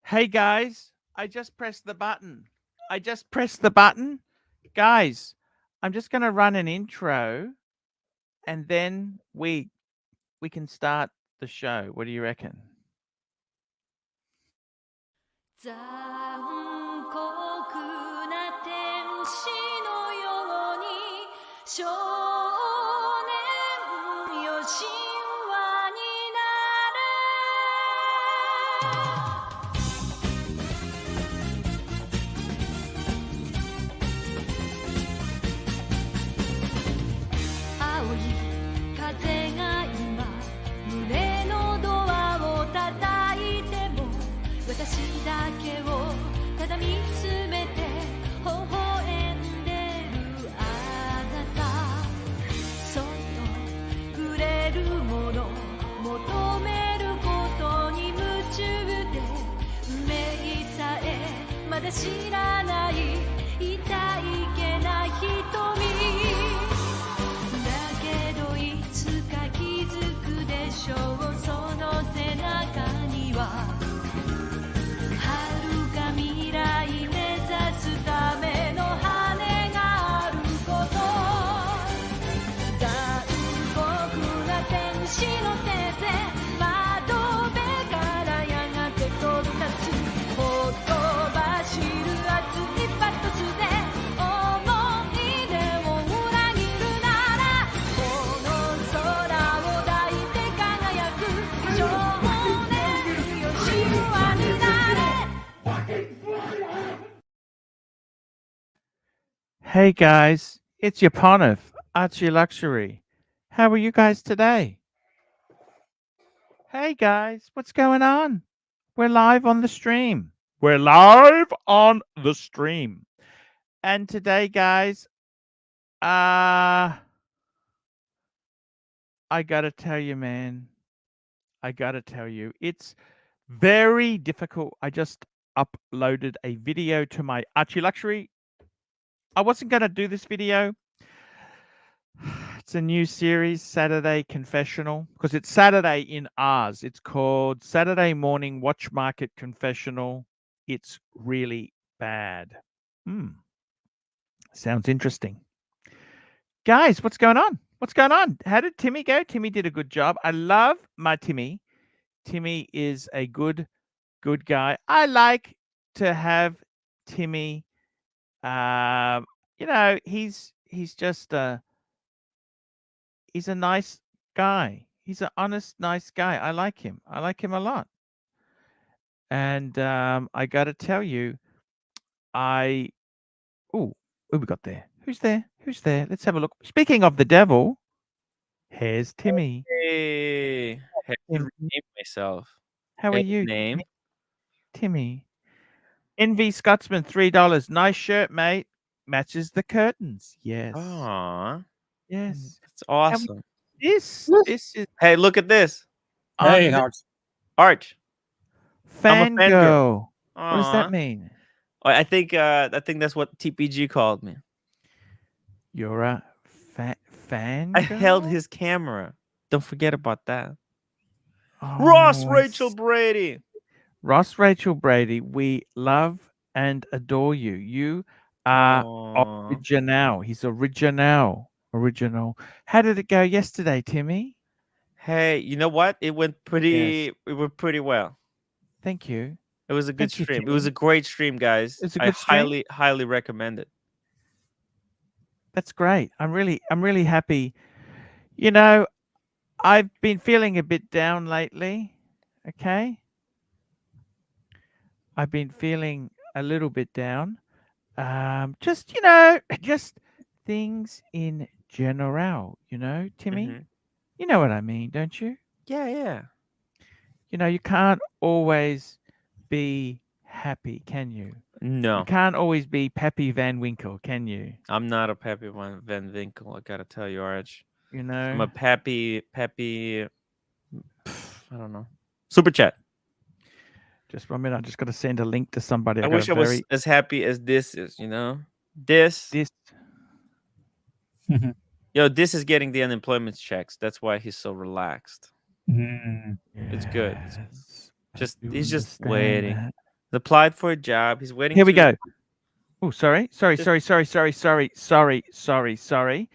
Hey guys, I just pressed the button. I just pressed the button. Guys, I'm just going to run an intro and then we can start the show. What do you reckon? 残酷な天使のように少年よ神話になれ青い風が今胸のドアを叩いても私だけをただ見つめて微笑んでるあなたそっと触れるもの求めることに夢中で運命さえまだ知らない痛いけな瞳だけどいつか気づくでしょうその背中には遥か未来目指すための羽があること残酷な天使の手で窓辺からやがて飛び立つほとばしる熱いパトスで思い出を裏切るならこの空を抱いて輝く少年よ神話になれHey guys, it's your Ponif, Archieluxury. How are you guys today? Hey guys, what's going on? We're live on the stream. We're live on the stream. And today, guys, I gotta tell you, man. I gotta tell you, it's very difficult. I just uploaded a video to my Archieluxury. I wasn't gonna do this video. It's a new series, Saturday Confessional, because it's Saturday in ours. It's called Saturday Morning Watch Market Confessional. It's really bad. Sounds interesting. Guys, what's going on? What's going on? How did Timmy go? Timmy did a good job. I love my Timmy. Timmy is a good guy. I like to have Timmy. He's just he's a nice guy. He's an honest, nice guy. I like him. I like him a lot. And I got to tell you, who we got there? Who's there? Who's there? Let's have a look. Speaking of the devil, here's Timmy. Hey, I had to Tim- rename myself. How are Hey, you, name? Timmy? NV Scotsman, $3. Nice shirt, mate. Matches the curtains. Yes. Aw, Yes. that's awesome. This is Hey, look at this. Hey, un- Arch. Arch. I'm a fangirl. fangirl. What does Aw. that mean? I think that's what TPG called me. You're a fan. I held his camera. Don't forget about that. Oh, Ross Rachel Brady. Ross Rachel Brady. We love and adore you. You are Aw. original. He's original. Original. How did it go yesterday, Timmy? Hey, you know what? It went pretty well. Thank you. It was a good Thank you, stream. It was a Timmy. great stream, guys. It's a I good stream? highly recommend it. That's great. I'm really happy. You know, I've been feeling a bit down lately. Okay. I've been feeling a little bit down. Just just things in general, Timmy. Mhm. You know what I mean, don't you? Yeah. You can't always be happy, can you? You No, can't always be Peppy Van Winkle, can you? I'm not a Peppy Van Winkle. I gotta tell you, Arch. You I'm know. a Peppy. I don't know. Super chat. Just 1 minute. I just got to send a link to somebody. I wish I was as happy as this is. This. This is getting the unemployment checks. That's why he's so relaxed. It's good. Yes, I He's do just understand waiting. that. He applied for a job. He's waiting. Here we to- go. Oh, sorry. Just- Sorry.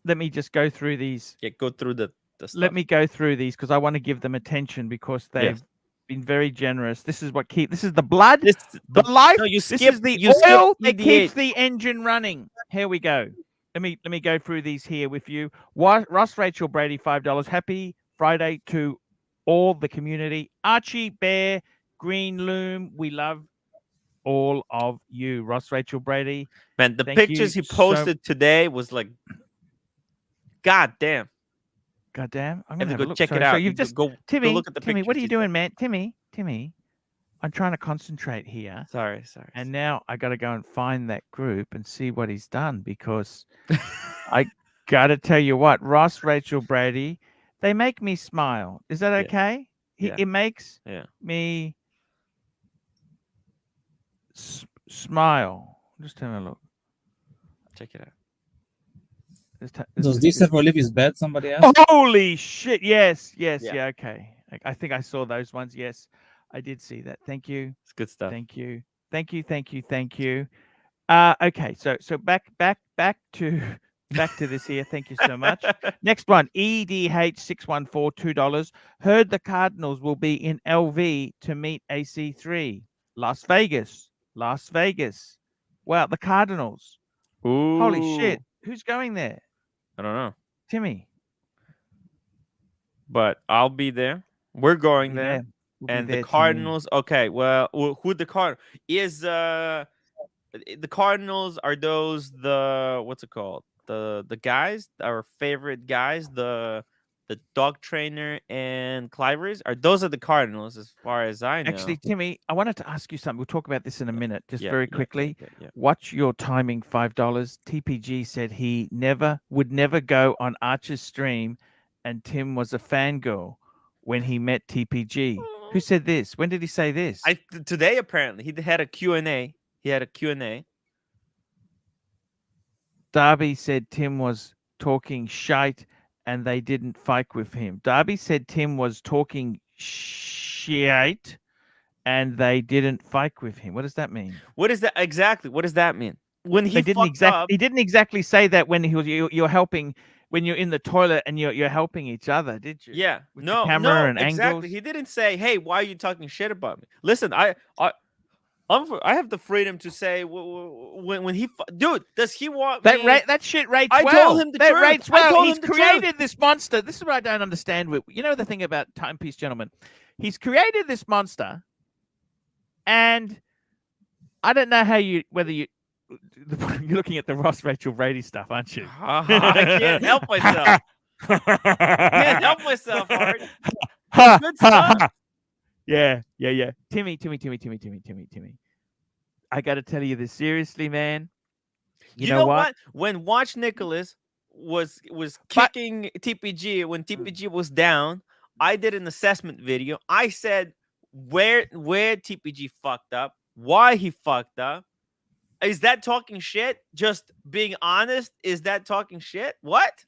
Let me just go through these. Yeah, go through the stuff. Let me go through these because I want to give them attention because they've been very generous. This is what this is the blood, This the life. No, you This skip. is the you skip oil that keeps EDH. the engine running. Here we go. Let me go through these here with you. Ross Rachel Brady, $5. Happy Friday to all the community. Archie Bear, Green Loom, we love all of you. Ross Rachel Brady. Man, the Thank pictures you he posted today was like, God damn. God damn. I'm You gonna have have to a go look. check Sorry, it out. So You you've just go Timmy, look at the Timmy, what are pictures you he doing, sent. man? Timmy. I'm trying to concentrate here. Sorry. And now I got to go and find that group and see what he's done because I got to tell you what, Ross, Rachel, Brady, they make me smile. Is that Yeah. okay? Yeah. It makes Yeah. me smile. Just having a look. Check it out. Does this ever leave his bed? Somebody asked. Holy shit. Yes. Yeah. Yeah. Okay. I think I saw those ones. Yes, I did see that. Thank you. It's good stuff. Thank you. Okay. So back to this here. Thank you so much. Next one, EDH614, $2. Heard the Cardinals will be in LV to meet AC3. Las Vegas. Wow, the Cardinals. Ooh. Holy shit. Who's going there? I don't know. Timmy. But I'll be there. We're going there. We'll be And there, the Timmy. Cardinals, okay, well, who the Cardinals is the Cardinals are those what's it called? The guys, our favorite guys, the dog trainer and Clivers those are the Cardinals as far as I know. Actually, Timmy, I wanted to ask you something. We'll talk about this in a minute, just very quickly. Yeah. Watch your timing, $5. TPG said he would never go on Archer's stream, and Tim was a fangirl when he met TPG. Who said this? When did he say this? Today apparently he had a Q&A. He had a Q&A. Darby said Tim was talking shite and they didn't fight with him. Darby said Tim was talking shite and they didn't fight with him. What does that mean? What is that exactly? What does that mean? When he He didn't exactly say that when he was you're helping when you're in the toilet and you're helping each other, did you? Yeah. With the camera and exactly. angles. He didn't say, "Hey, why are you talking shit about me?" Listen, I have the freedom to say when he dude, does he want me? That shit rates I well. told him the that truth. rates I well. told He's him the created truth. this monster. This is what I don't understand. You know the thing about Timepiece, gentlemen. He's created this monster, and I don't know whether you're looking at the Ross Rachel Brady stuff, aren't you? I can't help myself. Can't help myself, Art. Good stuff. Yeah. Timmy. I got to tell you this seriously, man. You know what? When Watch Nicholas was kicking TPG, when TPG was down, I did an assessment video. I said where TPG fucked up, why he fucked up. Is that talking shit? Just being honest? Is that talking shit? What?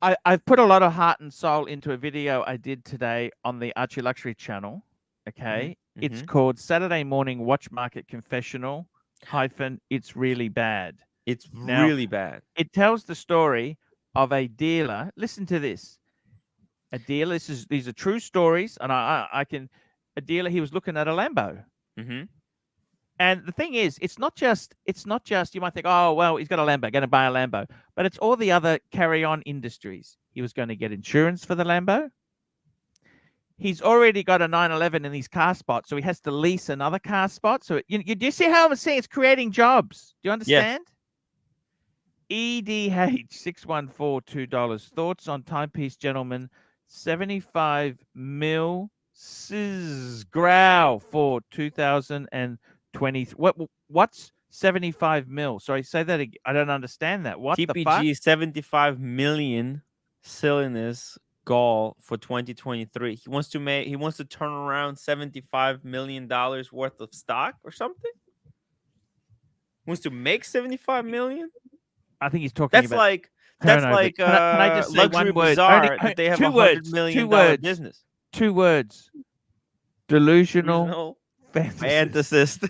I've put a lot of heart and soul into a video I did today on the Archieluxury channel. Okay. Mm-hmm. It's called Saturday Morning Watch Market Confessional - It's Really Bad. It's really bad. It tells the story of a dealer. Listen to this. A dealer, these are true stories, and a dealer, he was looking at a Lambo. Mm-hmm. And the thing is, it's not just you might think, oh, well, he's got a Lambo, going to buy a Lambo. But it's all the other carry-on industries. He was going to get insurance for the Lambo. He's already got a 911 in his car spot, so he has to lease another car spot. So do you see how I'm saying it's creating jobs? Do you understand? EDH614, $2. Thoughts on Timepiece, gentlemen? 75 mil growl for 2020. What's 75 mil? Sorry, say that again. I don't understand that. What TPG the fuck? 75 million silliness goal for 2023. He wants to turn around $75 million worth of stock or something. Wants to make 75 million. I think he's talking That's about like turnover. Can I just say Luxury one word? Bazaar that they have two $100 words. million Two words. business. 2 words. Delusional Fantasist. Fantasist.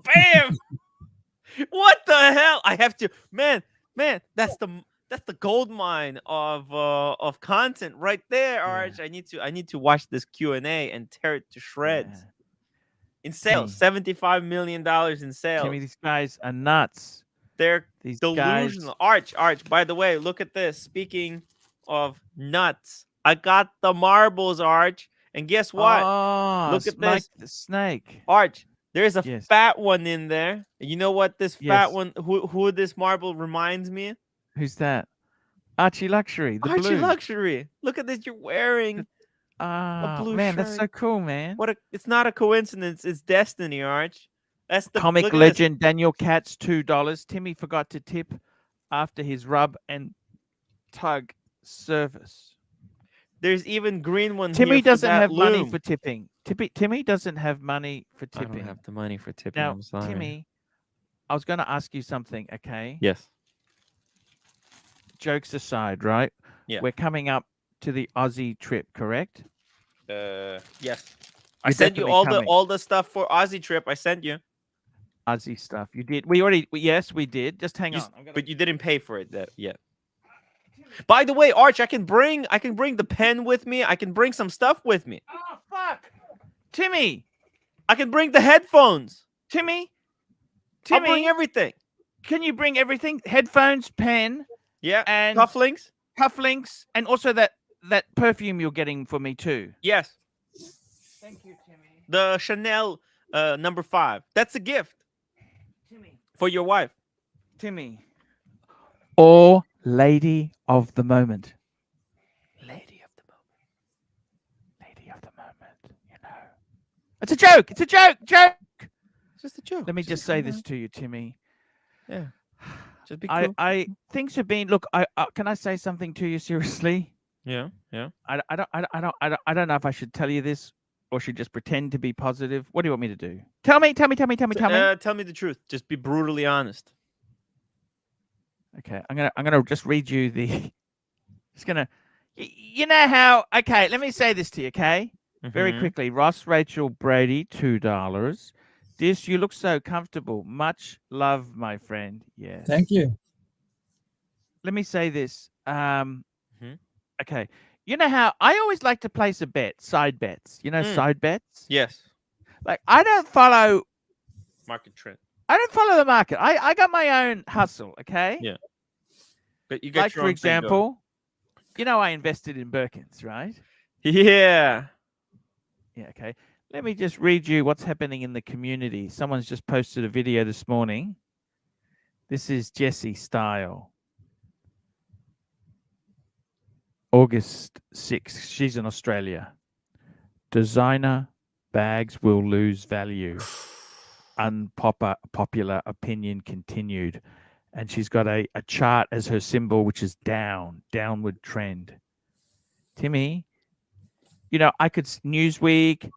Bam! What the hell? I have to, man. That's the gold mine of content right there, Arch. I need to watch this Q&A and tear it to shreds. Yeah. In sales, $75 million in sales. Timmy, these guys are nuts. They're These delusional. guys. Arch. By the way, look at this. Speaking of nuts, I got the marbles, Arch. And guess what? Oh, Look at Mike this. the snake. Arch, there's a Yes. fat one in there. You know what this fat Yes. one, who this marble reminds me? Who's that? Archieluxury. The blue. Archieluxury. Look at this. You're wearing Ah, blue man, that's shirt. so cool, man. it's not a coincidence. It's destiny, Arch. That's the Comic look at this. legend Daniel Katz, $2. Timmy forgot to tip after his rub and tug service. There's even green one Timmy here for doesn't that have money loom. for tipping. Timmy doesn't have money for I tipping. don't have the money for tipping. Now, I'm sorry. Timmy, I was going to ask you something, okay? Yes. Jokes aside, right? Yeah. We're coming up to the Aussie trip, correct? Yes. I You're sent you definitely all the stuff for Aussie trip. I sent you. Aussie stuff. You did. We already. Yes, we did. Just hang You on. s- But you didn't pay for it yet. By the way, Arch, I can bring the pen with me. I can bring some stuff with me. Oh fuck, Timmy, I can bring the headphones. Timmy, I'll bring everything. Can you bring everything? Headphones, pen, Yeah. and Cufflinks. cufflinks, and also that perfume you're getting for me too. Yes. Thank you, Timmy. The Chanel number 5. That's a gift Timmy. for your wife. Timmy. Or lady of the moment. Lady of the moment. Lady of the moment. You know. It's a joke. It's a joke. Joke. It's just a joke. Let me just say this to you, Timmy. Yeah. Just be cool. I things have been. Look, I can I say something to you seriously? Yeah. I don't know if I should tell you this or should just pretend to be positive. What do you want me to do? Tell me. Tell me the truth. Just be brutally honest. Okay, I'm gonna just read you the. Just gonna. You know how? Okay, let me say this to you. Okay, very Mhm. quickly. Ross Rachel Brady, $2. Dis, you look so comfortable. Much love, my friend. Yes. Thank you. Let me say this. Mhm. Okay. You know how I always like to place a bet, side bets. You know, side bets. Yes. Like I don't follow Market trend. the market. I got my own hustle. Okay. Yeah. But you got Like your for own thing going. example, you know I invested in Birkins, right? Yeah. Yeah. Okay. Let me just read you what's happening in the community. Someone's just posted a video this morning. This is Jessie Style. August 6th. She's in Australia. Designer bags will lose value. Unpopular opinion continued. And she's got a chart as her symbol, which is downward trend. Timmy, you know, I could Newsweek,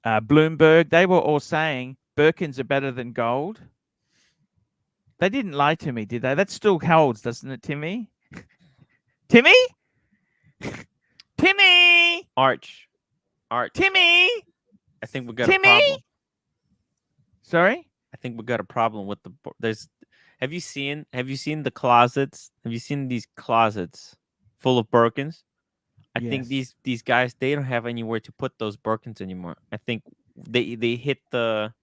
Bloomberg, they were all saying Birkins are better than gold. They didn't lie to me, did they? That still holds, doesn't it, Timmy? Timmy? Timmy! Arch. Timmy! I think we got Timmy? a problem. Sorry? I think we got a problem with there's. Have you seen the closets? Have you seen these closets full of Birkins? I think Yes. these guys, they don't have anywhere to put those Birkins anymore. I think they hit the.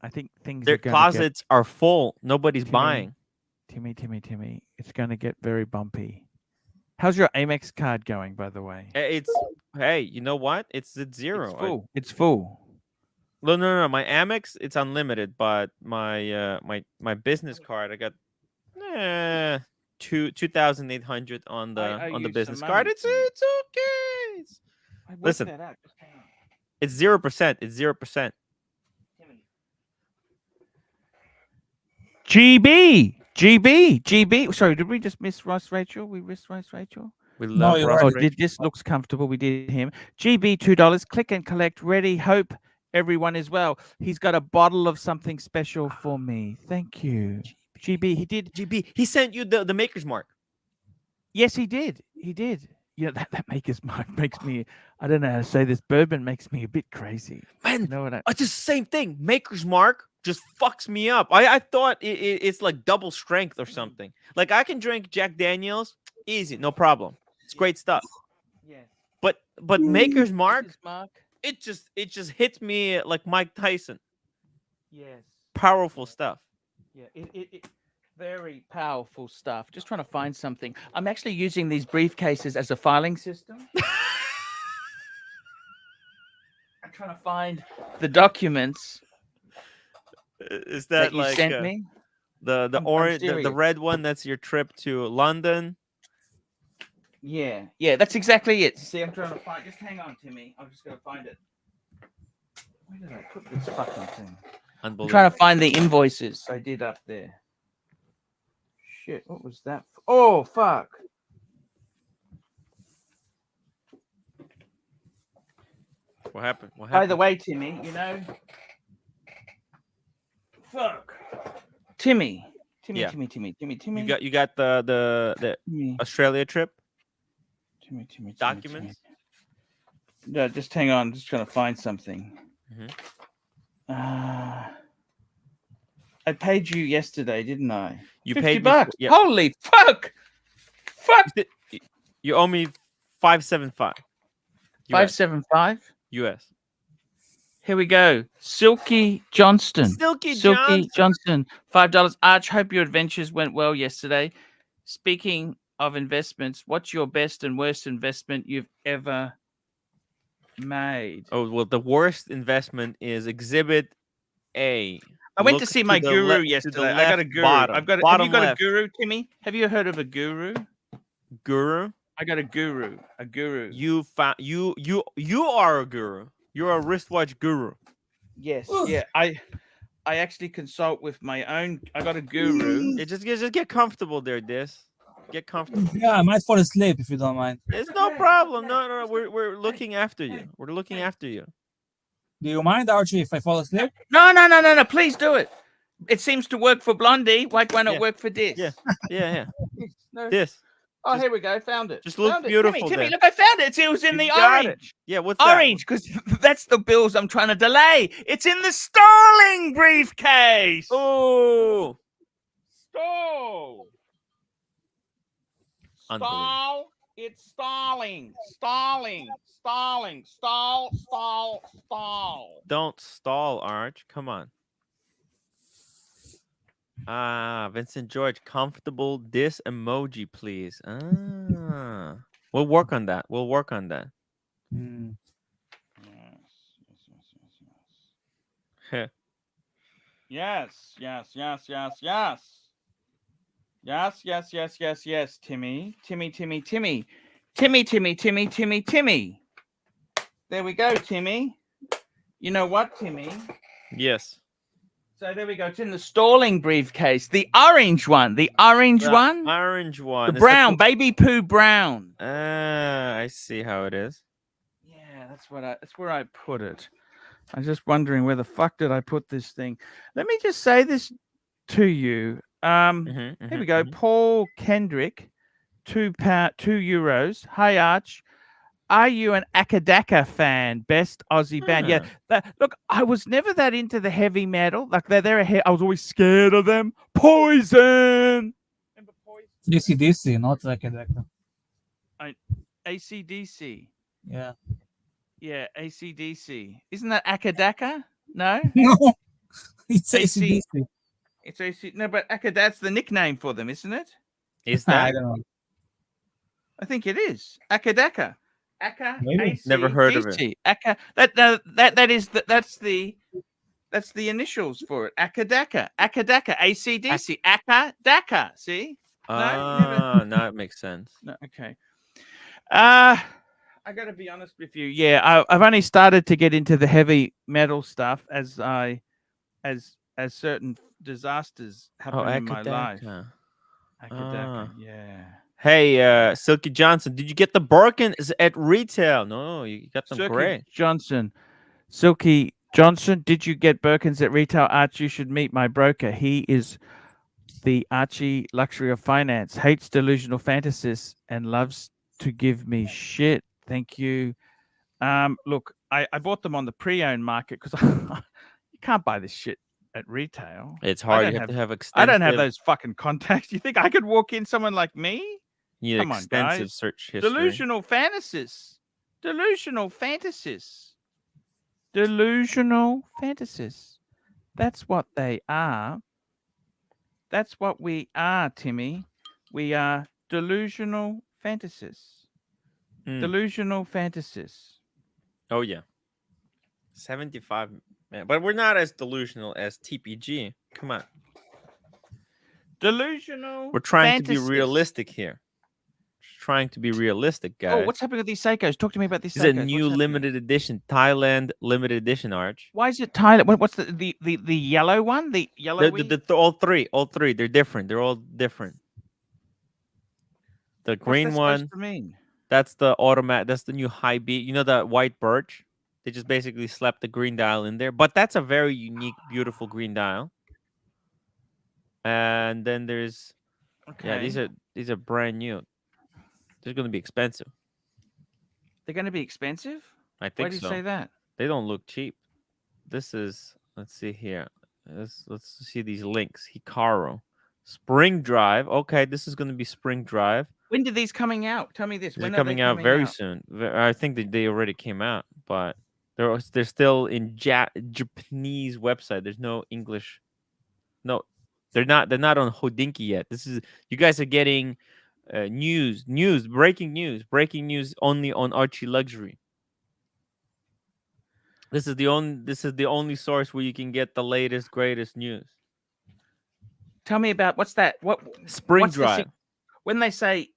I think things Their are going closets are full. Nobody's Timmy. buying. Timmy. It's going to get very bumpy. How's your Amex card going, by the way? It's hey, you know what? It's at zero. It's full. It's full. No. My Amex, it's unlimited, but my my business card, I got 2,800 on the business card. It's okay. Listen. It's 0%. It's 0%. GB. Sorry, did we just miss Ross Rachel? We missed Ross Rachel. We No, love you're Ross right. Oh, Rachel. this looks comfortable. We did him. GB, $2. Click and collect. Ready. Hope everyone is well. He's got a bottle of something special for me. Thank you. GB, he did. GB, he sent you the Maker's Mark. Yes, he did. He did. that Maker's Mark makes me. I don't know how to say this. Bourbon makes me a bit crazy. Man, You know what I? it's the same thing. Maker's Mark just fucks me up. I thought it's like double strength or something. Like I can drink Jack Daniels easy, no problem. It's great stuff. Yeah. But Maker's Mark, Maker's Mark. it just hits me like Mike Tyson. Yes. Powerful stuff. Yeah. It very powerful stuff. Just trying to find something. I'm actually using these briefcases as a filing system. I'm trying to find the documents Is that that you like sent me. the I'm orange, the serious. red one? That's your trip to London. Yeah, that's exactly it. See, I'm trying to find. Just hang on, Timmy. I'm just gonna find it. Where did I put this fucking thing? I'm Unbelievable. trying to find the invoices I did up there. Shit, what was that? Oh, fuck. What happened? What By happened? the way, Timmy, fuck. Timmy. Yeah. Timmy. You got the Timmy. Australia trip Timmy. documents. No, just hang on. I'm just trying to find something. Mhm. I paid you yesterday, didn't I? You 50 paid me bucks. yeah. Holy fuck! You owe me $575. 575. US. Here we go. Silky Johnston. Silky Johnston. $5. Arch, hope your adventures went well yesterday. Speaking of investments, what's your best and worst investment you've ever made? Oh well, the worst investment is Exhibit A. I went to Look see my the guru to the yesterday. I got a left guru. bottom. Have you Bottom got left. a guru, Timmy? Have you heard of a guru? Guru. I got a guru. A guru. You found you are a guru. You're a wristwatch guru. Yes. Yeah. I actually consult with my own. I got a guru. Yeah, just get comfortable there, Dis. Get comfortable. Yeah, I might fall asleep if you don't mind. It's no problem. No. We're looking after you. We're looking after you. Do you mind, Archie, if I fall asleep? No. Please do it. It seems to work for Blondie. Why not Yeah. work for Dis? Yeah. No. Dis. Oh, Just- here we go. Found it. just look Found it. beautiful Timmy, there. look, I found it. It was in You the got it. orange. Yeah, what's that? Orange, because that's the bills I'm trying to delay. It's in the stalling briefcase. Oh, Stall. Unbelievable. Stall. It's stalling. Stall. don't stall, Arch. Come on. Vincent George, comfortable Dis emoji, please. We'll work on that. Hmm. Yes, Timmy. Timmy. There we go, Timmy. You know what, Timmy? Yes. So there we go. It's in the stalling briefcase. The orange one. The orange one. Orange one. The It's brown, like baby poo brown. I see how it is. Yeah, that's where I put it. I'm just wondering where the fuck did I put this thing? Let me just say this to you. Here we go. Paul Kendrick, €2. Hi Arch. Are you an Akadaka fan? Best Aussie band. Yeah. Look, I was never that into the heavy metal. Like I was always scared of them. Poison. Remember Poison? DC, not like a decker. AC/DC. Yeah. Yeah, AC/DC. Isn't that Akadaka? No? No, it's AC. AC/DC. It's AC. No, but that's the nickname for them, isn't it? Is I that? don't know. I think it is. Akadaka. Maybe. Never heard of it. AC/DC. That's the initials for it. Akadaka. AC/DC. Akadaka. See? Now it makes sense. No, okay. I gotta be honest with you. Yeah, I've only started to get into the heavy metal stuff as certain disasters happen in my life. Akadaka, yeah. Hey, Silky Johnson, did you get the Birkins at retail? No, you got them great. Silky Johnson, did you get Birkins at retail? Arch, you should meet my broker. He is the Archieluxury of finance, hates delusional fantasies and loves to give me shit. Thank you. Look, I bought them on the pre-owned market because you can't buy this shit at retail. It's I hard. don't You have to have I extensive. don't have those fucking contacts. You think I could walk in someone like me? You need Come on, extensive guys. search history. Delusional fantasies. Delusional fantasies. Delusional fantasies. That's what they are. That's what we are, Timmy. We are delusional fantasies. Mm. Delusional fantasies. Oh yeah. 75, man. But we're not as delusional as TPG. Come on. Delusional. We're trying to fantasies. be realistic here. Trying to be realistic, guys. Oh, what's happening with these Seikos? Talk to me about these This is Seikos. a new limited edition Thailand limited edition, Arch. Why is it Thailand? What's the yellow one? The yellow. All three. They're different. They're all different. The green one. Supposed to mean? That's the automatic. That's the new high beat. You know the white birch. They just basically slapped the green dial in there. But that's a very unique, beautiful green dial. And then there's, yeah, these are brand new. They're going to be expensive. They're going to be expensive. I think Why do you so. say that? They don't look cheap. This is, let's see here. Let's see these links. Hikaru, Spring Drive. Okay, this is going to be Spring Drive. When did these coming out? Tell me this. They're When coming out very soon. I think that they already came out, but they're still in Japanese website. There's no English. No, they're not on Hodinki yet. This is, you guys are getting breaking news only on Archieluxury. This is the only source where you can get the latest greatest news. Tell me about what's that? Spring Drive. When they say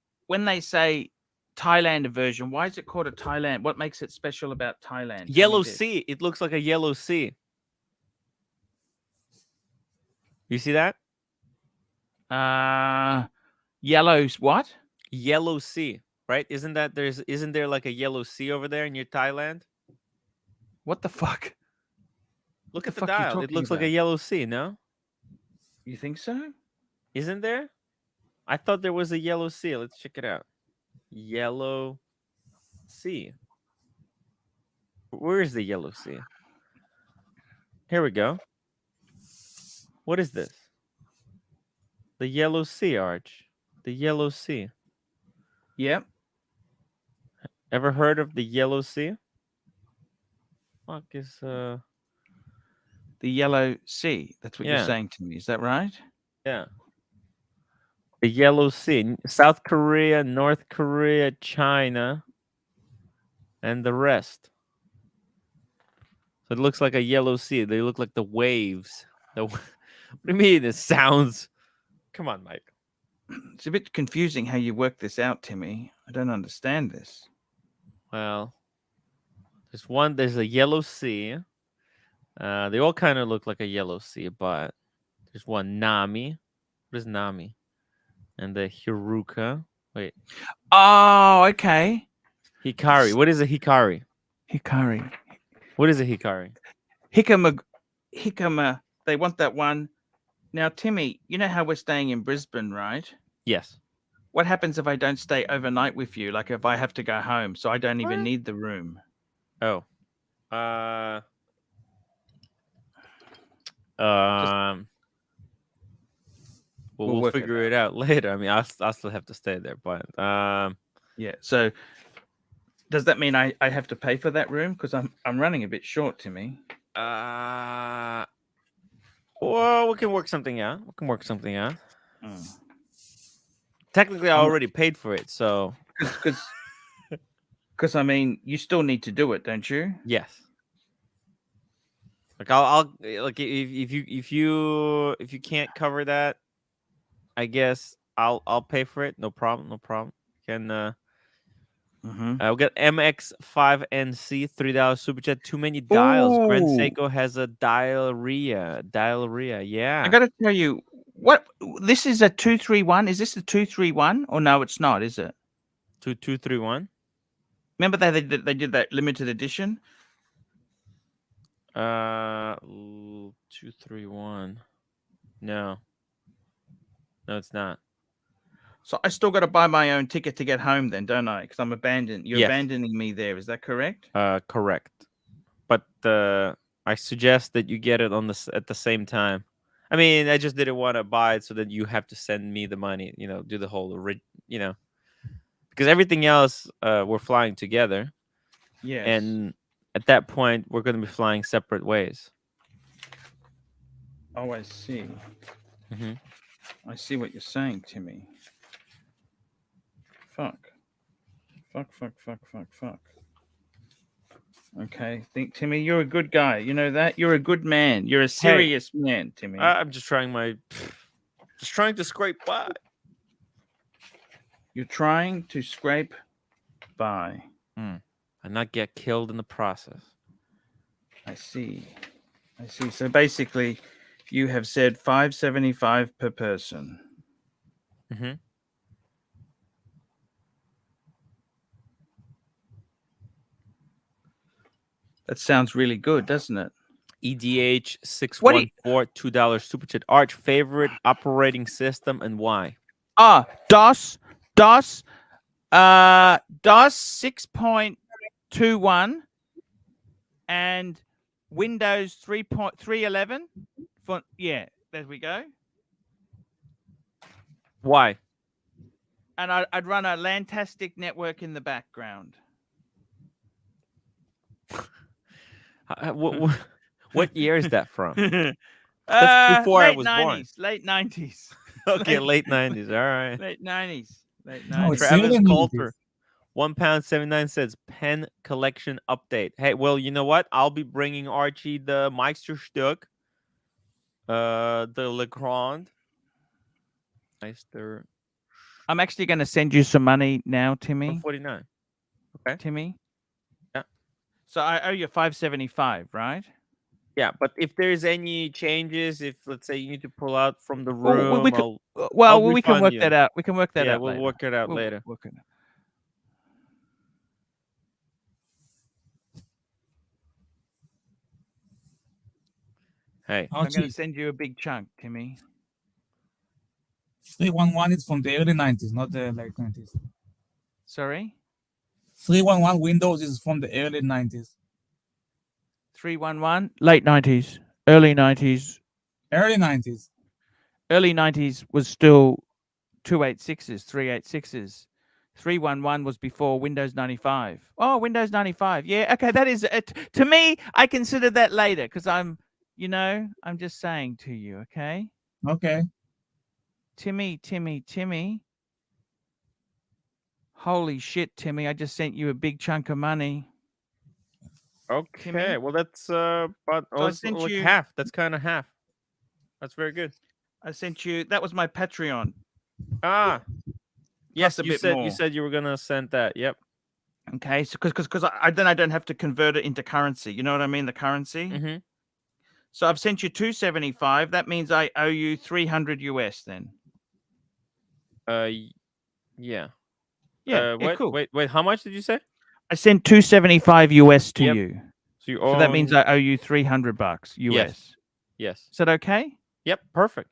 Thailand version, why is it called a Thailand? What makes it special about Thailand? Yellow sea. It looks like a yellow sea. You see that? Yellow's what? Yellow sea, right? Isn't there like a yellow sea over there in your Thailand? What the fuck? Look at the dial. It looks like a yellow sea, no? You think so? Isn't there? I thought there was a yellow sea. Let's check it out. Yellow sea. Where is the yellow sea? Here we go. What is this? The yellow sea, Arch. The yellow sea. Yep. Ever heard of the yellow sea? Fuck is the yellow sea. That's what you're saying to me. Is that right? Yeah. The yellow sea. South Korea, North Korea, China, and the rest. So it looks like a yellow sea. They look like the waves. What do you mean? It sounds. Come on, Mike. It's a bit confusing how you work this out, Timmy. I don't understand this. Well, there's a yellow sea. They all kind of look like a yellow sea, but there's one Nami. What is Nami? And the Hiruka. Wait. Oh, okay. Hikari. What is a Hikari? Hikari. What is a Hikari? Hikama. They want that one. Now, Timmy, you know how we're staying in Brisbane, right? Yes. What happens if I don't stay overnight with you? Like if I have to go home, so I don't even need the room. Oh. We'll figure it out later. I mean, I'll still have to stay there, but yeah. So does that mean I have to pay for that room? Because I'm running a bit short, Timmy. Well, we can work something out. Technically, I already paid for it, so because I mean, you still need to do it, don't you? Yes. Like I'll like if you can't cover that, I guess I'll pay for it. No problem. Can I'll get MX5NC $3 super chat. Too many dials. Grand Seiko has a diarrhea. Yeah. I got to tell you, what this is a 231. Is this a 231 or no? It's not. Is it 2231? Remember they did that limited edition. 231. No, it's not. So I still got to buy my own ticket to get home, then, don't I? Because I'm abandoned. You're Yes. abandoning me there. Is that correct? Correct. But I suggest that you get it on at the same time. I mean, I just didn't want to buy it so that you have to send me the money. You know, do the whole because everything else we're flying together. Yes. And at that point, we're going to be flying separate ways. Oh, I see. Mhm. I see what you're saying, Timmy. Fuck. Okay, think Timmy, you're a good guy. You know that? You're a good man. You're a serious man, Timmy. I'm just trying to scrape by. You're trying to scrape by. And not get killed in the process. I see. So basically, you have said $5.75 per person. Mm-hmm. That sounds really good, doesn't it? EDH 614 $2 super chat. Arch, favorite operating system and why? DOS 6.21 and Windows 3.311. Yeah, there we go. Why? And I'd run a Lantastic network in the background. What year is that from? That's before I was born. Late 90s. Okay, late 90s. All right. Late 90s. No, it's Travis early Coulter, 90s. £1.79 says pen collection update. Hey, well, you know what? I'll be bringing Archie the Meisterstück, the Legrand. Meister. I'm actually going to send you some money now, Timmy. 149. Okay. Timmy. Yeah. So I owe you $5.75, right? Yeah, but if there's any changes, if let's say you need to pull out from the room, we can work that out. We can work that out. We'll later. work it out later. Work it out. Hey, I'm going to send you a big chunk, Timmy. 311 is from the early 90s, not the late 90s. Sorry? 311 Windows is from the early 90s. 311, late 90s, early 90s. Early 90s. Early 90s was still 286s, 386s. 311 was before Windows 95. Oh, Windows 95. Yeah, okay, that is it. To me, I consider that later because I'm just saying to you, okay? Okay. Timmy. Holy shit, Timmy, I just sent you a big chunk of money. okay. Timmy? Well, that's but So I it's sent like you- half. That's kind of half. That's very good. I sent you, that was my Patreon. Yes, a you bit said more. you said you were gonna send that. Yep. Okay, so because I don't have to convert it into currency. You know what I mean? The currency. Mm-hmm. So I've sent you $275. That means I owe you $300 US then. Yeah. Yeah, cool. Wait. How much did you say? I sent $275 US to Yep. you. So you So that means I owe you $300 US. Yes. Is that okay? Yep. Perfect.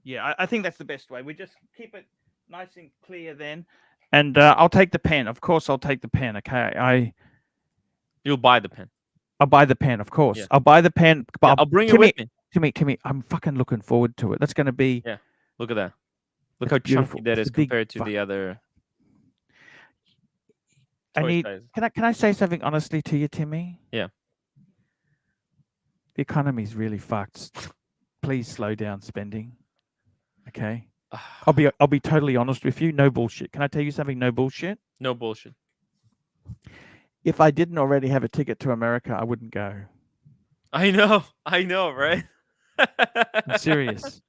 Yeah, I think that's the best way. We just keep it nice and clear then. And I'll take the pen. Of course, I'll take the pen. Okay, You'll buy the pen. I'll buy the pen. Of course, Yeah. I'll buy the pen. But Yeah, I'll bring it with me. Timmy, I'm fucking looking forward to it. That's going to be. Yeah. Look at that. Look It's how beautiful. chunky that It's is a big compared to fuck- the other. I toy need. sizes. Can I say something honestly to you, Timmy? Yeah. The economy's really fucked. Please slow down spending. Okay. I'll be totally honest with you. No bullshit. Can I tell you something? No bullshit. No bullshit. If I didn't already have a ticket to America, I wouldn't go. I know, right? I'm serious.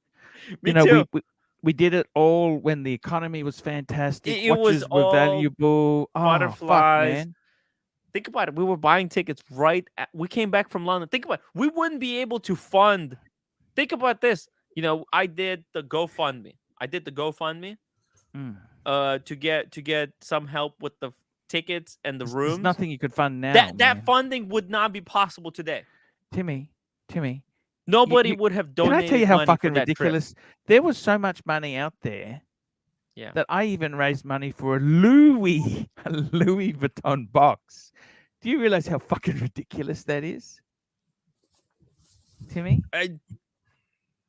Me you know, too. we did it all when the economy was fantastic. It was Watches were all valuable. Oh, fuck, butterflies. man. Think about it. We were buying tickets we came back from London. Think about it. We wouldn't be able to fund. Think about this. You know, I did the GoFundMe. To get some help with the tickets and the rooms. There's nothing you could fund now. That man. funding would not be possible today. Timmy. Nobody would have donated. Can I tell you how money fucking for that trip. ridiculous? There was so much money out there. Yeah. that I even raised money for a Louis Vuitton box. Do you realize how fucking ridiculous that is, Timmy?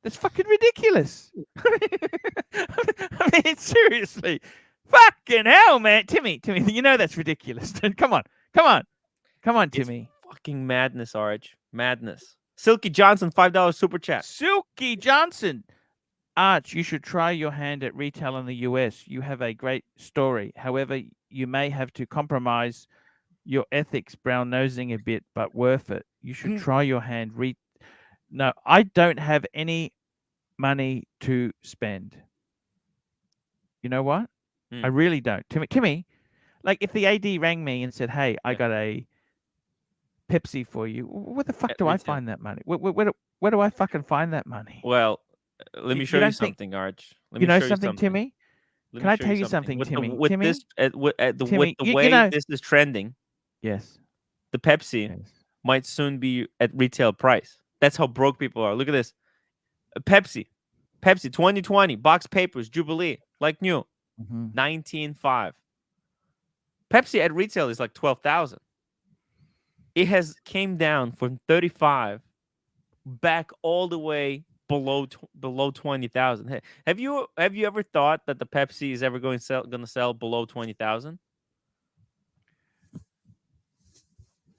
That's fucking ridiculous. I mean, seriously. Fucking hell, man. Timmy, you know that's ridiculous. Come on, Timmy. It's fucking madness, Arch. Madness. Silky Johnson, $5 super chat. Silky Johnson. Arch, you should try your hand at retail in the US. You have a great story. However, you may have to compromise your ethics, brown nosing a bit, but worth it. You should try your hand. No, I don't have any money to spend. You know what? I really don't. Timmy, like if the AD rang me and said, "Hey, I got a Pepsi for you," where the fuck do I find that money? Where do I fucking find that money? Well, let me show you something, Arch. You know something, Timmy? Can I tell you something, Timmy? With Timmy, this, with the Timmy, way this is trending, yes, the Pepsi might soon be at retail price. That's how broke people are. Look at this. Pepsi 2020 box papers Jubilee like new, 19.5. Pepsi at retail is like 12,000. It has came down from 35 back all the way below 20,000. Have you ever thought that the Pepsi is ever going to sell below 20,000?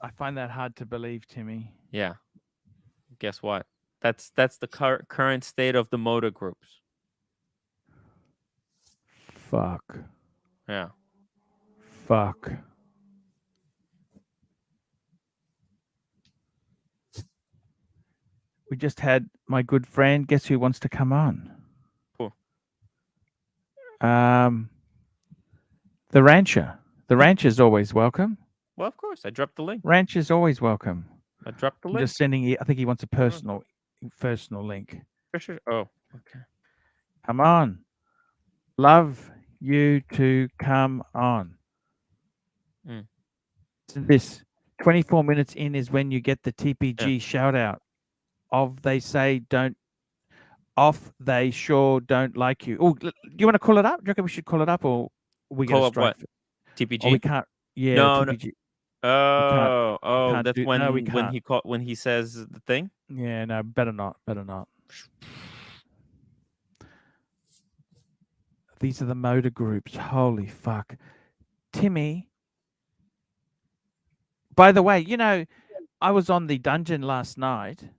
I find that hard to believe, Timmy. Yeah. Guess what? That's the current state of the motor groups. Fuck. Yeah. Fuck. We just had my good friend. Guess who wants to come on? Cool. The Rancher. The Rancher's always welcome. Well, of course. I dropped the link. Rancher's always welcome. I dropped the I'm link. just sending you. I think he wants a personal link. Sure. Oh, okay. Come on. Love you to come on. This 24 minutes in is when you get the TPG shout out of they say don't off they sure don't like you. Oh, do you want to call it up? Do you reckon we should call it up or we call get a up strike? what? TPG? Or we can't. Yeah, no, TPG. No. can't That's do, when no, we when can't. when he says the thing. Yeah, no, better not. These are the motor groups. Holy fuck. Timmy. By the way, you know, I was on the dungeon last night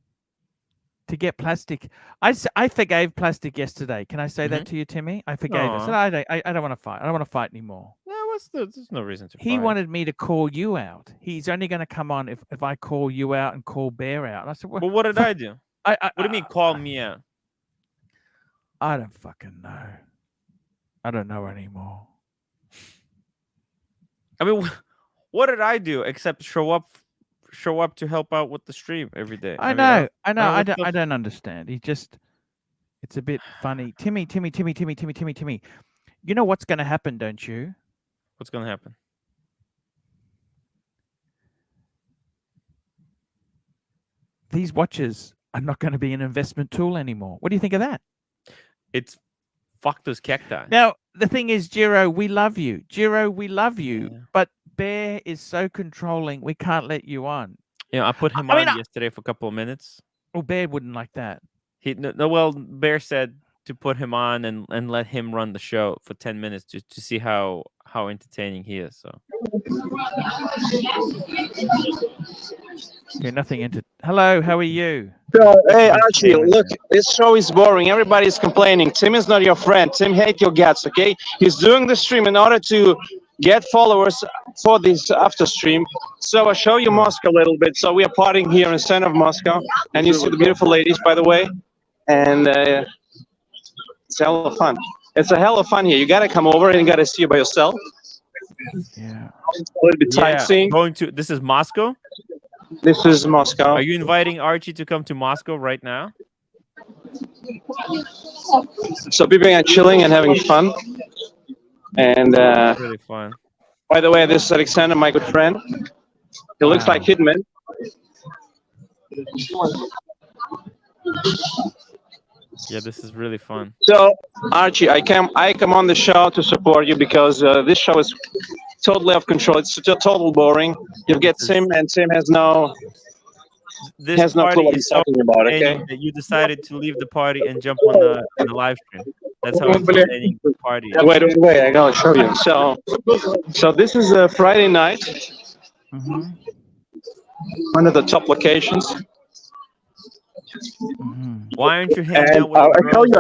to get plastic. I forgave plastic yesterday. Can I say that to you, Timmy? I forgave. I said, I don't want to fight. I don't want to fight anymore. No, there's no reason to He fight. wanted me to call you out. He's only going to come on if I call you out and call Bear out. And I said, well, what did I do? What do you mean call me out? I don't fucking know. I don't know anymore. I mean, what did I do except show up to help out with the stream every day? I know. I don't understand. It's a bit funny. Timmy. You know what's going to happen, don't you? What's going to happen? These watches are not going to be an investment tool anymore. What do you think of that? It's fuck those cacti. Now, the thing is, Jiro, we love you. Yeah. But Bear is so controlling, we can't let you on. Yeah, I put him on yesterday for a couple of minutes. Well, Bear wouldn't like that. Well, Bear said to put him on and let him run the show for 10 minutes to see how entertaining he is. So. Okay, nothing Hello, how are you? So, hey, Archie, look, this show is boring. Everybody's complaining. Tim is not your friend. Tim hates your guts, okay? He's doing the stream in order to get followers for this after stream. So I'll show you Moscow a little bit. So we are partying here in center of Moscow. And you see the beautiful ladies, by the way. And it's a hell of fun. It's a hell of fun here. You got to come over and you got to see it by yourself. Yeah. A little bit sightseeing. This is Moscow? This is Moscow. Are you inviting Archie to come to Moscow right now? So people are chilling and having fun. And really fun. By the way, this is Alexander, my good friend. He looks like Hitman. Yeah, this is really fun. So Archie, I come on the show to support you because this show is totally off control. It's total boring. You get Tim, and Tim has no This clue party what is he's so talking about. Okay. entertaining that you decided to leave the party and jump on the live stream. That's how entertaining the party is. Wait, I gotta show you. So this is a Friday night, Mm-hmm. one of the top locations. Mm-hmm. Why aren't you hanging And out with the girls?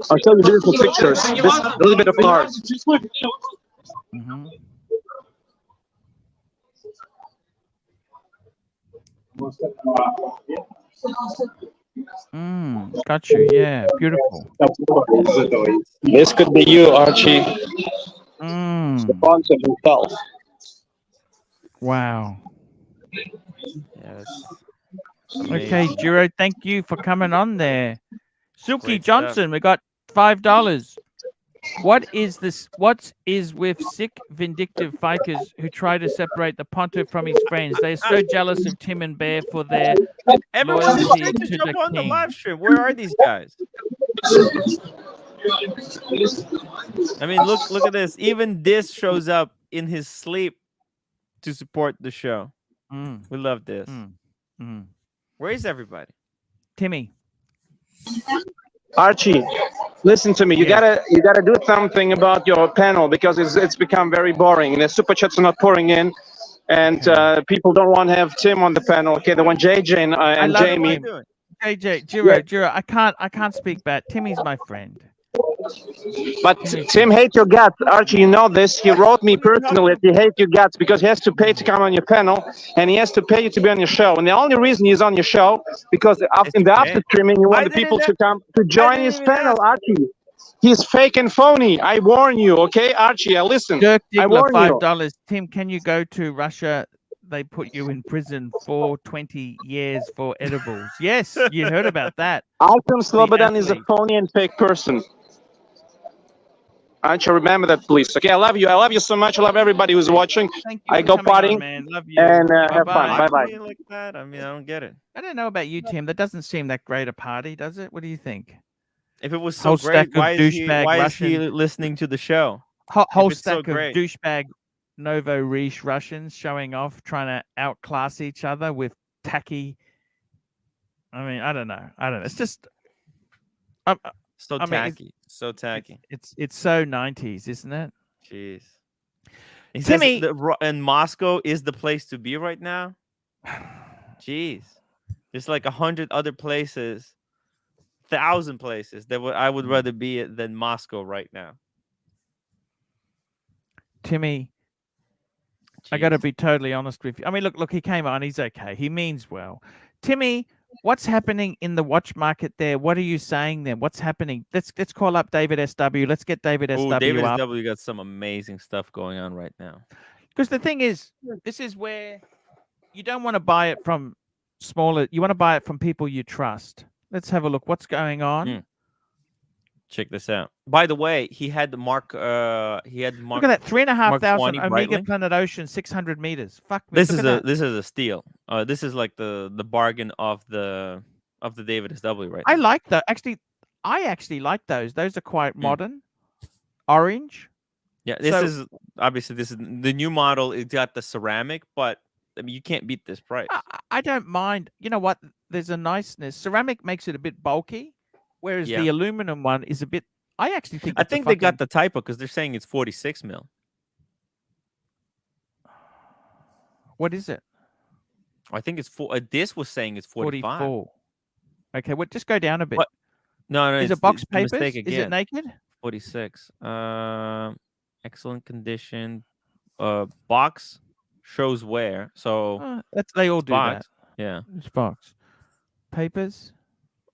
I'll show you beautiful pictures. This a little bit of art. Mm-hmm. Got you. Yeah, beautiful. This could be you, Archie. Sponsor himself. Wow. Yes. Okay, Jiro, thank you for coming on there. Silky Great Johnson, we got $5. What is this? What is with sick, vindictive fakers who try to separate the Pontiff from his friends? They're so jealous of Tim and Bear for their Everyone is loyalty free to to jump the on the king. live stream. Where are these guys? I mean, look at this. Even this shows up in his sleep to support the show. We love this. Where is everybody? Timmy. Archie, listen to me. You gotta do something about your panel because it's become very boring. The super chats are not pouring in, and people don't want to have Tim on the panel. Okay, they want JJ and Jamie. JJ, Jiro, I can't speak bad. Timmy's my friend. But Tim hates your guts, Archie. You know this. He wrote me personally that he hates your guts because he has to pay to come on your panel, and he has to pay you to be on your show. And the only reason he's on your show because in the after streaming, you want the people to come to join his panel, Archie. He's fake and phony. I warn you, okay, Archie? Listen. Dirk I Diggler, warn you. $5. Tim, can you go to Russia? They put you in prison for 20 years for edibles. Yes, you heard about that. Artem Slobodan is a phony and fake person. Archie, remember that, please. Okay, I love you. I love you so much. I love everybody who's watching. Thank you I go partying, man. Love you. and have fun. Bye-bye. Bye-bye. Like that? I mean, I don't get it. I don't know about you, Tim. That doesn't seem that great a party, does it? What do you think? If it was so Whole great, stack of douchebag why is he Russian- listening to the show? Whole it's so stack of great. douchebag Novo Riche Russians showing off, trying to outclass each other with tacky. I mean, I don't know. It's just So I mean, tacky. So tacky. it's so 90s, isn't it? Jeez. He Timmy- says and Moscow is the place to be right now. Jeez. There's like 100 other places, 1,000 places that I would rather be at than Moscow right now. Timmy, I got to Jeez. be totally honest with you. I mean, look, he came on. He's okay. He means well. Timmy, what's happening in the watch market there? What are you saying then? What's happening? Let's call up David SW. Let's get David Ooh, SW David up. SW got some amazing stuff going on right now. Because the thing is, this is where you don't want to buy it from smaller. You want to buy it from people you trust. Let's have a look. What's going on? Check this out. By the way, he had the Mark. He had Mark. Look at that, 3,500 20 Omega Breitling. Planet Ocean, 600 meters. Fuck me. This look is at this is a steal. This is like the bargain of the David SW right I now. like that. Actually, I actually like those. Those are quite modern. Orange. Yeah, this So- is obviously this is the new model. It got the ceramic, but I mean you can't beat this price. I don't mind. You know what? There's a niceness. Ceramic makes it a bit bulky, whereas Yeah. the aluminum one is a bit. I actually think. I it's a think they got fucking- the typo because they're saying it's 46 mil. What is it? I think it's this was saying it's 45. 44. Okay, well, just go down a bit. What? No, Is it's it box it's a papers? mistake Is again. it naked? 46. Excellent condition. Box shows wear. So They all do box. that. Yeah. It's box. Papers.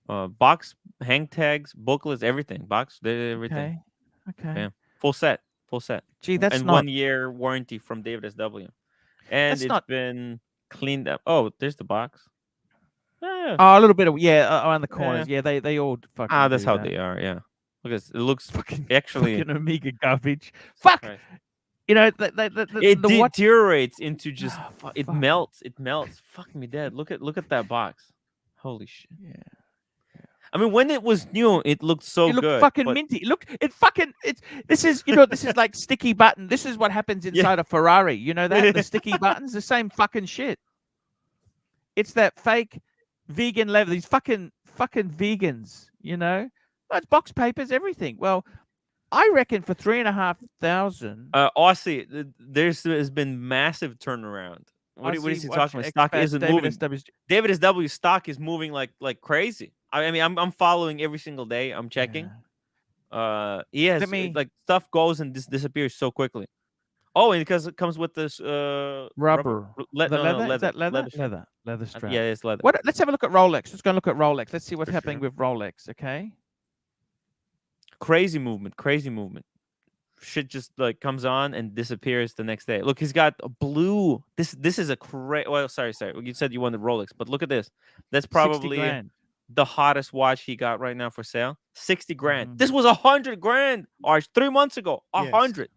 Box, hang tags, booklets, everything. Box, everything. Okay. Yeah. Full set. Gee, that's and not. 1 year warranty from David SW. And That's it's not- been cleaned up. Oh, there's the box. Yeah. Oh, a little bit of around the corners. Yeah, they all fucking. That's do how that. they are. Yeah. Look, it looks Fucking actually. fucking Amiga garbage. Fuck. Christ. You know It the watch. deteriorates into just it fuck. melts. It melts. Fuck me dead. Look at that box. Holy shit. Yeah. I mean, when it was new, it looked so It looked good. fucking but minty. Look, it fucking this is this is like sticky button. This is what happens inside a Ferrari. You know that? The sticky buttons, the same fucking shit. It's that fake vegan leather. These fucking vegans, It's box papers, everything. Well, I reckon for 3,500. Aussie, has been massive turnaround. What is he talking about? Stock isn't moving. David SW stock is moving like crazy. I mean, I'm following every single day. I'm checking. Yeah. He has like stuff goes and disappears so quickly. Oh, and because it comes with this Rubber. leather. Is that leather? strap. Leather strap. Yeah, it's leather. Let's have a look at Rolex. Let's go and look at Rolex. Let's see what's For happening sure. with Rolex. Okay. Crazy movement. Shit just like comes on and disappears the next day. Look, he's got a blue. This is a great. Well, sorry. You said you wanted Rolex, but look at this. That's 60 probably grand. the hottest watch he got right now for sale. 60 grand. Mhm. This was 100 grand. Arch 3 months ago. 100.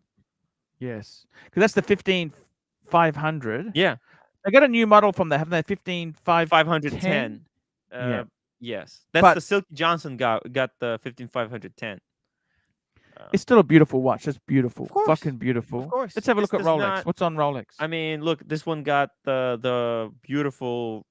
Yes, because that's the 15,500. Yeah. They got a new model from there, haven't they? 510. Yeah. Yes, that's But- the Silky Johnson got the 15510. It's still a beautiful watch. That's beautiful. Of course. Fucking beautiful. Of course. Let's have a This look at does Rolex. not- What's on Rolex? I mean, look, this one got the beautiful,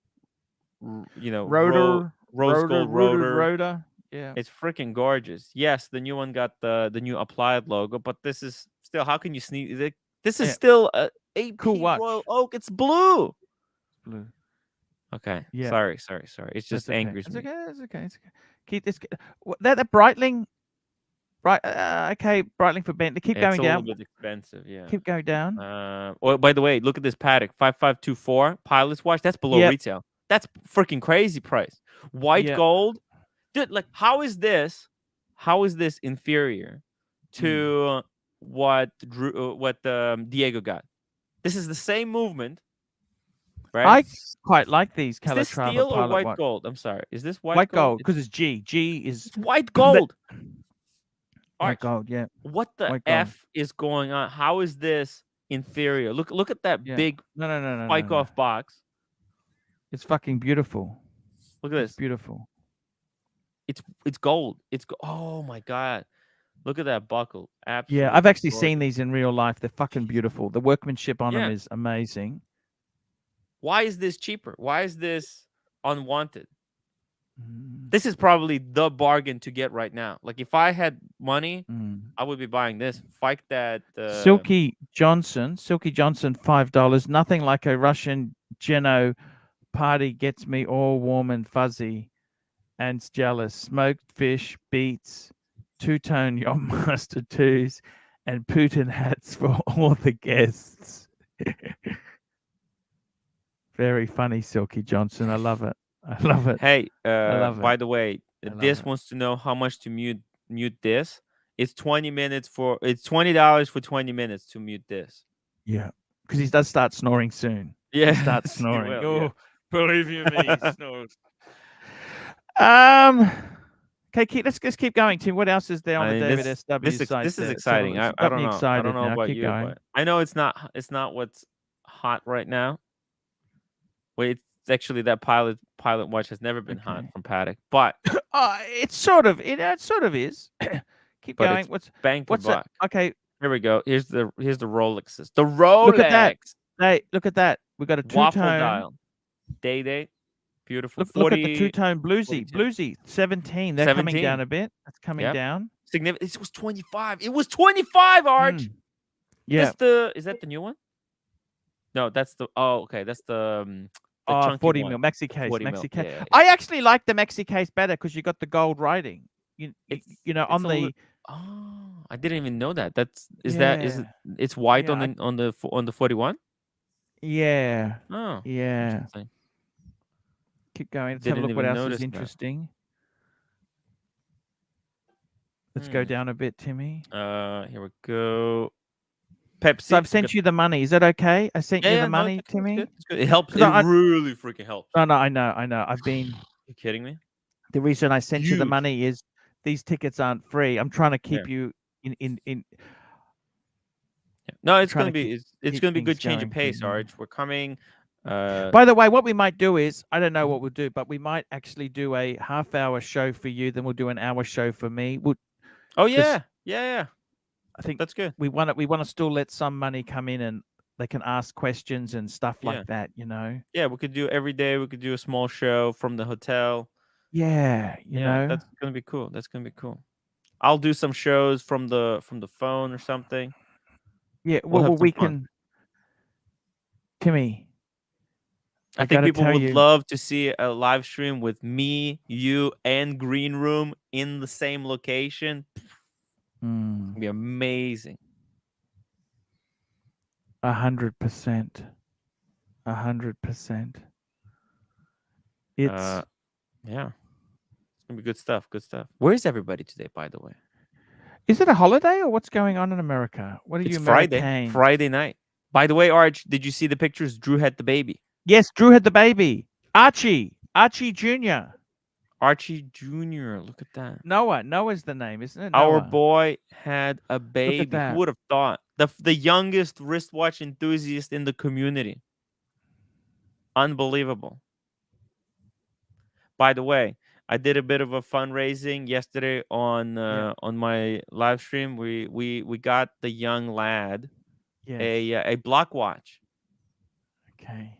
Rotor, rose gold rotor. rotor. Yeah. It's freaking gorgeous. Yes, the new one got the new applied logo, but this is still. How can you sneak? This is Yeah. still a AP Cool watch. Royal Oak. It's blue. Blue. Okay. Yeah. Sorry. It's just That's okay. angers It's me. okay. It's okay. It's okay. Keep this. That Breitling. Right. Okay. Breitling for Bentley. Keep It's going a down. little bit expensive. Yeah. Keep going down. Oh, by the way, look at this Patek 5524 pilot's watch. That's below Yep. retail. That's freaking crazy price. White Yep. gold, dude. Like, how is this inferior to what Diego got? This is the same movement, right? I quite like these Is this Calatrava steel or pilot white watch. gold? I'm sorry. Is this white, White gold? gold because it's G. G is It's white gold. white Arch, gold. Yeah. what the white gold. F is going on? How is this inferior? Look at that Yeah. big No. spike off box. It's fucking beautiful. Look at It's this. beautiful. It's gold. Oh my god. Look at that buckle. Absolutely. Yeah, I've actually gorgeous. seen these in real life. They're fucking beautiful. The workmanship on Yeah. them is amazing. Why is this cheaper? Why is this unwanted? Mm, This is probably the bargain to get right now. Like, if I had money, mm. I would be buying this. Fuck that. Silky Johnson, $5. Nothing like a Russian Geno party gets me all warm and fuzzy and jealous. Smoked fish, beets, two-tone Yacht Master 2s, and Putin hats for all the guests. Very funny, Silky Johnson. I love it. I love it. Hey, love by it. the way, I love this it. wants to know how much to mute this. It's $20 for 20 minutes to mute this. Yeah, because he does start snoring soon. Yeah, Start he snoring. will, yeah. Oh, believe you me, he snores. Okay, let's keep going, Tim. What else is there on I the mean, David this- SW This site? is there? exciting. It's I got don't me know. I excited don't know now. about Keep you, going. but I know it's not what's hot right now. Wait, it's actually that pilot watch has never been hot Okay. from Patek, but It sort of is. Keep But going. it's What's bang for what's that? buck. Okay, Here we go. Here's the Rolexes. The Rolex Look at that. hey, look at that. We got a waffle two-tone. dial. Day. Beautiful. Look at the 40 two-tone bluesy. 42. Bluesy 17. They're coming 17. down a bit. That's coming Yep. down. Significant. It was 25. It was 25, Arch. Mm. Yeah. Is that the new one? No, that's the. Oh, okay. That's the chunky 40 one. mil maxi case. 40 mil. Maxi case. Yeah. I actually like the maxi case better because you got the gold writing. You It's- know it's on a the li- Oh, I didn't even know that. It's white Yeah, on the 41? yeah. Oh. Yeah. Interesting. Keep going. Let's have a Didn't look what even else notice is that. interesting. Let's go Hmm. down a bit, Timmy. Here we go. Pepsi. So I've sent you the money. Is that okay? I sent you the money, it's Timmy. good. It's good. It helps. 'Cause It I- really freaking helps. No, I know. I've been. You kidding me? The reason I sent you the Huge. money is these tickets aren't free. I'm trying to keep Yeah. you in. No, it's trying gonna to be it's keep gonna be good things change of going, pace, Timmy. Arch. We're coming By the way, what we might do is, I don't know what we'll do, but we might actually do a half-hour show for you. Then we'll do an hour show for me. Oh yeah, yeah. I think That's good. we want to still let some money come in and they can ask questions and stuff Yeah. like that. You know. Yeah, we could do every day. We could do a small show from the hotel. Yeah, you know. That's gonna be cool. That's gonna be cool. I'll do some shows from the phone or something. Yeah, We'll have some we fun. can. Timmy, I think gotta people tell would you, love to see a live stream with me, you, and Green Room in the same location. It'd be amazing. 100%. 100%. It's Yeah. It's gonna be good stuff. Good stuff. Where is everybody today, by the way? Is it a holiday or what's going on in America? What are It's you Friday. American? Friday night. By the way, Arch, did you see the pictures? Drew had the baby. Yes, Drew had the baby. Archie Jr. Archie Jr. Look at that. Noah's the name, isn't it? Our Noah. boy had a baby. that. Who would have thought? The youngest wristwatch enthusiast in the community. Unbelievable. By the way, I did a bit of a fundraising yesterday on my live stream. We got the young lad Yes. a block watch. Okay.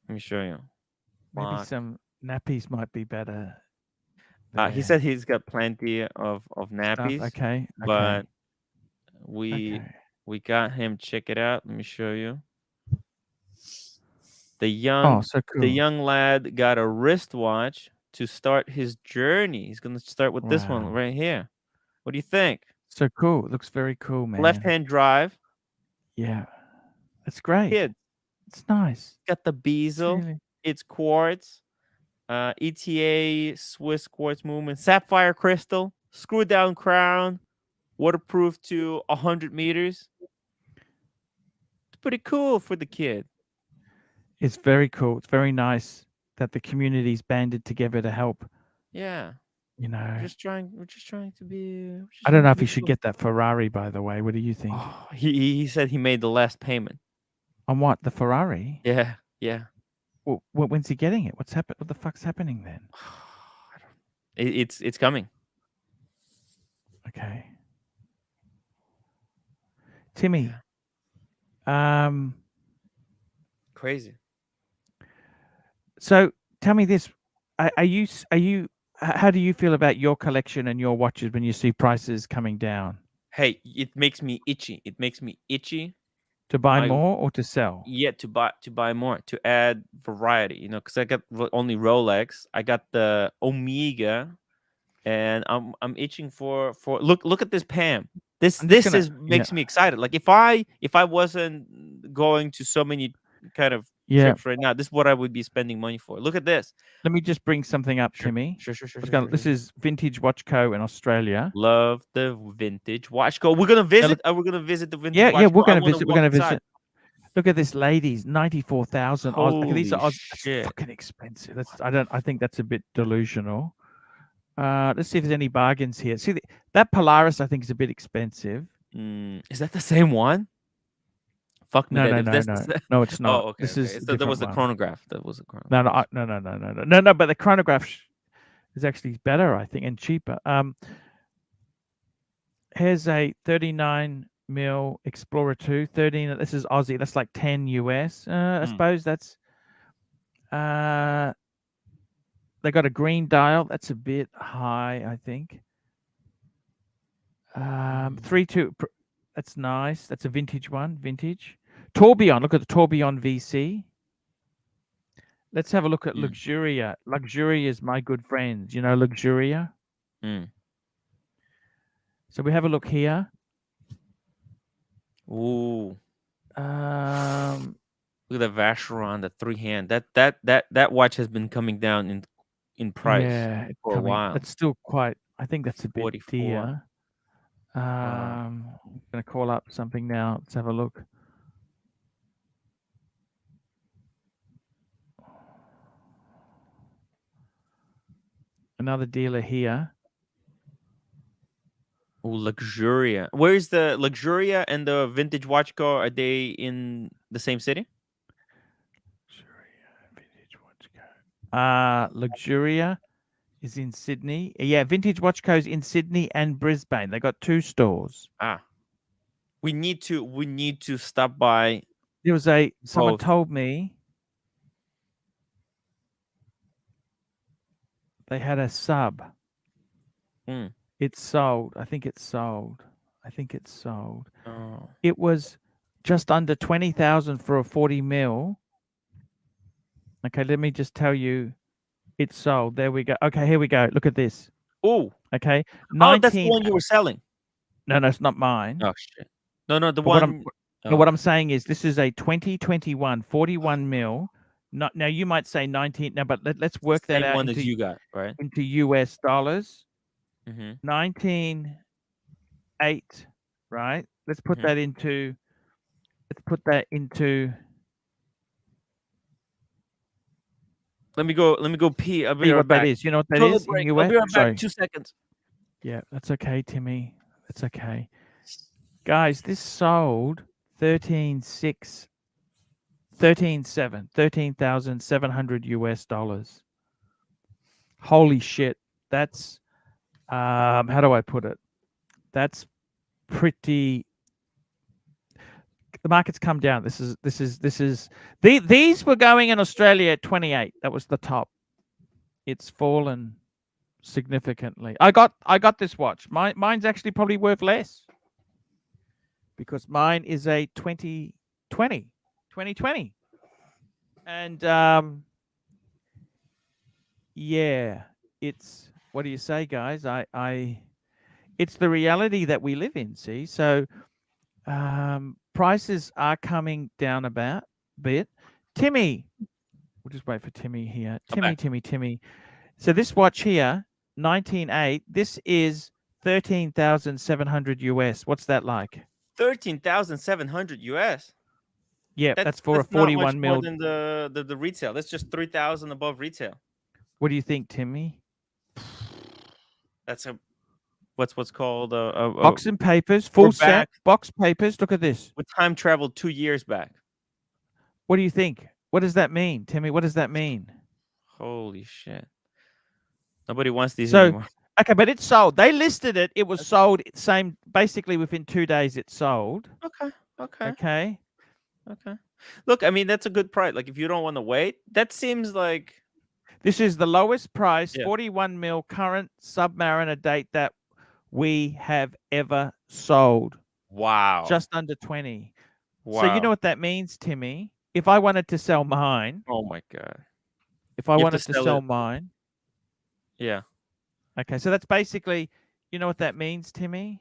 Let me show you. Maybe Block. some nappies might be better. He there. said he's got plenty of Stuff. nappies. Okay. But we Okay. got him. Check it out. Let me show you. The young so cool. the young lad got a wristwatch to start his journey. He's gonna start with this one Wow. right here. What do you think? So cool. It looks very cool, man. Left-hand drive. Yeah. That's great. Kid. It's nice. Got the It's bezel. really- It's quartz. ETA Swiss quartz movement. Sapphire crystal. Screw down crown. Waterproof to 100 meters. It's pretty cool for the kid. It's very cool. It's very nice that the community's banded together to help. Yeah. You know. We're just trying to be. I don't know if he should get that Ferrari, by the way. What do you think? Oh, he said he made the last payment. On what? The Ferrari? Yeah. Well, when's he getting it? What's happened? What the fuck's happening then? It's coming. Okay. Timmy. Crazy. So tell me this: are you? How do you feel about your collection and your watches when you see prices coming down? Hey, it makes me itchy. It makes me itchy. To buy more or to sell? Yeah, to buy more, to add variety. You know, because I got only Rolex. I got the Omega, and I'm itching for look at this Pam. This makes me excited. Like if I wasn't going to so many kind of trips right now, this is what I would be spending money for. Look at this. Let me just bring something up, Timmy. Sure. This is Vintage Watch Co. in Australia. Love the Vintage Watch Co. We're gonna visit. We're gonna visit the Vintage Watch Co. Yeah, we're gonna visit. We're gonna visit. Look at this, ladies. 94,000. These are fucking expensive. I think that's a bit delusional. Let's see if there's any bargains here. See that Polaris, I think, is a bit expensive. Is that the same one? Fuck me. No, it's not. Oh, okay. This is so that was the one. chronograph. That was a chronograph. No. But the chronograph is actually better, I think, and cheaper. Here's a 39 mil Explorer 2, 13. This is Aussie. That's like 10 US. I suppose that's. They got a green dial. That's a bit high, I think. 3.2. That's nice. That's a vintage one. Vintage. Tourbillon. Look at the Tourbillon VC. Let's have a look at Luxuria. Luxuria is my good friends. You know Luxuria? So we have a look here. Ooh. Look at the Vacheron, the 3-hand. That watch has been coming down in price for a while. It's still quite. I think that's a bit 44. dear. I'm going to call up something now. Let's have a look. Another dealer here. Oh, Luxuria. Where's the Luxuria and the Vintage Watch Co? Are they in the same city? Luxuria is in Sydney. Yeah, Vintage Watch Co's in Sydney and Brisbane. They got 2 stores. We need to stop by. There was someone Both. told me they had a sub. Mm. It's sold. I think it's sold. Oh. It was just under 20,000 for a 40 mil. Okay, let me just tell you, it's sold. There we go. Okay, here we go. Look at this. Oh. Okay, Oh, that's the one you were selling. No, it's not mine. Oh shit. No, the But one. what I'm saying is this is a 2021 41 mil. Not now. You might say 19. Now, but let's work that Same out one that you got, right? into US dollars. Mm-hmm. 19.8, right? Let's put Mhm. that into. Let's put that into. Let me go pee. I'll be See right what back. that is. You know what that Toilet is in break. US? I'll be right Sorry. back. 2 seconds. Yeah, that's okay, Timmy. That's okay. Guys, this sold 13,700 US dollars. Holy shit. That's how do I put it? That's pretty. The market's come down. These were going in Australia at 28. That was the top. It's fallen significantly. I got this watch. Mine's actually probably worth less because mine is a 2020. And yeah, it's, what do you say, guys? It's the reality that we live in, see? So prices are coming down a bit. Timmy, we'll just wait for Timmy here. Timmy. So this watch here, 19.8, this is 13,700 US. What's that like? 13,700 US. Yeah, that's for a not 41 much mil. more than the retail. That's just 3,000 above retail. What do you think, Timmy? That's what's called box and papers, full set, box papers. Look at this. We time traveled 2 years back. What do you think? What does that mean, Timmy? What does that mean? Holy shit. Nobody wants these anymore. Okay, but it's sold. They listed it. It was sold basically within 2 days it sold. Okay. Look, I mean, that's a good price. Like, if you don't want to wait, that seems like... This is the lowest price, 41 mil current Submariner date that we have ever sold. Wow. Just under 20. Wow. So you know what that means, Timmy? If I wanted to sell mine... Oh, my God. If I wanted to sell mine... Yeah. Okay, so that's basically... You know what that means, Timmy?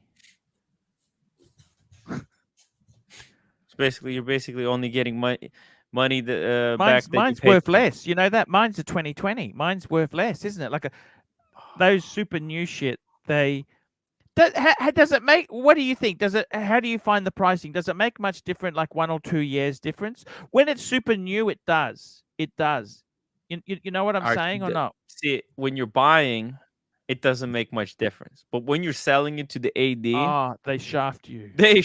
You're basically only getting money back. Mine's worth less. You know that? Mine's a 2020. Mine's worth less, isn't it? Like those super new shit. Does it make? What do you think? How do you find the pricing? Does it make much different? Like 1 or 2 years difference? When it's super new, it does. It does. You know what I'm saying or not? See, when you're buying, it doesn't make much difference. But when you're selling it to the AD, they shaft you. They're like,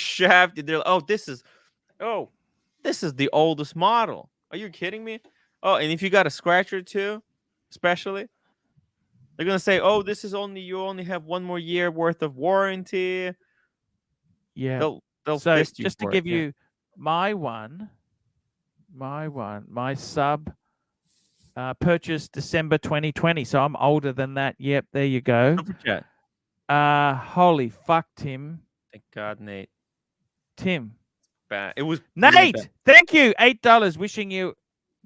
this is the oldest model. Are you kidding me? Oh, and if you got a scratch or two, especially, they're gonna say, "Oh, you only have 1 more year worth of warranty." Yeah, they'll so fist you just to give you my sub purchased December 2020. So I'm older than that. Yep, there you go. Super chat. Holy fuck, Tim. Thank God, Nate. Tim. Bad. It was Nate. Really bad. Thank you. $8. Wishing you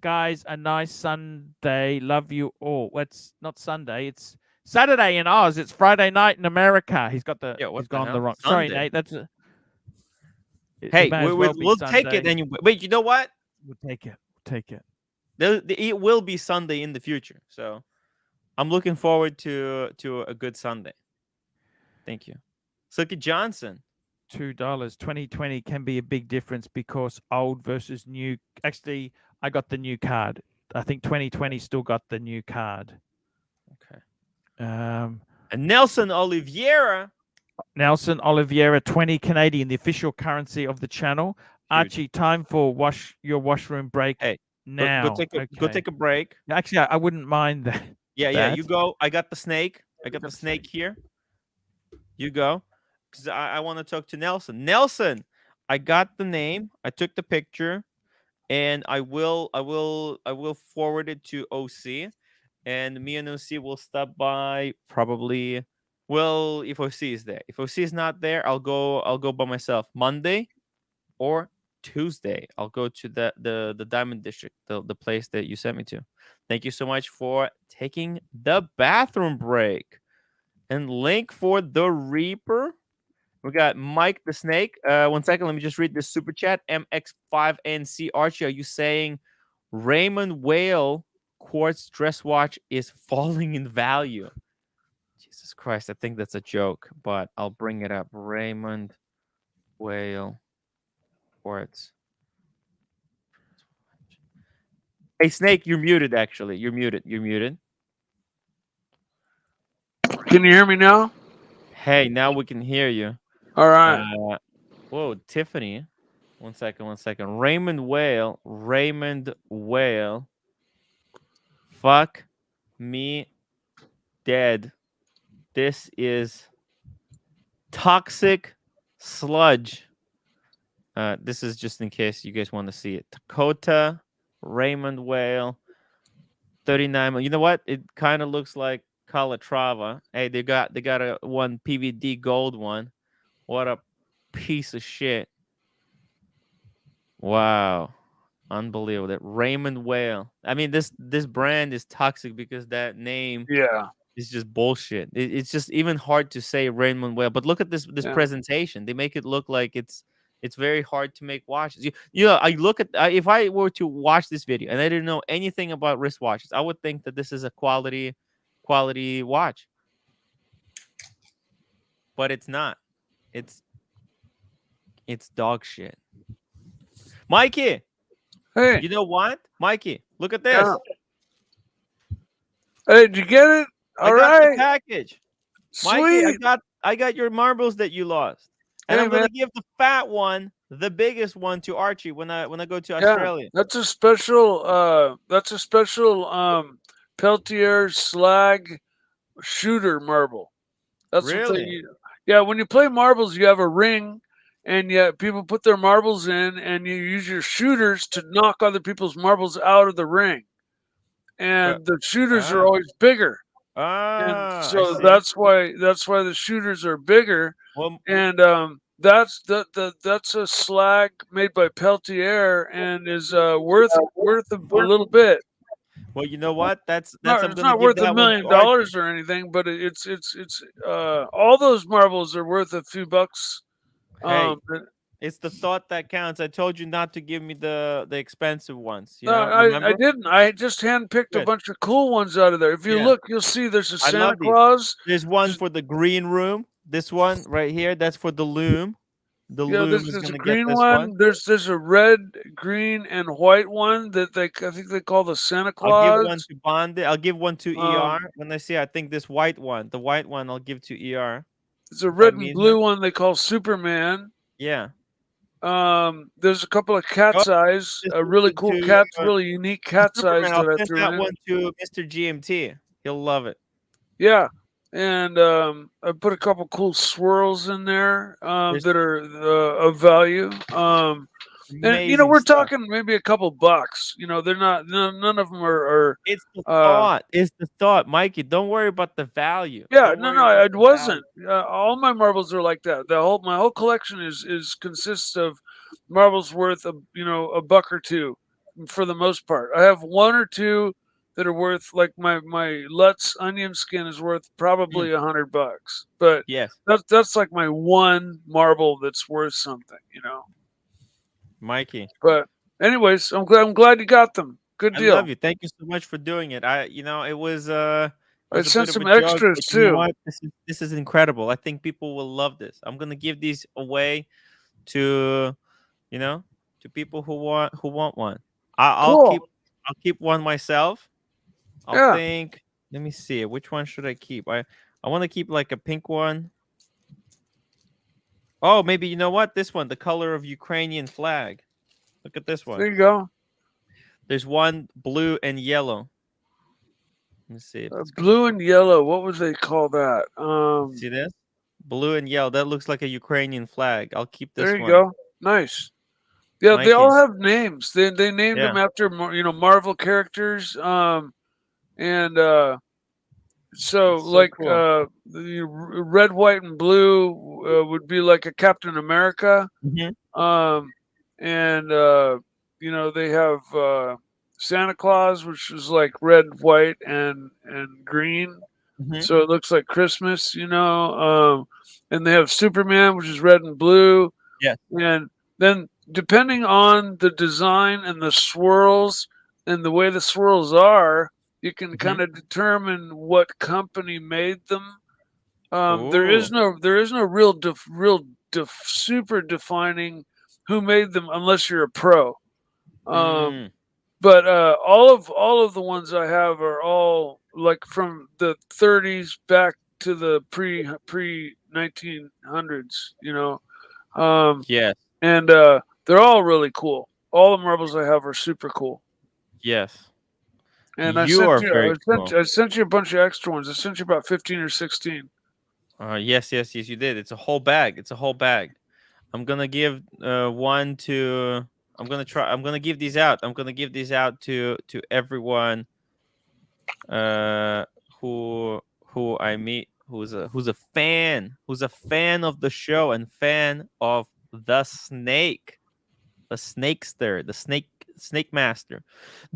guys a nice Sunday. Love you all. Well, it's not Sunday. It's Saturday in Oz. It's Friday night in America. He's got the. He's gone the wrong. Sunday. Sorry, Nate. That's. Hey, we'll take it anyway. Wait, you know what? We'll take it. Take it. It will be Sunday in the future. So I'm looking forward to a good Sunday. Thank you. Silky Johnson. $2. 2020 can be a big difference because old versus new. Actually, I got the new card. I think 2020 still got the new card. Okay. And Nelson Oliveira, 20 Canadian, the official currency of the channel. Huge. Archie, time for your washroom break. Hey, now. Go take a break. Actually, I wouldn't mind that. Yeah, you go. I got the snake. I got the snake here. You go. Because I want to talk to Nelson. Nelson, I got the name. I took the picture, and I will forward it to OC, and me and OC will stop by probably. Well, if OC is there. If OC is not there, I'll go by myself. Monday or Tuesday, I'll go to the Diamond District, the place that you sent me to. Thank you so much for taking the bathroom break. And link for the Reaper. We got Mike the Snake. 1 second, let me just read this super chat. MX5NC Archie, are you saying Raymond Whale quartz dress watch is falling in value? Jesus Christ, I think that's a joke, but I'll bring it up. Raymond Whale quartz. Hey Snake, you're muted. Actually, you're muted. You're muted. Can you hear me now? Hey, now we can hear you. All right. Whoa, Tiffany. 1 second. Raymond Whale. Fuck me dead. This is toxic sludge. This is just in case you guys want to see it. Dakota, Raymond Whale, 39. You know what? It kind of looks like Calatrava. Hey, they got a one PVD gold one. What a piece of shit. Wow. Unbelievable. That Raymond Whale. I mean, this brand is toxic because that name is just bullshit. It's just even hard to say Raymond Whale. But look at this presentation. They make it look like it's very hard to make watches. You know, I look at if I were to watch this video and I didn't know anything about wristwatches, I would think that this is a quality watch. But it's not. It's dog shit. Mikey. Hey. You know what? Mikey, look at this. Yeah. Hey, did you get it? I got the package. Sweet. Mikey, I got your marbles that you lost. And I'm gonna give the fat one, the biggest one, to Archie when I go to Australia. That's a special Peltier slag shooter marble. That's really? When you play marbles, you have a ring, and people put their marbles in, and you use your shooters to knock other people's marbles out of the ring. And the shooters are always bigger. And so that's why the shooters are bigger. Well, and that's a slag made by Peltier and is worth a little bit. Well, you know what? It's not worth $1 million or anything, but it's all those marbles are worth a few bucks. Hey, it's the thought that counts. I told you not to give me the expensive ones. You know, I didn't. I just handpicked a bunch of cool ones out of there. If you look, you'll see there's a Santa Claus. There's one for the green room. This one right here, that's for the loom. The loom is going to get this one. There's a red, green, and white one that I think they call the Santa Claus. I'll give one to Bondi. I'll give one to ER. When I see, I think this white one, the white one, I'll give to ER. There's a red and blue one they call Superman. Yeah. There's a couple of cat's eyes, a really cool cat, really unique cat's eyes that I threw in. That one to Mr. GMT. He'll love it. Yeah. And I put a couple cool swirls in there that are of value. And we're talking maybe a couple bucks. They're not. None of them are. It's the thought. It's the thought, Mikey. Don't worry about the value. Yeah, no, it wasn't. All my marbles are like that. My whole collection consists of marbles worth a buck or two, for the most part. I have one or two that are worth, like my Lutz onion skin is worth probably $100. But yes, that's like my one marble that's worth something. Mikey. But anyways, I'm glad you got them. Good deal. I love you. Thank you so much for doing it. It was I sent some extras too. You know what? This is incredible. I think people will love this. I'm gonna give these away to people who want one. I'll keep one myself. I'll think. Let me see. Which one should I keep? I want to keep like a pink one. Oh, maybe you know what? This one, the color of Ukrainian flag. Look at this one. There you go. There's one blue and yellow. Let me see. If it's gonna Blue and yellow. What would they call that? see this? Blue and yellow. That looks like a Ukrainian flag. I'll keep this There you one. go. Nice. Yeah, they Mikey. all have names. They named Yeah. them after Marvel characters. And so It's so like cool. the red, white, and blue would be like a Captain America. Mhm. And they have Santa Claus, which is like red, white, and green. Mhm. So it looks like Christmas, and they have Superman, which is red and blue. Yeah. And then depending on the design and the swirls and the way the swirls are, you can kind of determine what company made them. There is no real super defining who made them unless you're a pro. But all of the ones I have are all like from the 30s back to the pre 1900s, Yes. and they're all really cool. All the marbles I have are super cool. Yes. And You are very cool. I sent you a bunch of extra ones. I sent you about 15 or 16. Yes, you did. It's a whole bag. It's a whole bag. I'm gonna give one to. I'm gonna give these out. I'm gonna give these out to everyone who I meet, who's a fan of the show and fan of the snake, the snakester, the snake master.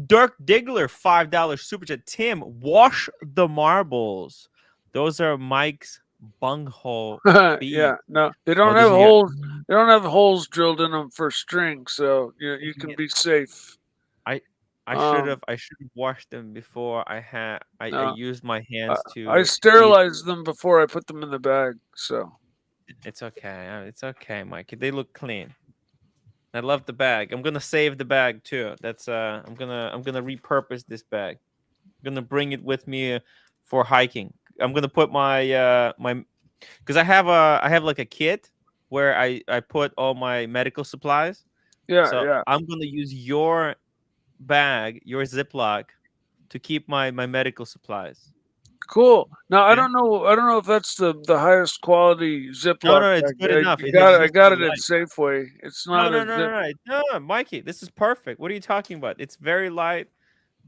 Dirk Diggler, $5 super chat. Tim, wash the marbles. Those are Mike's bunghole beads. Yeah, no, they don't Oh, have these are your- holes. They don't have holes drilled in them for string, so you can be safe. I should have washed them before I used my hands to. I sterilized them before I put them in the bag, so It's okay. It's okay, Mikey. They look clean. I love the bag. I'm gonna save the bag too. That's I'm gonna repurpose this bag. I'm gonna bring it with me for hiking. I'm gonna put my because I have like a kit where I put all my medical supplies. yeah. I'm gonna use your bag, your Ziploc, to keep my medical supplies. Cool. Now I Yeah. don't know if that's the highest quality Ziploc No, it's bag. good enough. I It's got just it at light. Safeway. It's not No, Mikey, this is perfect. What are you talking about? It's very light.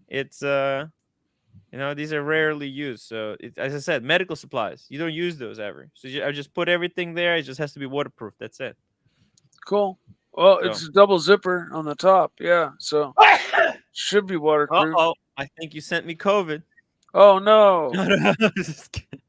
It's these are rarely used. So as I said, medical supplies. You don't use those ever. So I just put everything there. It just has to be waterproof. That's it. cool. Well, So. it's a double zipper on the top. Yeah, so should be waterproof. Uh-oh. I think you sent me COVID. Oh no. Just kidding.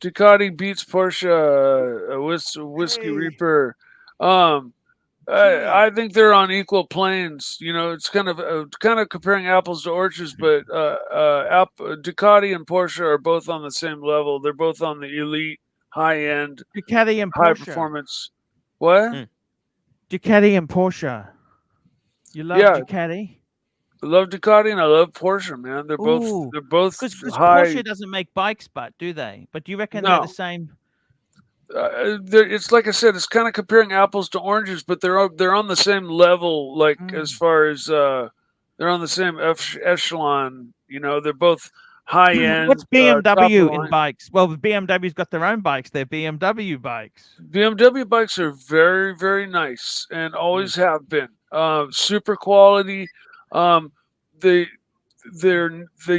Ducati beats Porsche Whiskey Hey. Reaper. I think they're on equal planes. It's kind of comparing apples to oranges, but Ducati and Porsche are both on the same level. They're both on the elite, high end, Ducati and high Porsche. performance. What? Ducati and Porsche. You love Ducati? I love Ducati and I love Porsche, man. They're both because high. Porsche doesn't make bikes, but do they? But do you reckon they're the same? It's like I said, it's kind of comparing apples to oranges, but they're on the same level, like as far as they're on the same echelon. They're both high end. What's BMW in bikes? Well, the BMW's got their own bikes. They're BMW bikes. BMW bikes are very, very nice and always have been. Super quality. They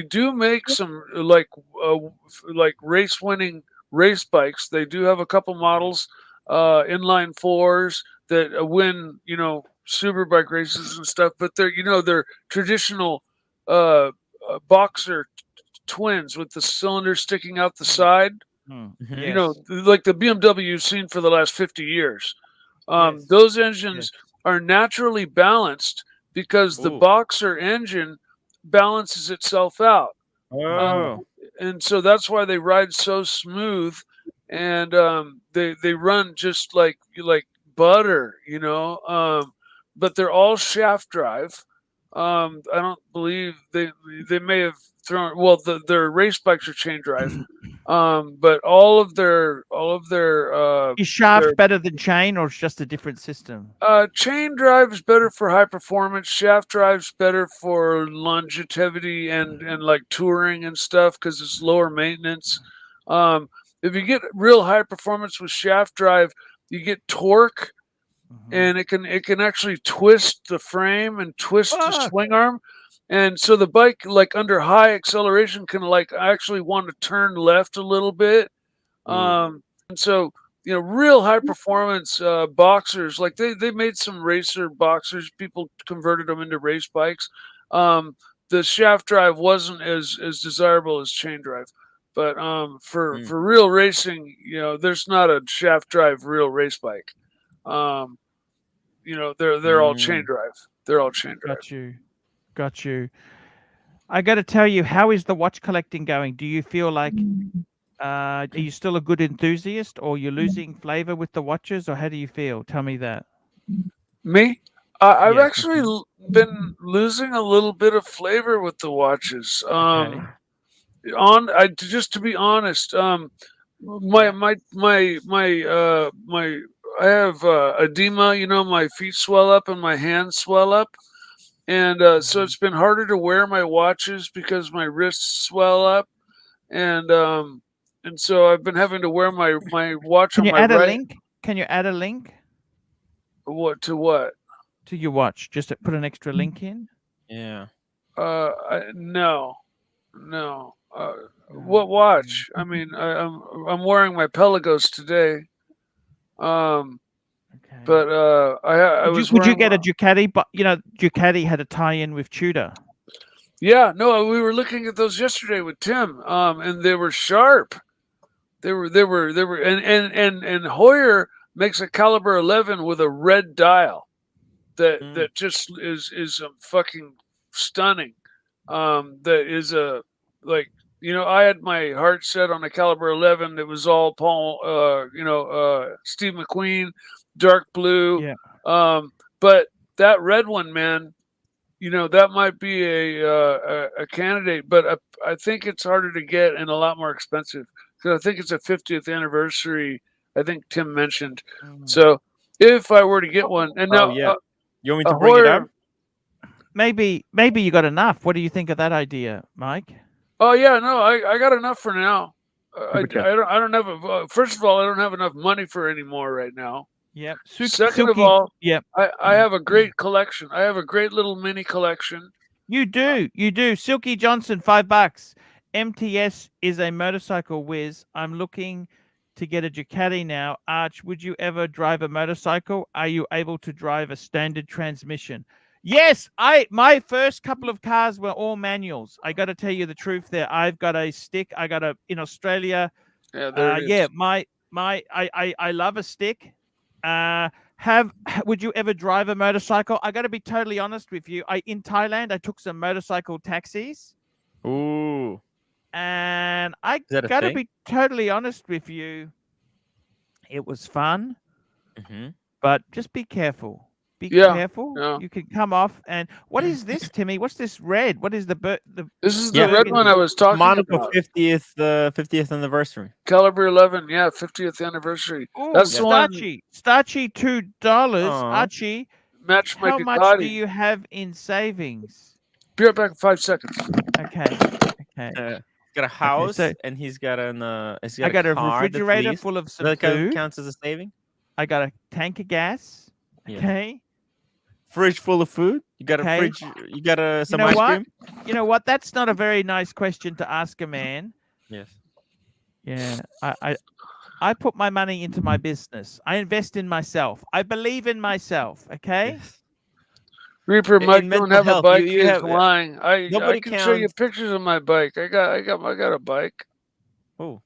do make some like race winning race bikes. They do have a couple models, inline fours that win, superbike races and stuff. But they're traditional boxer twins with the cylinder sticking out the side. Yes. Like the BMW you've seen for the last 50 years. Those engines are naturally balanced because the boxer engine balances itself out. And so that's why they ride so smooth, and they run just like butter, but they're all shaft drive. I don't believe they may have thrown. Well, their race bikes are chain drive, But all of their Is shaft their better than chain, or it's just a different system? chain drive is better for high performance. Shaft drive's better for longevity and like touring and stuff because it's lower maintenance. If you get real high performance with shaft drive, you get torque, and it can actually twist the frame and twist the Fuck. swing arm. And so the bike, like under high acceleration, can like actually want to turn left a little bit. And so, real high performance boxers, like they made some racer boxers. People converted them into race bikes. The shaft drive wasn't as desirable as chain drive, but for real racing, there's not a shaft drive real race bike. They're all chain drive. They're all chain drive. Got you. I got to tell you, how is the watch collecting going? Do you feel like are you still a good enthusiast, or you're losing flavor with the watches, or how do you feel? Tell me that. Me? I've Yes. actually been losing a little bit of flavor with the watches. Okay. Just to be honest, my I have edema. My feet swell up and my hands swell up, and so it's been harder to wear my watches because my wrists swell up, and so I've been having to wear my watch Can on you my add a right. link? Can you add a link What to what? to your watch? Just to put an extra link in. Yeah. No. What watch? I mean, I'm wearing my Pelagos today. Okay. But I was. Would you wearing get a my- Ducati? But Ducati had a tie-in with Tudor. Yeah, no, we were looking at those yesterday with Tim, and they were sharp. They were, and Hoyer makes a caliber 11 with a red dial that just is fucking stunning. That is I had my heart set on a caliber 11. It was all Steve McQueen, dark blue. Yeah. But that red one, man, that might be a candidate, but I think it's harder to get and a lot more expensive because I think it's a 50th anniversary. I think Tim mentioned. So if I were to get one, and now you want me to bring it up? Maybe you got enough. What do you think of that idea, Mike? Oh yeah, no, I got enough for now. I don't have first of all, I don't have enough money for any more right now. Yep. Second of all, yep. I have a great collection. I have a great little mini collection. You do. Silky Johnson, $5. MTS is a motorcycle whiz. I'm looking to get a Ducati now. Arch, would you ever drive a motorcycle? Are you able to drive a standard transmission? Yes, my first couple of cars were all manuals. I got to tell you the truth there. I've got a stick. I got in Australia. Yeah, there it is. I love a stick. Would you ever drive a motorcycle? I got to be totally honest with you. In Thailand, I took some motorcycle taxis. Ooh. And I got to be totally honest with you. It was fun, but just be careful. Be careful. Yeah. You can come off. And what is this, Timmy? What's this red? What is the This is the red one I was talking Monaco about. 50th anniversary. Caliber 11, 50th anniversary. Ooh, That's the one. Starchy, $2. Archie, Match my how Ducati. much do you have in savings? Be right back in 5 seconds. Okay. He's got a house and he's got I got a car refrigerator full of some that food. Counts as a saving. I got a tank of gas. Okay. Fridge full of food. You got a fridge. You got some ice cream. You know what? That's not a very nice question to ask a man. Yes. Yeah. I put my money into my business. I invest in myself. I believe in myself. Okay. Yes. Reaper, Mike don't have a bike. You He's lying. I nobody can show you pictures of my bike. I got a bike. Oh.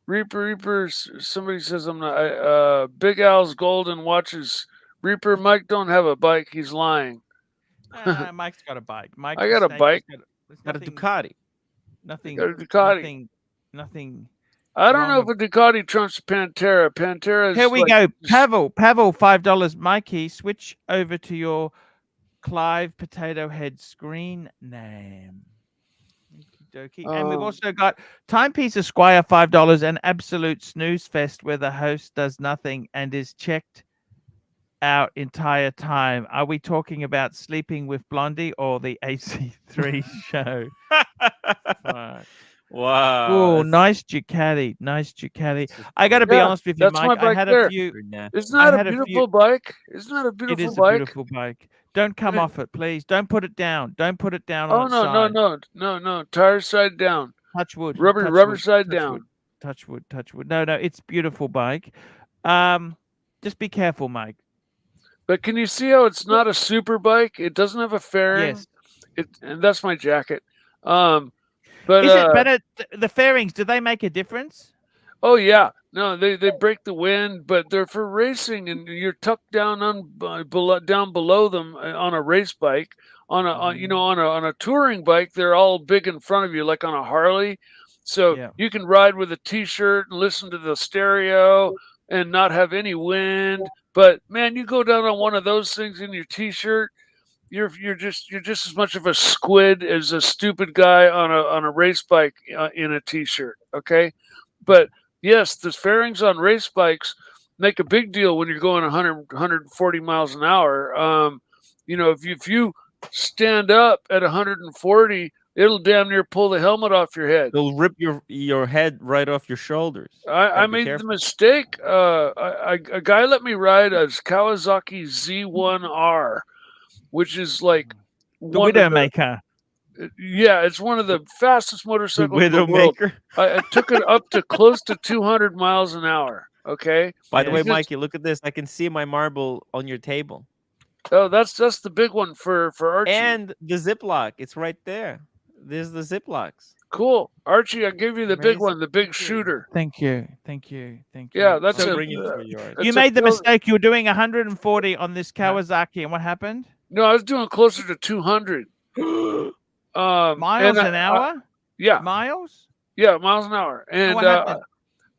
Reaper. Somebody says I'm not. Big Al's golden watches. Reaper, Mike don't have a bike. He's lying. Mike's got a bike. I got a bike. Got a Ducati. Nothing. Got a Ducati. Nothing. I don't know if a Ducati trumps Pantera. Pantera is. Here we go. Pavel, $5. Mikey, switch over to your Clive Potato Head screen name. Dokey. And we've also got Timepiece Esquire, $5, and Absolute Snooze Fest, where the host does nothing and is checked out entire time. Are we talking about Sleeping with Blondie or the AC3 show? Fuck. Wow. Oh, that's nice Ducati. Nice Ducati. just I got to be Yeah, honest with you, that's my Mike. I bike had there. a few. very nasty. Isn't I that a had a few- beautiful bike? Isn't that a It beautiful is a bike? beautiful bike. Don't come Yeah. off it, please. Don't put it down. Don't put it down Oh on its no, side. no. Tire side down. Touch wood. Rubber touch rubber wood, side touch down. wood, touch wood. Touch wood. No, it's beautiful bike. Just be careful, Mike. But can you see how it's not a super bike? It doesn't have a fairing. Yes. And that's my jacket. But Is it better? The fairings, do they make a difference? oh yeah, no, they break the wind, but they're for racing, and you're tucked down down below them on a race bike. On a on a touring bike, they're all big in front of you, like on a Harley. So Yeah. you can ride with a T-shirt and listen to the stereo and not have any wind. But man, you go down on one of those things in your T-shirt, you're just as much of a squid as a stupid guy on a race bike in a T-shirt. Okay, but yes, the fairings on race bikes make a big deal when you're going 100 140 miles an hour. If you stand up at 140, it'll damn near pull the helmet off your head. They'll rip your head right off your shoulders. I Gotta be made the careful. mistake. A guy let me ride a Kawasaki Z1R, which is like The one of the- Widowmaker. Yeah, it's one of the fastest The motorcycles in the world. Widowmaker. I took it up to close to 200 miles an hour. Okay. By the Yeah. way, It's just- Mikey, look at this. I can see my marble on your table. Oh, that's the big one for Archie. And the Ziploc. It's right there. There's the Ziplocs. Cool, Archie. I gave you the big Amazing. one, the big Thank you. shooter. Thank you. Thank you. Thank you. Yeah, that's I'll a- bring it for yours. It's You a made the Pil- mistake. You were doing 140 on this Kawasaki, and what happened? No, I was doing closer to 200. Miles and an hour? Yeah, Miles? yeah, miles an hour. And what happened?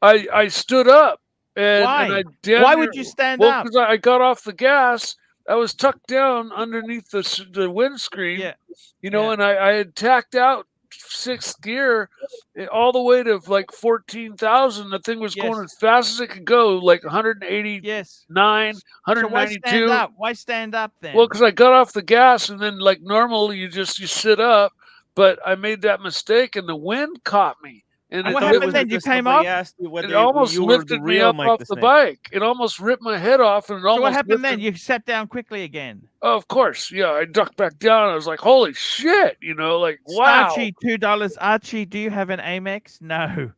I stood up. And Why? I damn Why near- would you stand well, up? because I got off the gas. I was tucked down underneath the windscreen. Yeah. And I had tacked out sixth gear all the way to like 14,000. The thing was Yes. going as fast as it could go, like 189, Yes. So why 192. stand up? Why stand up then? Well, because I got off the gas, and then like normal, you sit up. But I made that mistake, and the wind caught me. And And it, what it happened was- then? You came Somebody off? asked you whether it almost you were the lifted me real up Mike off the the Snake. bike. It almost ripped my head off, and it So almost what happened lifted- then? You sat down quickly again. Oh, of course, yeah. I ducked back down. I was like, "Holy shit!" Like, wow. Archie, $2. Archie, do you have an Amex? No.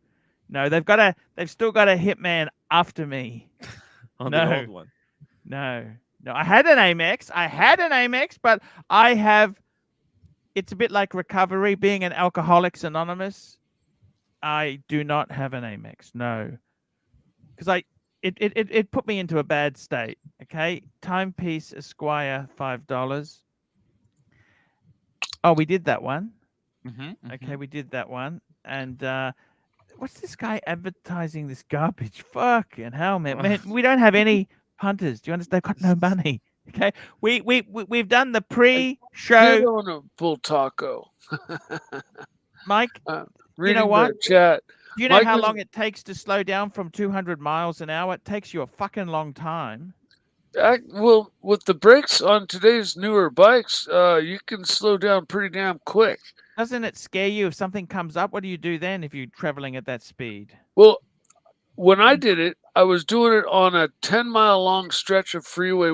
They've still got a hitman after me. On No. the old one. No. I had an Amex, but it's a bit like recovery, being an Alcoholics Anonymous. I do not have an Amex, no. Because it put me into a bad state. Okay. Timepiece Esquire, $5. Oh, we did that one. Okay, we did that one. And what's this guy advertising this garbage? Fucking hell, man. We don't have any punters. Do you understand? They've got no money. Okay. We've done the Get pre-show. on a bull taco. Mike, Reading what? the chat. do you know Mike how is- long it takes to slow down from 200 miles an hour? It takes you a fucking long time. Well, with the brakes on today's newer bikes, you can slow down pretty damn quick. Doesn't it scare you if something comes up? What do you do then if you're traveling at that speed? Well, when I did it, I was doing it on a 10-mile long stretch of freeway.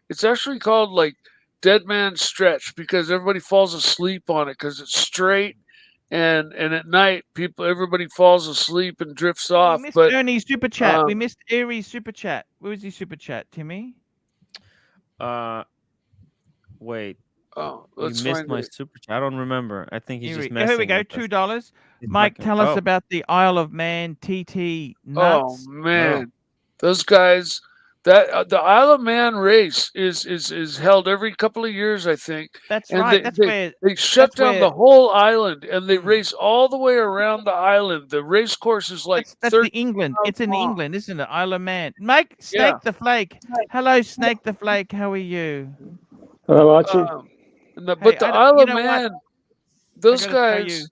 It's actually called like Dead Man Stretch, because everybody falls asleep on it because it's straight, and at night everybody falls asleep and drifts off. We missed But Ernie's super chat. We um, missed Erie's super chat. Where was his super chat, Timmy? Wait. oh, You let's missed find my it. super chat. I don't remember. I think he's Here just we messing go. with us. $2. He's Mike, fucking- tell us oh, about the Isle of Man TT Oh nuts. man, those guys! That the Isle of Man race is held every couple of years, I think. That's and right. That's where They shut That's down where- the whole island, and they Hmm. race all the way around the island. The race course is like that's 30 the England. It's in long. England, isn't it? Isle of Man. Mike, Snake Yeah. the Flake. Hello, Snake the Flake. How are you? Hello, Archie. but Hey, the I don't- Isle you of know what? Man, Those I gotta tell you, guys.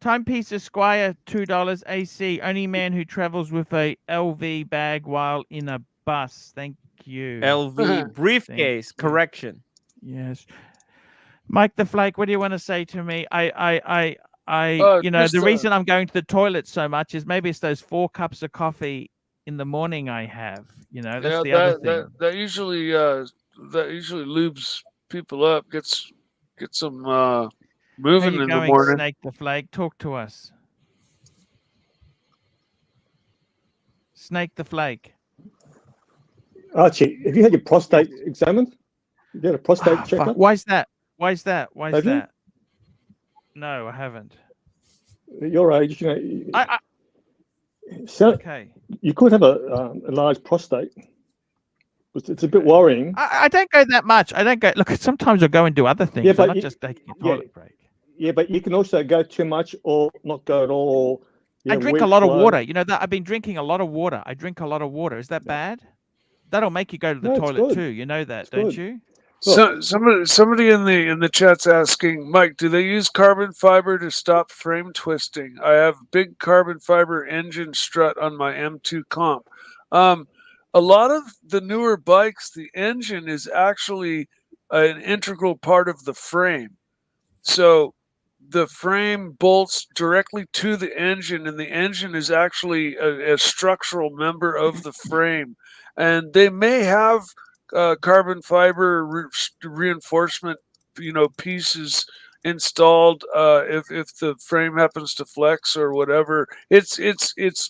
Timepiece Esquire, $2 AC. Only man who travels with a LV bag while in a bus. Thank you. LV briefcase. you. Correction. Yes. Mike the Flake, what do you want to say to me? You know, Just, the reason I'm going to the toilet so much is maybe it's those 4 cups of coffee in the morning I have. You know, that's yeah, the other thing. that usually lubes people up, gets them How moving you in the going, morning. Snake the Flake? Talk to us. Snake the Flake. Archie, have you had your prostate examined? You had a prostate Ah, checkup? fuck. Why is that? Why is that? Why is Have you? that? No, I haven't. At your age, you know, so Okay. you could have a large prostate. It's a bit worrying. I don't go that much. I don't go. Look, sometimes I go and do other things. Yeah, I'm but not you- just taking a yeah. toilet break. Yeah, but you can also go too much or not go at all. Or, you I know, drink a weak lot of flow. water. You know that I've been drinking a lot of water. I drink a lot of water. Is that bad? That'll make you go to the No, it's toilet good. too. You know that, It's don't good. you? So somebody in the chat's asking, Mike, do they use carbon fiber to stop frame twisting? I have big carbon fiber engine strut on my M2 comp. A lot of the newer bikes, the engine is actually an integral part of the frame. So the frame bolts directly to the engine, and the engine is actually a structural member of the frame. And they may have carbon fiber reinforcement, pieces installed if the frame happens to flex or whatever. It's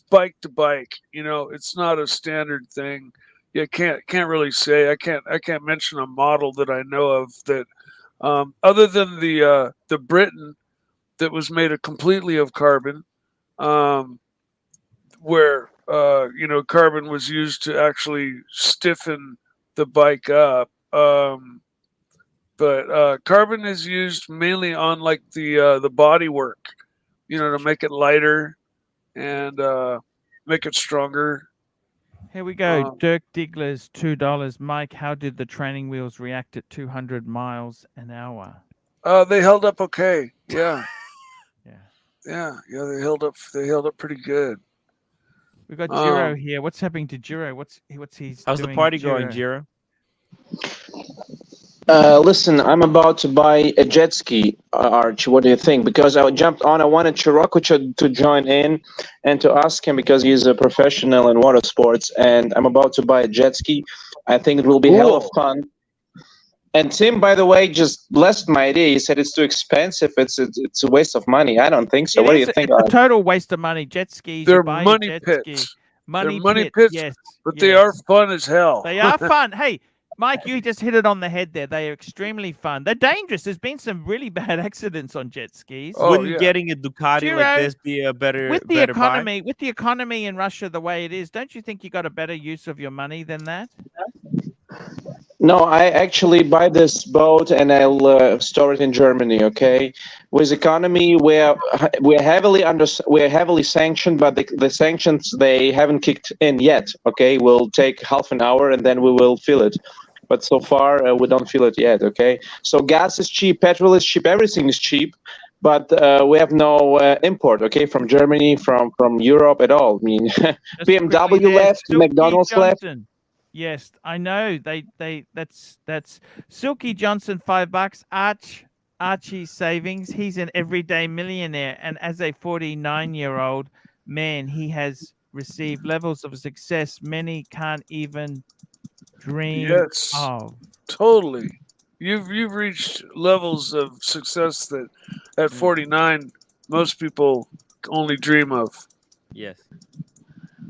bike to bike. It's not a standard thing. You can't really say. I can't mention a model that I know of that other than the Britain that was made completely of carbon, where carbon was used to actually stiffen the bike up. But carbon is used mainly on like the body work, to make it lighter and make it stronger. Here we go. Dirk Diggler's $2. Mike, how did the training wheels react at 200 miles an hour? They held up okay. Yeah. Yeah. Yeah. They held up pretty good. We've got Jiro here. What's happening to Jiro? What's he's How's the doing, party going, Jiro? Listen, I'm about to buy a jet ski, Arch. What do you think? Because I jumped on, I wanted Chirocco to join in and to ask him because he's a professional in water sports, and I'm about to buy a jet ski. I think it will be hell of fun. And Tim, by the way, just blessed my idea. He said it's too expensive. It's a waste of money. I don't think so. What do you think? It's a total waste of money. Jet skis. They're you buy a money jet pits. ski. Money They're pits. pits, Yes, but they are fun as hell. They are fun. Hey, Mike, you just hit it on the head there. They are extremely fun. They're dangerous. There's been some really bad accidents on jet skis. Wouldn't getting a Ducati like this be a better with the better economy buy? with the economy in Russia the way it is? Don't you think you got a better use of your money than that? No, I actually buy this boat and I'll store it in Germany. Okay, with economy, we're heavily sanctioned, but the sanctions they haven't kicked in yet. Okay, we'll take half an hour and then we will feel it. But so far we don't feel it yet. Okay, so gas is cheap, petrol is cheap, everything is cheap, but we have no import. Okay, from Germany, from Europe at all. I mean, BMW left, McDonald's left. Yes, I know. That's Silky Johnson, $5. Archie savings. He's an everyday millionaire, and as a 49-year-old man, he has received levels of success many can't even dream of. Totally. You've reached levels of success that at 49 most people only dream of. Yes.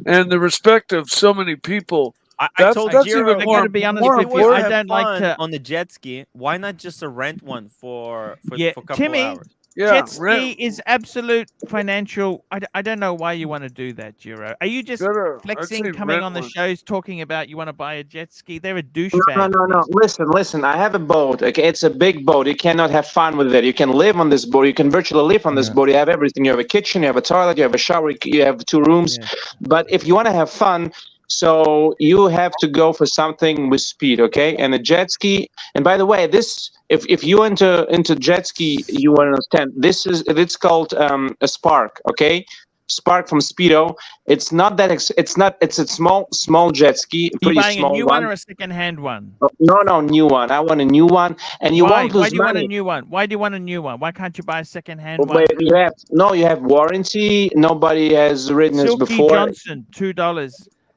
And the respect of so many people. I told Jiro, I got to be honest with you. I don't like to on the jet ski. Why not just rent one for a couple Timmy, hours? Jet ski is absolute financial. I don't know why you want to do that, Jiro. Are you just flexing, coming on the shows, talking about you want to buy a jet ski? They're a douchebag. No. Listen. I have a boat. Okay, it's a big boat. You cannot have fun with it. You can live on this boat. You can virtually live on this boat. You have everything. You have a kitchen. You have a toilet. You have a shower. You have 2 rooms. But if you want to have fun, So you have to go for something with speed, okay? And a jet ski. And by the way, this if you into jet ski, you understand. It's called a Spark, okay? Spark from Speedo. It's not that it's a small jet ski, You pretty buying a small new one. one or a second-hand one? No, new one. I want a new one, and you Why? won't Why lose do you want a money. new one? Why do you want a new one? Why can't you buy a second-hand one? But you have warranty. Nobody has ridden this Silky before. Johnson, $2.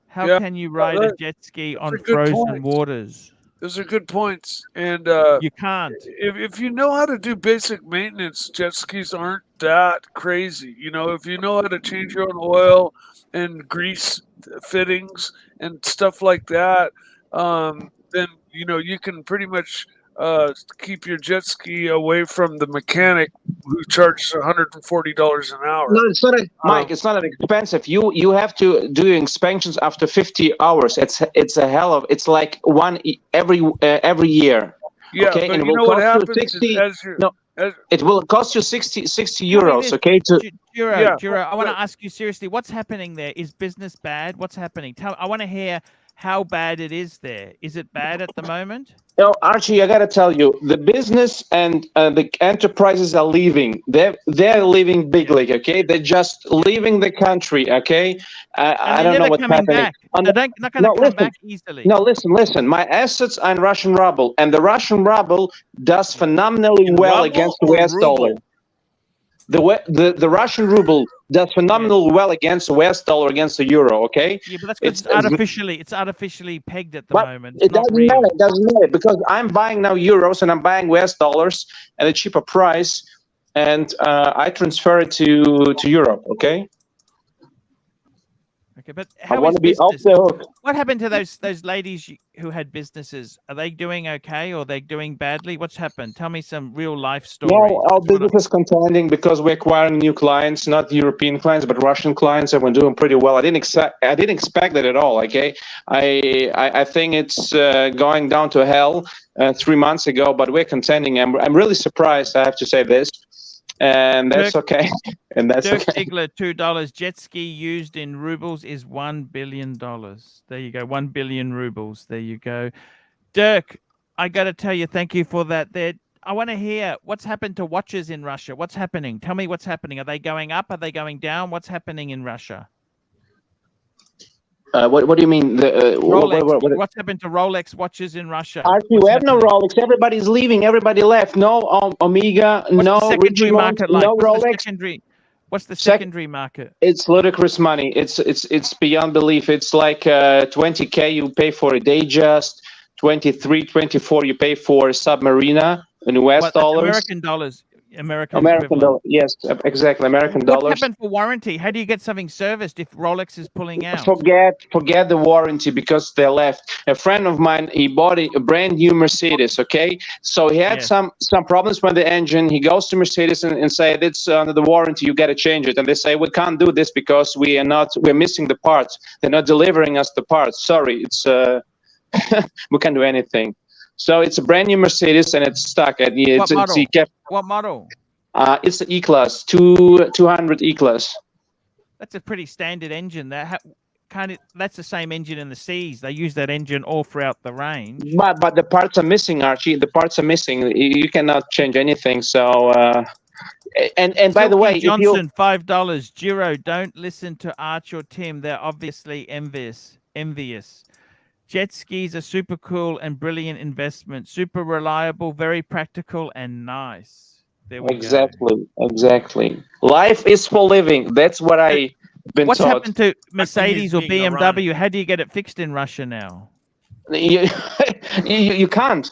How Yeah. can you ride a that- jet ski on a good frozen point. waters? Those are good points. And You can't. if you know how to do basic maintenance, jet skis aren't that crazy. You know, if you know how to change your own oil and grease fittings and stuff like that, then you know you can pretty much keep your jet ski away from the mechanic who charges $140 an hour. No, it's not, Mike. It's not expensive. You have to do inspections after 50 hours. It's a hell of. It's like one every year. Yeah, okay, but and it you will know what cost you happens 60. is as you're No, as, it will cost you 60 Tell me euros. this, Okay, Jiro, Yeah, Jiro, I want to but- ask you seriously. What's happening there? Is business bad? What's happening? I want to hear how bad it is there. Is it bad at the moment? Archie, I gotta tell you, the business and the enterprises are leaving. They're leaving big league. Okay, they're just leaving the country. Okay, I And don't they're know never what's coming happening. back. On They're the- not going to No, come listen. back easily. No, listen. My assets are in Russian ruble, and the Russian ruble does phenomenally In well ruble against the or US dollar. ruble? The Russian ruble does phenomenally well against the US dollar, against the euro. Okay, Yeah, but that's because it's artificially pegged at the but moment. It's it not doesn't real. matter. It doesn't matter because I'm buying now euros and I'm buying US dollars at a cheaper price, and I transfer it to Europe. Okay, Okay, but I how want is to be off business? the hook. What happened to those ladies who had businesses? Are they doing okay or are they doing badly? What's happened? Tell me some real life stories. No, our What's going on? business is contending because we're acquiring new clients, not European clients, but Russian clients, and we're doing pretty well. I didn't expect that at all. Okay, I think it's going down to hell 3 months ago, but we're contending. I'm really surprised. I have to say this, and that's okay. And that's Dirk okay. Ziegler, $2. Jet ski used in rubles is $1 billion. There you go, 1 billion rubles. There you go. Dirk, I got to tell you, thank you for that. I want to hear what's happened to watches in Russia. What's happening? Tell me what's happening. Are they going up? Are they going down? What's happening in Russia? What do you mean? Rolex. What's happened to Rolex watches in Russia? Archie, What's we have no happening? Rolex. Everybody's leaving. Everybody left. No Omega. What's no the secondary Richemont. market like? No What's the Rolex. What's the secondary market? It's ludicrous money. It's beyond belief. It's like 20K you pay for a Datejust, 23, 24 you pay for Submarina in US What, that's dollars. American dollars. American American equivalent. dollar. Yes, exactly. American What dollars. happened for warranty? How do you get something serviced if Rolex is pulling out? Forget the warranty because they left. A friend of mine, he bought a brand new Mercedes. Okay, so he had Yeah. some problems with the engine. He goes to Mercedes and said it's under the warranty. You got to change it, and they say we can't do this because we're missing the parts. They're not delivering us the parts. Sorry, it's we can't do anything. So it's a brand new Mercedes and it's stuck. And What model? What model? It's the E-Class, 200 E-Class. That's a pretty standard engine. That's the same engine in the C's. They use that engine all throughout the range. But the parts are missing, Archie. The parts are missing. You cannot change anything. So and by the way, Johnson, $5. Giro, don't listen to Arch or Tim. They're obviously envious. Jet skis are super cool and brilliant investment. Super reliable, very practical, and nice. There we go. Exactly. Life is for living. That's what I've been What's taught. happened to Mercedes or being BMW? How do you get it fixed in Russia now? You can't.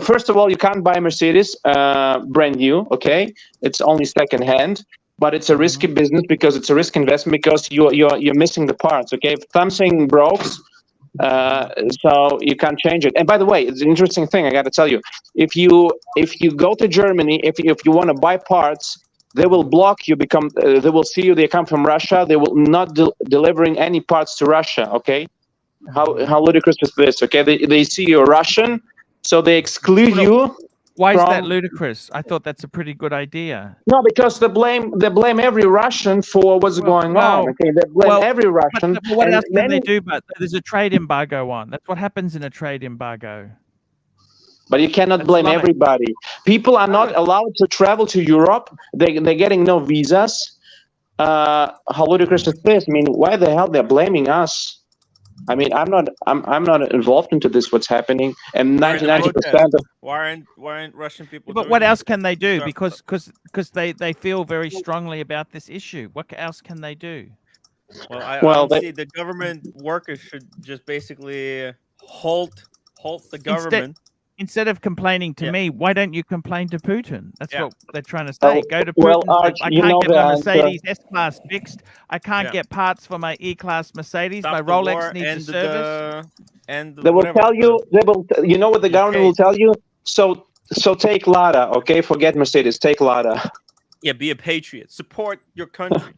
First of all, you can't buy a Mercedes brand new. Okay, it's only second hand. But it's a risky business because it's a risk investment because you're missing the parts. Okay, if something breaks. So you can't change it. And by the way, it's an interesting thing. I got to tell you, if you go to Germany, if you want to buy parts, they will block you. They will see you. They come from Russia. They will not delivering any parts to Russia. Okay, how ludicrous is this? Okay, they see you're Russian, so they exclude you Why is that from ludicrous? I thought that's a pretty good idea. no, because they blame every Russian for what's going on. Okay, they blame every Russian. But what and else can they many- do? But there's a trade embargo on. That's what happens in a trade embargo. But you cannot That's blame lying. everybody. People are not allowed to travel to Europe. They're getting no visas. How ludicrous is this? I mean, why the hell they're blaming us? I mean, I'm not involved into this. What's happening? And We're in the 90% protest. of Why aren't Russian people? But doing what it? else can they do? So- Because they feel very strongly about this issue. What else can they do? Well, I Well, don't see the government workers should just basically halt the government. Instead of complaining to Yeah. me, why don't you complain to Putin? That's Yeah. what they're trying to say. Go to Putin. well, say, Arch, I you know can't get the my answer. Mercedes S-Class fixed. I can't Yeah. get parts for my E-Class Mercedes. Stop My the Rolex war, needs a end service. They will whatever, tell you. They will. You know what the government will tell you? So take Lada. Okay, forget Mercedes. Take Lada. Yeah, be a patriot. Support your country.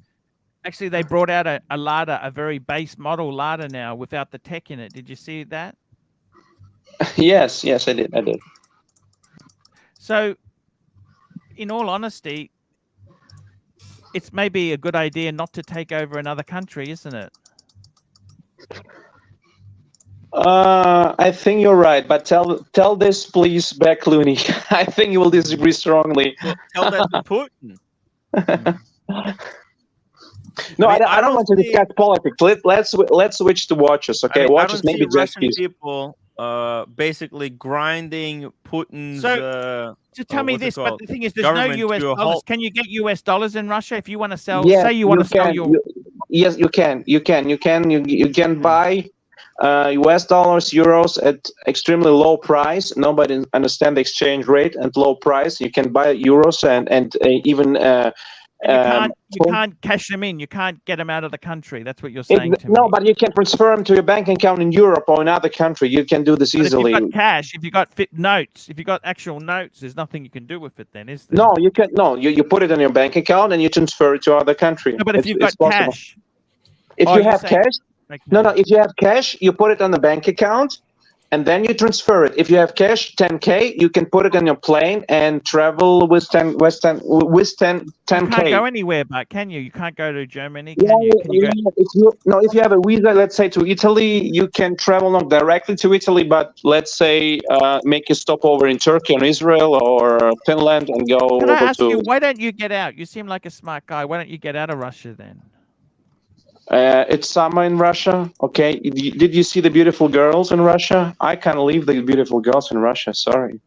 Actually, they brought out a Lada, a very base model Lada now without the tech in it. Did you see that? Yes, I did. So, in all honesty, it's maybe a good idea not to take over another country, isn't it? I think you're right, but tell this please back, Clooney. I think you will disagree strongly. Well, tell that to Putin. No, I mean, I don't want to see- discuss politics. Let's switch to watches. Okay, I mean, watches I don't maybe see jet Russian skis. people basically grinding Putin's. So tell me what's it this, but called? the thing is, there's no Government US to a dollars. halt. Can you get US dollars in Russia if you want to sell? Yes, Say you want to sell can. your. Yes, you can. You can buy US dollars, euros at extremely low price. Nobody understand the exchange rate and low price. You can buy euros and even. You can't cash them in. You can't get them out of the country. That's what you're saying to me. No, but you can transfer them to your bank account in Europe or another country. You can do this But easily. if you've got cash, if you've got notes, if you've got actual notes, there's nothing you can do with it then, is there? No, you can. No, you put it on your bank account and you transfer it to other country. No, but if you've got it's possible. cash. If Oh, you you're have saying- cash, Okay. no. If you have cash, you put it on the bank account, and then you transfer it. If you have cash, 10K, you can put it on your plane and travel with 10 10K. You can't go anywhere, but can you? You can't go to Germany, can you? Can you go? If you have a visa, let's say to Italy, you can travel not directly to Italy, but let's say make a stopover in Turkey or Israel or Finland and go Can I over ask you, to. why don't you get out? You seem like a smart guy. Why don't you get out of Russia then? It's summer in Russia. Okay, did you see the beautiful girls in Russia? I can't leave the beautiful girls in Russia. Sorry.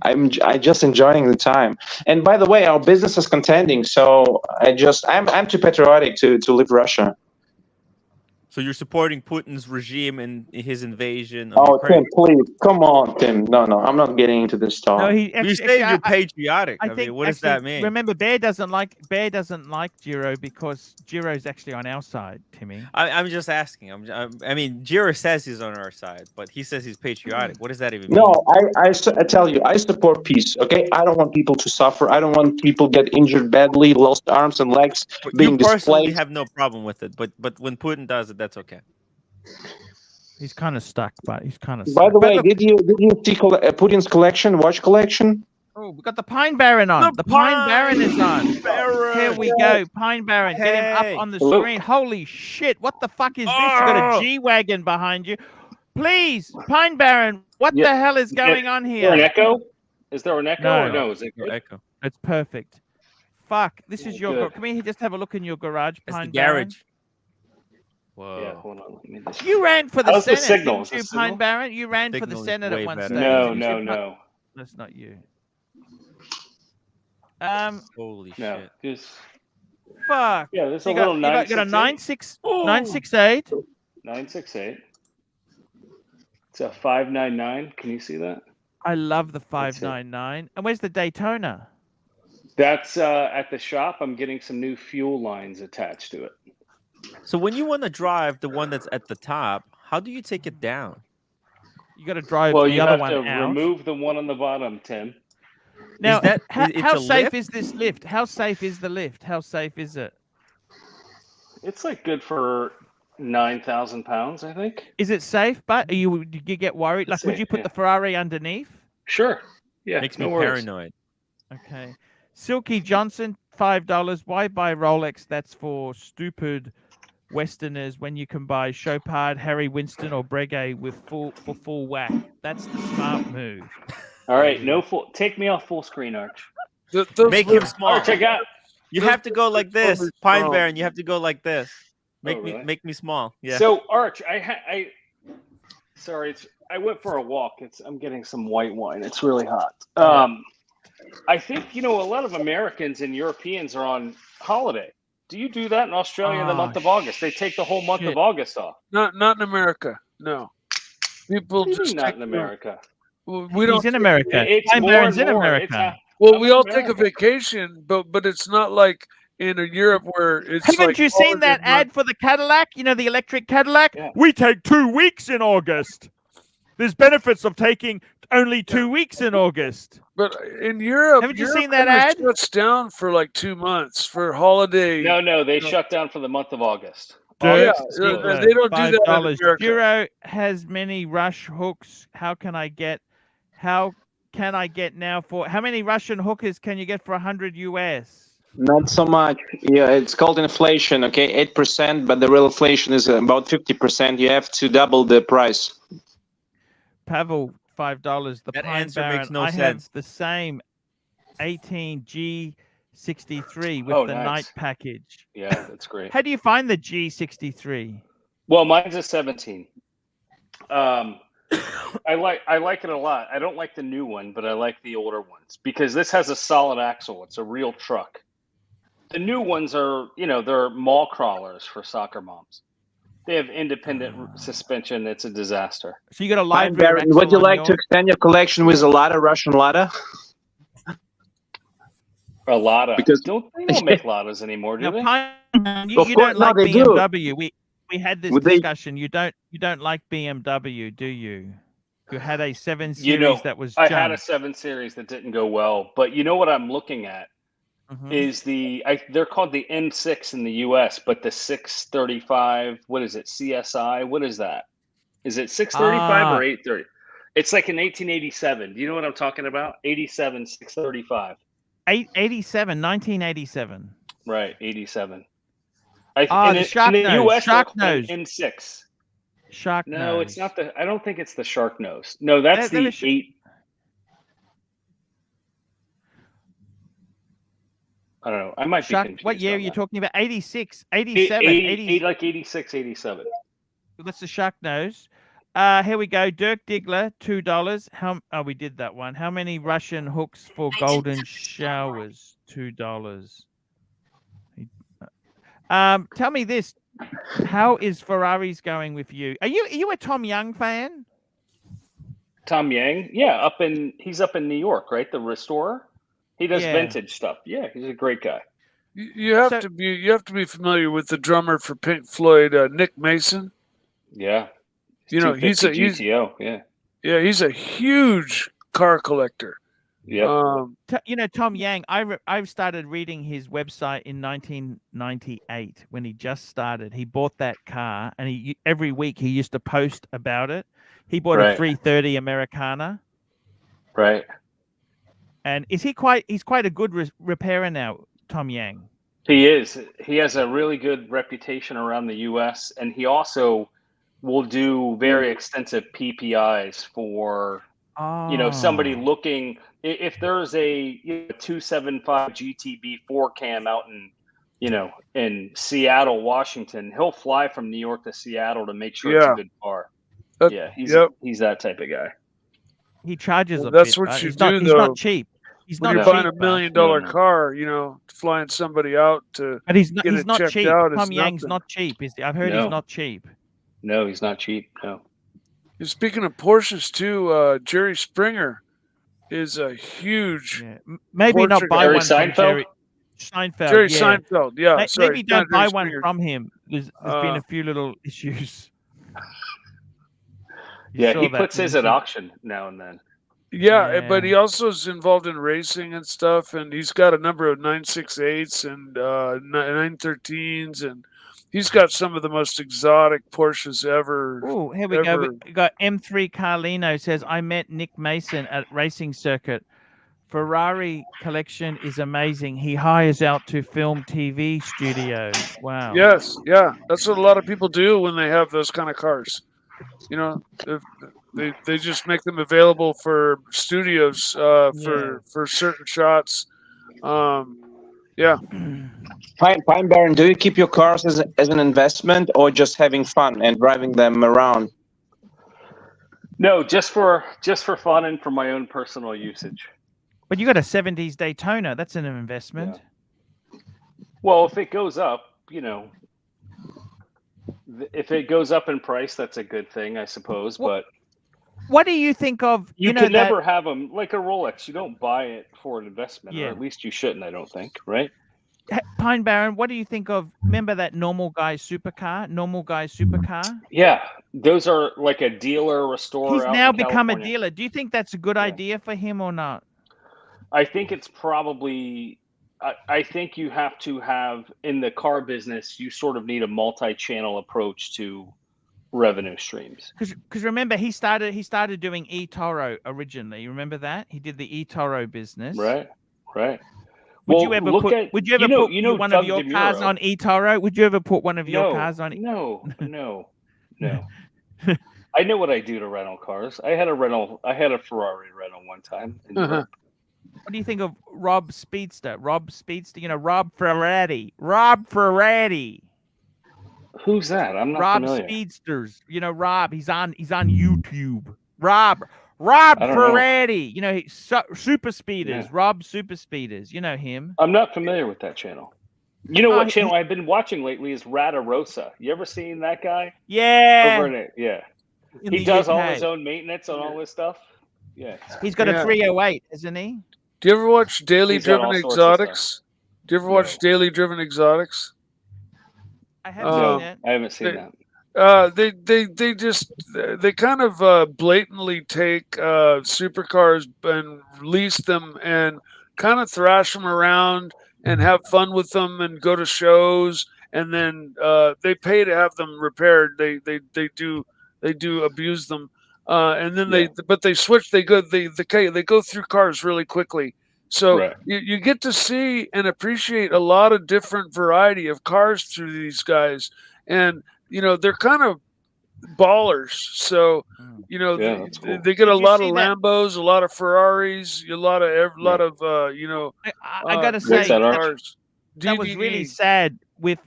I just enjoying the time. And by the way, our business is contending, so I'm too patriotic to leave Russia. So you're supporting Putin's regime and his invasion of Oh, Ukraine. Tim, please, come on, Tim. No, I'm not getting into this talk. No, he You actually, say you're patriotic. I, think mean, what does actually, that mean? Remember, Bear doesn't like Giro because Giro's actually on our side, Timmy. I'm just asking. I mean, Jira says he's on our side, but he says he's patriotic. What does that even mean? No, I tell you, I support peace. Okay, I don't want people to suffer. I don't want people get injured badly, lost arms and legs, But being you personally displaced. have no problem with it, but when Putin does it, that's okay. He's kind of stuck, but he's kind of. By the way, look, did you see Putin's collection, watch collection? oh, we got the Pine Baron on. The Pine Baron is on. Baron! Here we go, Pine Baron. Get him Hey. up on the Look. screen. Holy shit! What the fuck is this? You got Oh. a G-wagon behind you. Please, Pine Baron. What Yeah. the hell is going on Is there an here? echo? Is there an echo No. or no? Is it No good? echo. It's perfect. Fuck. This is your. Good. Can we just have a look in your garage, That's the Pine Baron? garage. Whoa. Yeah, hold on. Let me just... You ran for the How's the Senate, signal? didn't Is the you, signal? Pine Baron? You ran for the Signal is Senate at way one better. stage. No, didn't no, you? no, That's not you. Holy no. shit. Just Fuck. yeah. There's You a got, little you got a 968. 968. 968. It's a 599. Can you see that? I love the That's it. 599. And where's the Daytona? That's at the shop. I'm getting some new fuel lines attached to it. So when you want to drive the one that's at the top, how do you take it down? You got to drive Well, the you other have one to out. remove the one on the bottom, Tim. Now, that- how, it's how a safe lift? is this lift? How safe is the lift? How safe is it? It's like good for 9,000 pounds, I think. Is it safe? But do you get worried? Like, It's would safe, you put yeah. the Ferrari underneath? Sure. Yeah. Makes no me worries. paranoid. Okay. Silky Johnson, $5. Why buy Rolex? That's for stupid Westerners when you can buy Chopard, Harry Winston, or Breguet with full whack. That's the smart move. All right. baby. No full. Take me off full screen, Arch. Those Make him wrist- small. Arch, I got. You those have to go wrists are like this, totally Pine strong. Baron. You have to go like this. Make Oh, really? me small. Yeah. So Arch, sorry, I went for a walk. I'm getting some white wine. It's really hot. I think a lot of Americans and Europeans are on holiday. Do you do that in Australia in the month of August? They take the whole month shit. of August off. Not in America. No. People What do you just mean not take in the- America. We don't. He's in America. It's Pine more Baron's and in more. America. Well, I'm we in all take a America. vacation, but it's not like in Europe where it's Haven't like you seen that holiday month. ad for the Cadillac? You know, the electric Cadillac? Yeah. We take 2 weeks in August. There's benefits of taking only 2 weeks in August. But in Europe, Haven't you Europe seen that kinda ad? shuts down for like 2 months for holiday. No, they shut down for the month of August. Dirk August is yeah, closed. they don't do that in $5. America. Duro has many rush hooks. How can I get now for how many Russian hookers can you get for 100 US? Not so much. Yeah, it's called inflation. Okay, 8%, but the real inflation is about 50%. You have to double the price. Pavel, $5. The That Pine answer Baron. makes no I sense. have the same 18 G63 with Oh, the nice. night package. Yeah, that's great. How do you find the G63? Well, mine's a 17. I like it a lot. I don't like the new one, but I like the older ones because this has a solid axle. It's a real truck. The new ones are, they're mall crawlers for soccer moms. They have independent suspension. It's a disaster. So you got a Pine live rear Baron, axle would you on like your- to extend your collection with a Lada, Russian Lada? A Lada. Because- They don't make Ladas anymore, do Now, they? Pine, you Of don't course, no, like they do. BMW. We had this Would they- discussion. You don't like BMW, do you? You had a 7 Series You know, that was I junk. had a 7 Series that didn't go well, but you know what I'm looking at Mhm. is they're called the M6 in the US, but the 635, what is it? CSI? What is that? Is it 635 Ah. or 830? It's like an 1887. Do you know what I'm talking about? 87 635. 1987. Right, 87. The Shark in the Nose, US, Shark they're called Nose. M6. Shark No, Nose. it's not I don't think it's the Shark Nose. No, that's They're the the 8. I don't know. I might be Shark. confused. What year on are you that. talking about? 86, 87, 80. Like 86, 87. That's the Shark Nose. Here we go. Dirk Diggler, $2. We did that one. How many Russian hooks for golden showers? $2. Tell me this. How is Ferraris going with you? Are you a Tom Young fan? Tom Yang? Yeah, he's up in New York, right? The restorer. He does Yeah. vintage stuff. Yeah, he's a great guy. You have to be familiar with the drummer for Pink Floyd, Nick Mason. Yeah. He's a 250 GTO. Yeah. he's a huge car collector. Yeah. Tom Yang. I started reading his website in 1998 when he just started. He bought that car, and every week he used to post about it. He bought a 330 Americana. Right. And he's quite a good repairer now, Tom Yang. He is. He has a really good reputation around the U.S. and he also will do very extensive PPIs for somebody looking. If there's a 275 GTB 4 cam out in Seattle, Washington, he'll fly from New York to Seattle to make sure it's a good car. He's that type of guy. He charges a that's bit. what right? you He's do, not, He's though. not cheap. He's When not you're buying cheap, $1 million car, flying somebody out to but he's not. get He's it not checked cheap. out is Tom Yang's nothing. not cheap. I've heard No. he's not cheap. No, he's not cheap. No. Speaking of Porsches too, Jerry Springer is a huge Yeah. Maybe not Porsche buy guy. one Seinfeld? from Jerry Seinfeld. Jerry yeah. Seinfeld. Yeah, sorry, Maybe not don't buy Jerry one Springer. from him. There's been a few little issues. You Yeah, saw he that, puts his didn't at you? auction now and then. Yeah, but Yeah. he also is involved in racing and stuff, and he's got a number of 968s and 913s, and He's got some of the most exotic Porsches ever. Oh, here we go. We got M3 Carlino says, I met Nick Mason at Racing Circuit. Ferrari collection is amazing. He hires out to film TV studios. Wow. Yes, yeah. That's what a lot of people do when they have those kind of cars. You know, they just make them available for studios for certain shots. Yeah. Pine Baron, do you keep your cars as an investment or just having fun and driving them around? No, just for fun and for my own personal usage. But you got a 70s Daytona. That's an investment. Yeah. Well, if it goes up, you know, if it goes up in price, that's a good thing, I suppose. But what do you think of? You can never have them like a Rolex. You don't buy it for an investment, or at least you shouldn't. I don't think, right? Pine Baron, what do you think of? Remember that Normal Guy supercar? Normal Guy supercar? Yeah, those are like a dealer restorer. He's now become a dealer. Do you think that's a good idea for him or not? I think it's probably. I think you have to have in the car business. You sort of need a multi-channel approach to revenue streams. Because remember, he started doing eToro originally. Remember that he did the eToro business. Right. Would you ever put one of your cars on eToro? Would you ever put one of your cars on? No. I know what I do to rental cars. I had a Ferrari rental one time in Europe. What do you think of Rob Speedster? You know, Rob Ferretti. Who's that? I'm not familiar. Rob Speedsters. You know, Rob. He's on YouTube. Rob Ferretti. You know, Super Speeders. Yeah. Rob Super Speeders. You know him. I'm not familiar with that channel. You know what channel I've been watching lately is Radarosa. You ever seen that guy? Yeah. Over in it. Yeah. He does all his own maintenance on all this stuff. Yeah. He's got a 308, isn't he? Do you ever watch Daily Driven Exotics? Do you ever watch Daily Driven Exotics? I haven't seen it. I haven't seen that. They kind of blatantly take supercars and lease them and kind of thrash them around and have fun with them and go to shows, and then they pay to have them repaired. They do abuse them. And then they switch. They go through cars really quickly. So you get to see and appreciate a lot of different variety of cars through these guys, and you know they're kind of ballers. So you know they get a lot of Lambos, a lot of Ferraris, a lot of you know. I gotta say that was really sad with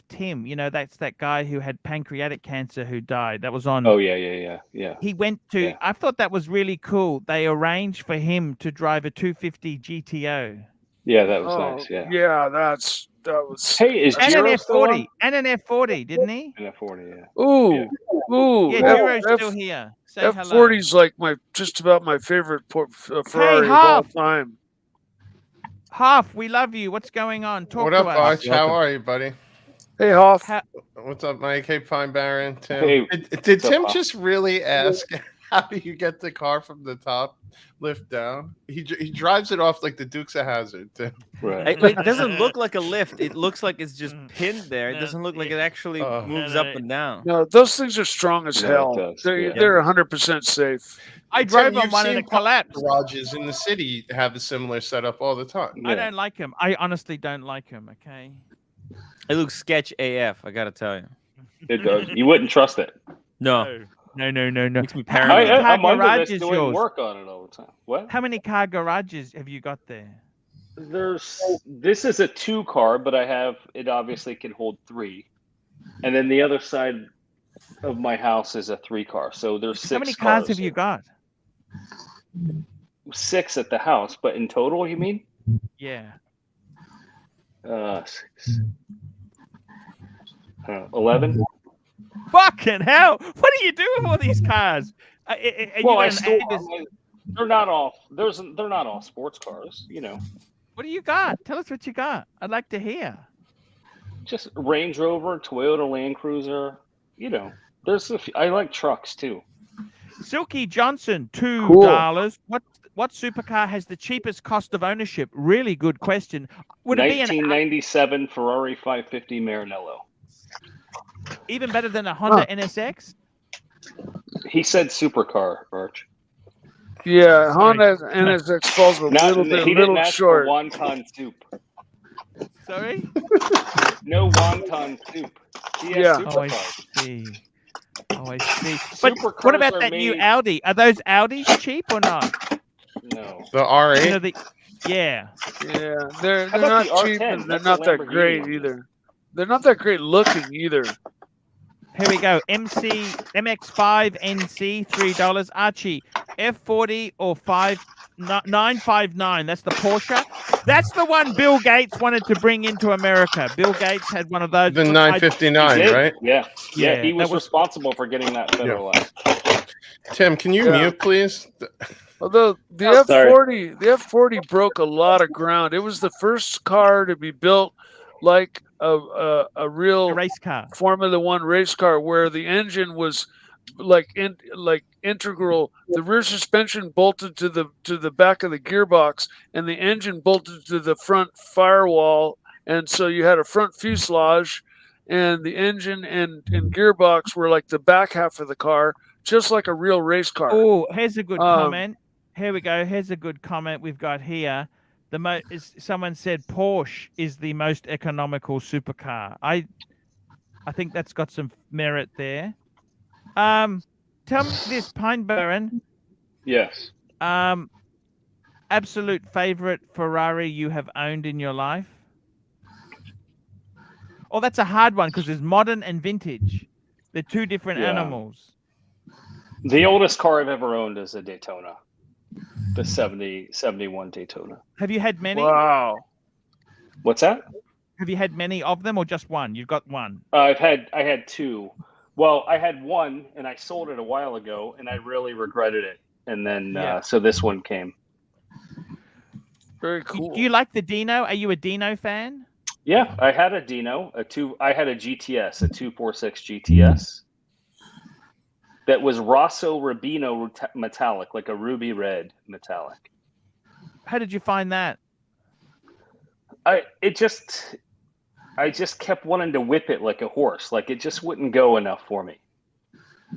Tim. You know, that's that guy who had pancreatic cancer who died. That was on. Oh yeah. He went to. Yeah. I thought that was really cool. They arranged for him to drive a 250 GTO. Yeah, that was nice. Yeah. Yeah, that was. Hey, is and Giro an F40 and an F40, didn't he? An F40, yeah. Ooh. Yeah, Giro's still here. Say F40's like just about my favorite Ferrari of all time. Hoff, we love you. What's going on? What up, Arch? How are you, buddy? Hey, Hoff. What's up, Mike? Hey, Pine Baron. Tim. Hey, did Tim just really ask how do you get the car from the top lift down? He drives it off like the Dukes of Hazzard, Tim. Right. It doesn't look like a lift. It looks like it's just pinned there. It doesn't look like it actually moves up and down. No, those things are strong as hell. They're 100% safe. I drove on one and it collapsed. Garages in the city have a similar setup all the time. I don't like him. I honestly don't like him. Okay. It looks sketch AF. I gotta tell you. It does. You wouldn't trust it. No. Makes me paranoid. I'm under this doing work on it all the time. What? How many car garages have you got there? This is a 2-car, but it obviously can hold 3. And then the other side of my house is a 3-car. So there's 6 cars. How many cars have you got? 6 at the house, but in total, you mean? Yeah. 6. 11. Fucking hell! What do you do with all these cars? Well, they're not all sports cars, you know. What do you got? Tell us what you got. I'd like to hear. Just Range Rover, Toyota Land Cruiser. You know, I like trucks too. Silky Johnson, $2. What supercar has the cheapest cost of ownership? Really good question. Would it be 1997 Ferrari 550 Maranello? Even better than a Honda NSX? He said supercar, Arch. Yeah, Sorry. Honda NSX falls a little bit He didn't ask short. for wonton soup. Sorry? No wonton soup. He has Yeah. Oh, I supercars. see. Oh, I see. But Supercars what about are that new made- Audi? Are those Audis cheap or not? No. The R8. You know, yeah. Yeah, they're How about not the cheap R10? and they're That's a not that Lamborghini great engine. either. They're not that great looking either. Here we go. MX5 NC, $3. Archie, F40 or 959. That's the Porsche. That's the one Bill Gates wanted to bring into America. Bill Gates had one of those. The He 959, did, right? Yeah. Yeah, He that was was- responsible for getting that federalized. Tim, can you mute, please? Although the Oh, sorry. F40 broke a lot of ground. It was the first car to be built like a real race car. Formula One race car, where the engine was like integral. The rear suspension bolted to the back of the gearbox, and the engine bolted to the front firewall, and so you had a front fuselage, and the engine and gearbox were like the back half of the car, just like a real race car. Oh, here's a good comment. Here we go. Here's a good comment we've got here. Someone said Porsche is the most economical supercar. I think that's got some merit there. Tell me this, Pine Baron. Yes. Absolute favorite Ferrari you have owned in your life? Oh, that's a hard one because there's modern and vintage. They're two different animals. The oldest car I've ever owned is a Daytona. The 71 Daytona. Have you had many? Wow. What's that? Have you had many of them or just one? You've got one. I had two. Well, I had one and I sold it a while ago and I really regretted it. And then so this one came. Very cool. Do you like the Dino? Are you a Dino fan? Yeah, I had a Dino, I had a GTS, a 246 GTS. That was Rosso Rubino metallic, like a ruby red metallic. How did you find that? I just kept wanting to whip it like a horse. Like it just wouldn't go enough for me.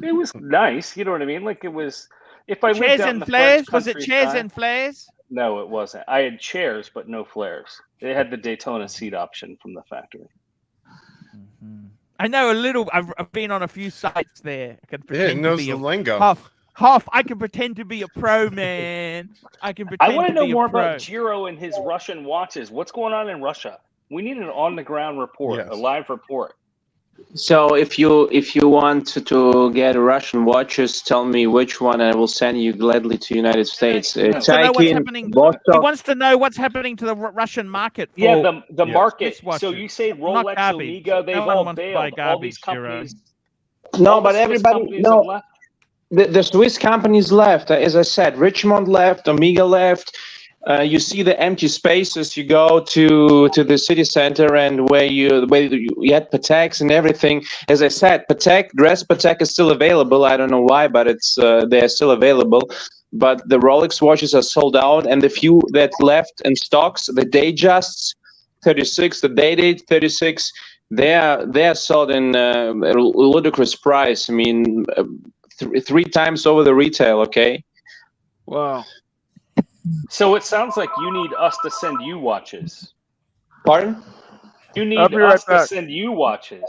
It was nice, you know what I mean? Like it was. If I lived chairs out in and the flares, French was it chairs countryside- and flares? No, it wasn't. I had chairs, but no flares. They had the Daytona seat option from the factory. I know a little. I've been on a few sites there. I can Yeah, pretend it knows to be the lingo. Half. I can pretend to be a pro, man. I can pretend. I want to to know be more a pro. about Giro and his Russian watches. What's going on in Russia? We need an on-the-ground report, a live report. So if you want to get Russian watches, tell me which one, and I will send you gladly to United States. He wants to know what's Taikin, happening. He Vostok. wants to know what's happening to the Russian market. For Yeah, the market. Swiss So watches. you say Not Rolex, garbage. Omega, they've No one all wants to buy bailed. All these garbage, Giro. companies. No, all but the Swiss everybody, companies have left. the Swiss companies left. As I said, Richmond left, Omega left. You see the empty spaces. You go to the city center, and where you had Pateks and everything. As I said, dress Patek is still available. I don't know why, but it's they're still available. But the Rolex watches are sold out, and the few that left in stocks, the Datejust 36, the Dated 36, they're sold in a ludicrous price. I mean, three times over the retail. Okay. Wow. So it sounds like you need us to send you watches. Pardon? You need I'll be right us to back. send you watches.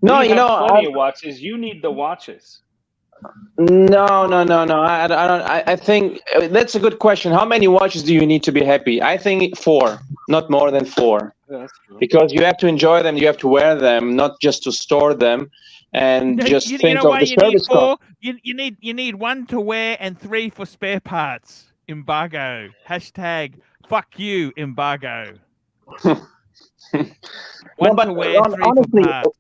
No, We you have know, plenty of watches. You need the watches. No. I don't. I think that's a good question. How many watches do you need to be happy? I think 4, not more than 4, Yeah, that's true. because you have to enjoy them. You have to wear them, not just to store them. And just you think know of why the you need service 4? cost. You need 1 to wear and 3 for spare parts. Embargo. Hashtag fuck you, embargo. No, 1 but to wear, 3 honestly, for parts.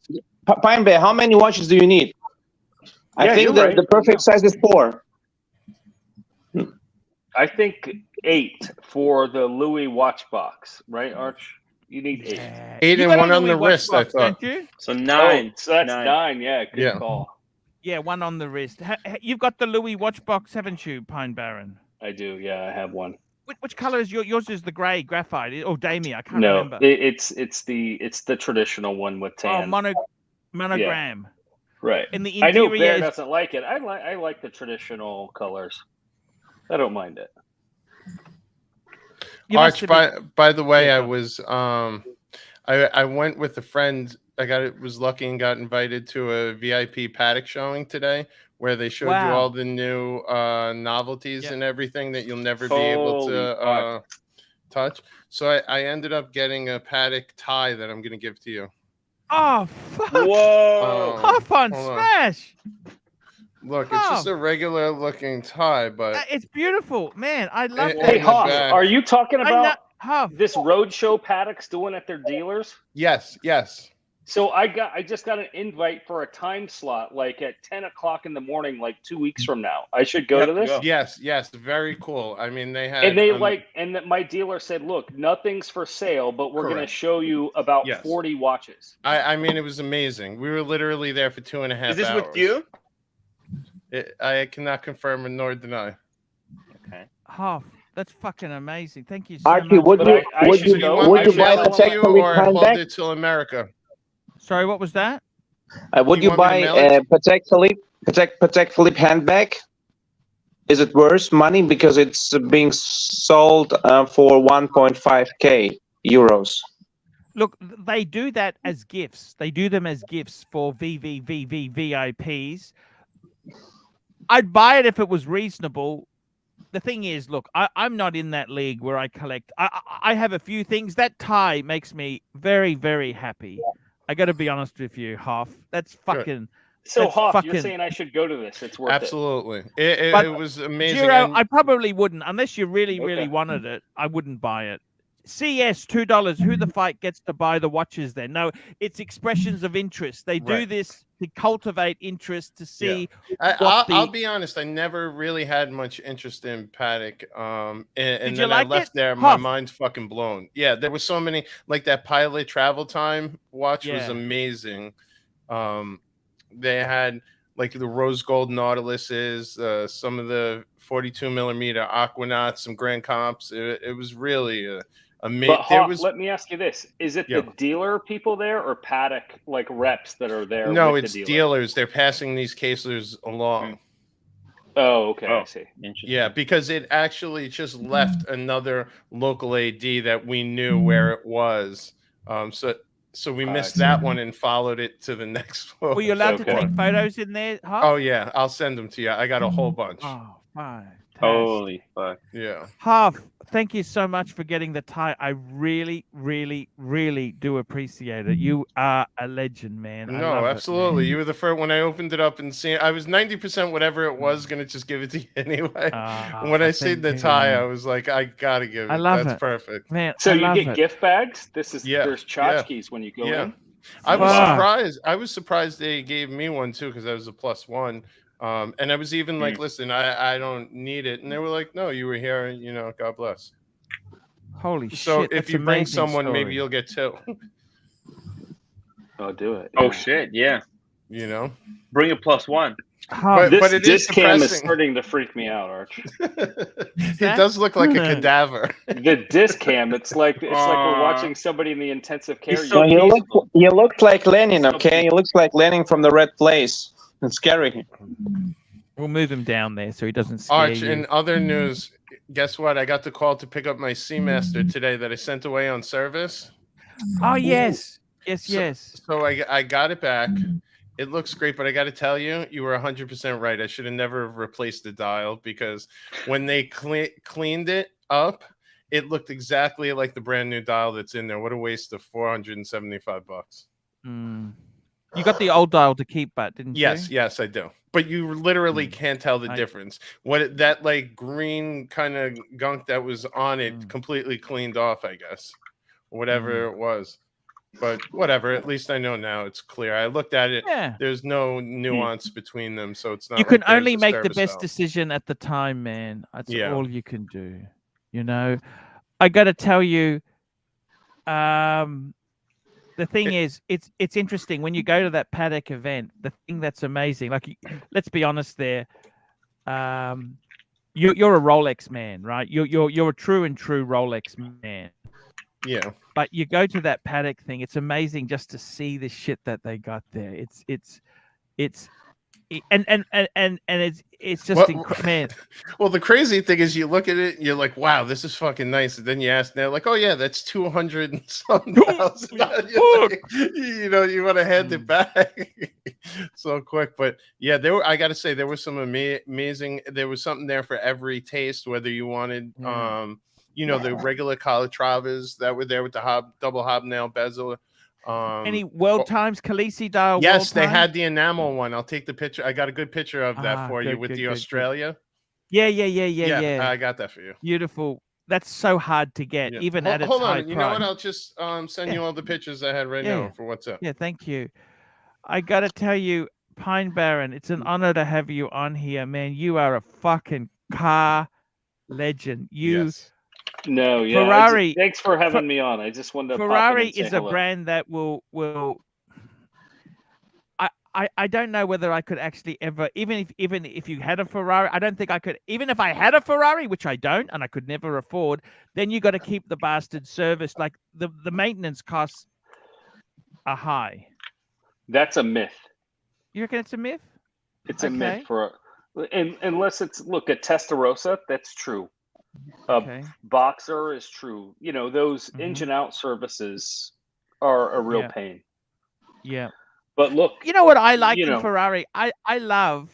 Pine Bear, how many watches do you need? I Yeah, think you're that right. the perfect size is 4. I think 8 for the Louis watch box, right, Arch? You need 8. Yeah. 8 You and got a 1 on Louis the watch wrist, I box, thought. don't you? So 9. So that's 9. 9. Yeah, good Yeah. call. Yeah, 1 on the wrist. You've got the Louis watch box, haven't you, Pine Baron? I do. Yeah, I have one. Which color is yours? Is the grey graphite or Damia? I can't No, remember. it's the traditional one with tan. Oh, monogram. Right. And the I know interior Bear is doesn't like it. I like the traditional colors. I don't mind it. you must Arch, have by the way, Yeah, I go. was I went with a friend. Was lucky and got invited to a VIP paddock showing today, where they showed you all Wow. the new novelties Yep. and everything that you'll never be able Holy to fuck. touch. So I ended up getting a paddock tie that I'm gonna give to you. Oh fuck! Whoa. Half on hold on. smash. Look, it's just Half. a regular looking tie, but It's beautiful, man. I love in that. Hey, the Hoff, back. are you talking I know about Half. this roadshow Paddock's doing at their dealers? Yes. So I just got an invite for a time slot, like at 10 o'clock in the morning, like 2 weeks from now. I should go to this. Yes, very cool. I mean, they had And my dealer said, look, nothing's for sale, but we're going to Correct. show you about Yes. 40 watches. I mean, it was amazing. We were literally there for 2.5 hours. Is this with you? I cannot confirm nor deny. Okay. Half. That's fucking amazing. Thank you so Archie, much. would But you I would should you So you go. want would me you to buy mail the it to you, Patek or hold handbag? it till America? Sorry, what was that? Would You you want me to buy mail it? a Patek Philippe handbag? Is it worth money because it's being sold for 1.5k euros? Look, they do that as gifts. They do them as gifts for VVVVVIPs. I'd buy it if it was reasonable. The thing is, look, I'm not in that league where I collect. I have a few things. That tie makes me very, very happy. I got to be honest with you, Hoff. That's fucking. So, that's Hoff, you're fucking- saying I should go to this. It's worth Absolutely. It But was amazing. Giro, and- I probably wouldn't unless you really, really Okay. wanted it. I wouldn't buy it. CS $2. Who the fight gets to buy the watches then? No, it's expressions of interest. They do Right. this to cultivate interest to see. I'll be honest. I never really had much interest in Paddock. And Did you then like I left it? there. My Huff. mind's fucking blown. Yeah, there were so many. Like that Pilot Travel Time watch was Yeah. amazing. They had like the rose gold Nautiluses, some of the 42 millimeter Aquanauts, some Grand Comps. It was really amazing. But Hoff, let me ask you this: is it Yeah. the dealer people there, or Paddock like reps that are there? No, with it's the dealer? dealers. They're passing these cases along. Oh, okay, I see. Interesting. Yeah, because it actually just left another local AD that we knew where it was. So we missed that one and followed it to the next one. Were you allowed to Okay. take photos in there, Huff? Oh yeah, I'll send them to you. I got a whole bunch. Oh, fine. Holy fuck. Yeah. Half, thank you so much for getting the tie. I really, really, really do appreciate it. You are a legend, man. I No, love it, absolutely. man. You were the first when I opened it up and seen. I was 90% whatever it was gonna just give it to you anyway. When I seen the thank you, tie, man. I was like, I gotta give it. I love That's it. perfect. Man, So I you love get it. gift bags. There's Yeah. tchotchkes when you go Yeah. in. I was Fuck. surprised. I was surprised they gave me one too because I was a +1. And I was even like, listen, I don't need it. And they were like, no, you were here, and God bless. Holy So shit. if that's you bring amazing someone, story. maybe you'll get 2. Oh, do it. Oh yeah. shit, yeah. Bring a +1. Half, This But it is disc cam is depressing. starting to freak me out, Arch. It does look like a cadaver. The disc cam, it's like we're Aw. watching somebody in the intensive care He's so unit. You look like Lenin, So okay? You look like Lenin from the Red Place. It's scary. we'll move him down there so he doesn't scare Arch, you. in other news, guess what? I got the call to pick up my Seamaster today that I sent away on service. Oh, yes. Yes, So- yes. So I got it back. It looks great, but I got to tell you, you were 100% right. I should have never replaced the dial because when they cleaned it up, it looked exactly like the brand new dial that's in there. What a waste of $475. Mm. You got the old dial to keep, but didn't Yes, you? yes, I do. But you literally can't tell the difference. That like green kind of gunk that was on it completely cleaned off, I guess, whatever it was. But whatever. At least I know now it's clear. I looked at it. Yeah. There's no nuance between them, so it's not. You like can there's only a make the service best out. decision at the time, man. That's Yeah. all you can do. I got to tell you, the thing is, it's interesting when you go to that Paddock event. The thing that's amazing, like, let's be honest, there, you're a Rolex man, right? You're a true Rolex man. Yeah. But you go to that paddock thing, it's amazing just to see the shit that they got there. It's it's just man. Well, the crazy thing is, you look at it, you're like, "Wow, this is fucking nice." And then you ask, they're like, "Oh yeah, that's 200 and some thousand." You know, you want to hand it back so quick. But yeah, I got to say, there was some amazing. There was something there for every taste, whether you wanted, the regular Calatravas that were there with the double hobnail bezel. Any world times Khaleesi dial? Yes, they had the enamel one. I'll take the picture. I got a good picture of that for you with the Australia. Yeah. I got that for you. Beautiful. That's so hard to get, even at its hold high on. price. You know what? I'll just send you all the pictures I had now for WhatsApp. Yeah, thank you. I got to tell you, Pine Baron, it's an honor to have you on here, man. You are a fucking car legend. Yes. No, yeah. Ferrari. Thanks for having me on. I just wanted to. Ferrari pop in and is say a hello. brand that will. I don't know whether I could actually ever, even if you had a Ferrari, I don't think I could. Even if I had a Ferrari, which I don't, and I could never afford, then you got to keep the bastard service. Like the maintenance costs are high. That's a myth. You reckon it's a myth? It's a myth unless it's a Testarossa. That's true. Boxer is true. You know, those engine out services are a real pain. Yeah. But look, you know what I like in Ferrari? I love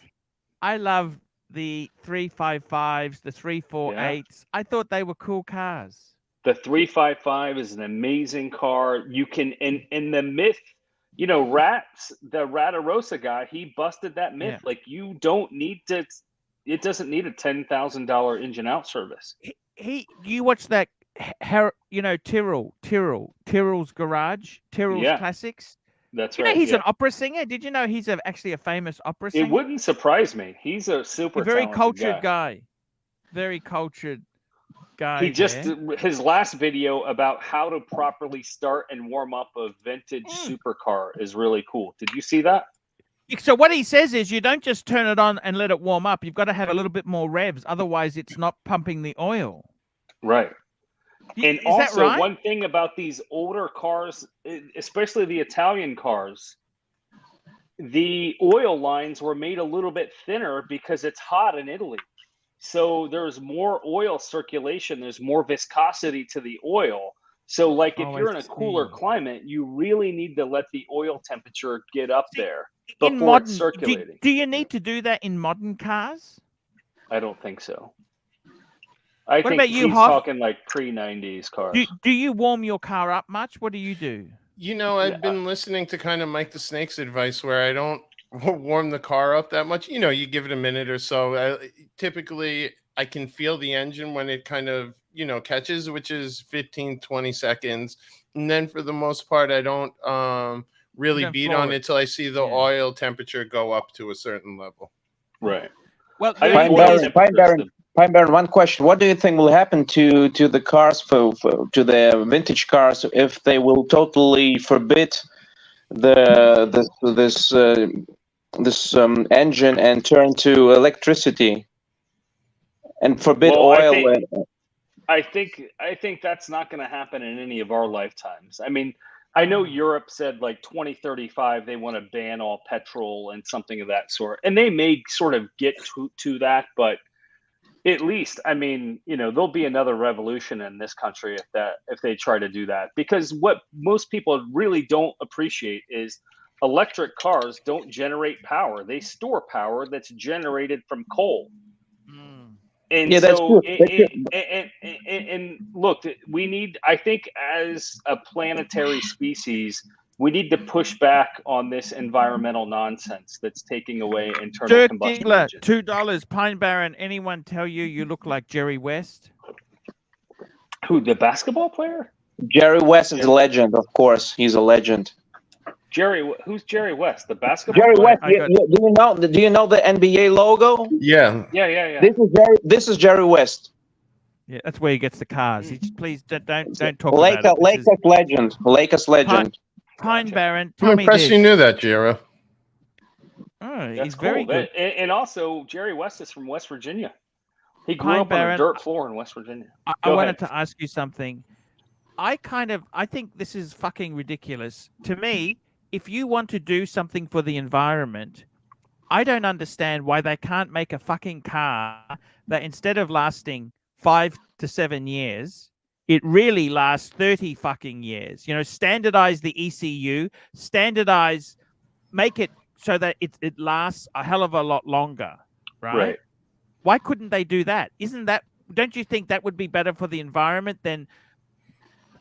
the 355s, the 348s. I thought they were cool cars. The 355 is an amazing car. You can in the myth, Rats, the Ratarossa guy, he busted that myth. Like you don't need to. It doesn't need a $10,000 engine out service. You watch that, Tyrrell's Garage, Tyrrell's Classics. That's right. He's an opera singer. Did you know he's actually a famous opera singer? It wouldn't surprise me. He's a very cultured guy. Very cultured guy. He his last video about how to properly start and warm up a vintage supercar is really cool. Did you see that? So what he says is you don't just turn it on and let it warm up. You've got to have a little bit more revs. Otherwise, it's not pumping the oil. Right. And is also, that right? one thing about these older cars, especially the Italian cars, the oil lines were made a little bit thinner because it's hot in Italy. So there's more oil circulation. There's more viscosity to the oil. So like if you're in a cooler climate, you really need to let the oil temperature get up there before it's circulating. Do you need to do that in modern cars? I don't think so. I think about you, he's Hoff? talking like pre-90s cars. Do you warm your car up much? What do you do? I've been listening to kind of Mike the Snake's advice where I don't warm the car up that much. You give it a minute or so. Typically, I can feel the engine when it kind of, catches, which is 15, 20 seconds. And then for the most part, I don't really beat on it till I see the oil temperature go up to a certain level. Right. Well, Pine Baron, one question. What do you think will happen to the cars, to the vintage cars, if they will totally forbid this engine and turn to electricity and forbid oil? I think that's not going to happen in any of our lifetimes. I mean, I know Europe said like 2035 they want to ban all petrol and something of that sort, and they may sort of get to that, but at least, I mean, there'll be another revolution in this country if they try to do that. Because what most people really don't appreciate is electric cars don't generate power; they store power that's generated from coal. And that's true. And look, we need. I think as a planetary species, we need to push back on this environmental nonsense that's taking away internal combustion engines. $2. Pine Baron, anyone tell you look like Jerry West? Who, the basketball player? Jerry West is a legend, of course. He's a legend. Who's Jerry West? The basketball Jerry player? West. Do you know the NBA logo? Yeah. Yeah. This is Jerry West. Yeah, that's where he gets the cars. Please don't talk about it. Lakers legend. Pine Baron, I'm impressed you knew that, Jero. Oh, That's he's very cool. good. And also, Jerry West is from West Virginia. He grew up on a dirt floor in West Virginia. I wanted to ask you something. I think this is fucking ridiculous. To me, if you want to do something for the environment, I don't understand why they can't make a fucking car that instead of lasting 5 to 7 years, it really lasts 30 fucking years. You know, standardize the ECU, make it so that it lasts a hell of a lot longer, right? Why couldn't they do that? Don't you think that would be better for the environment than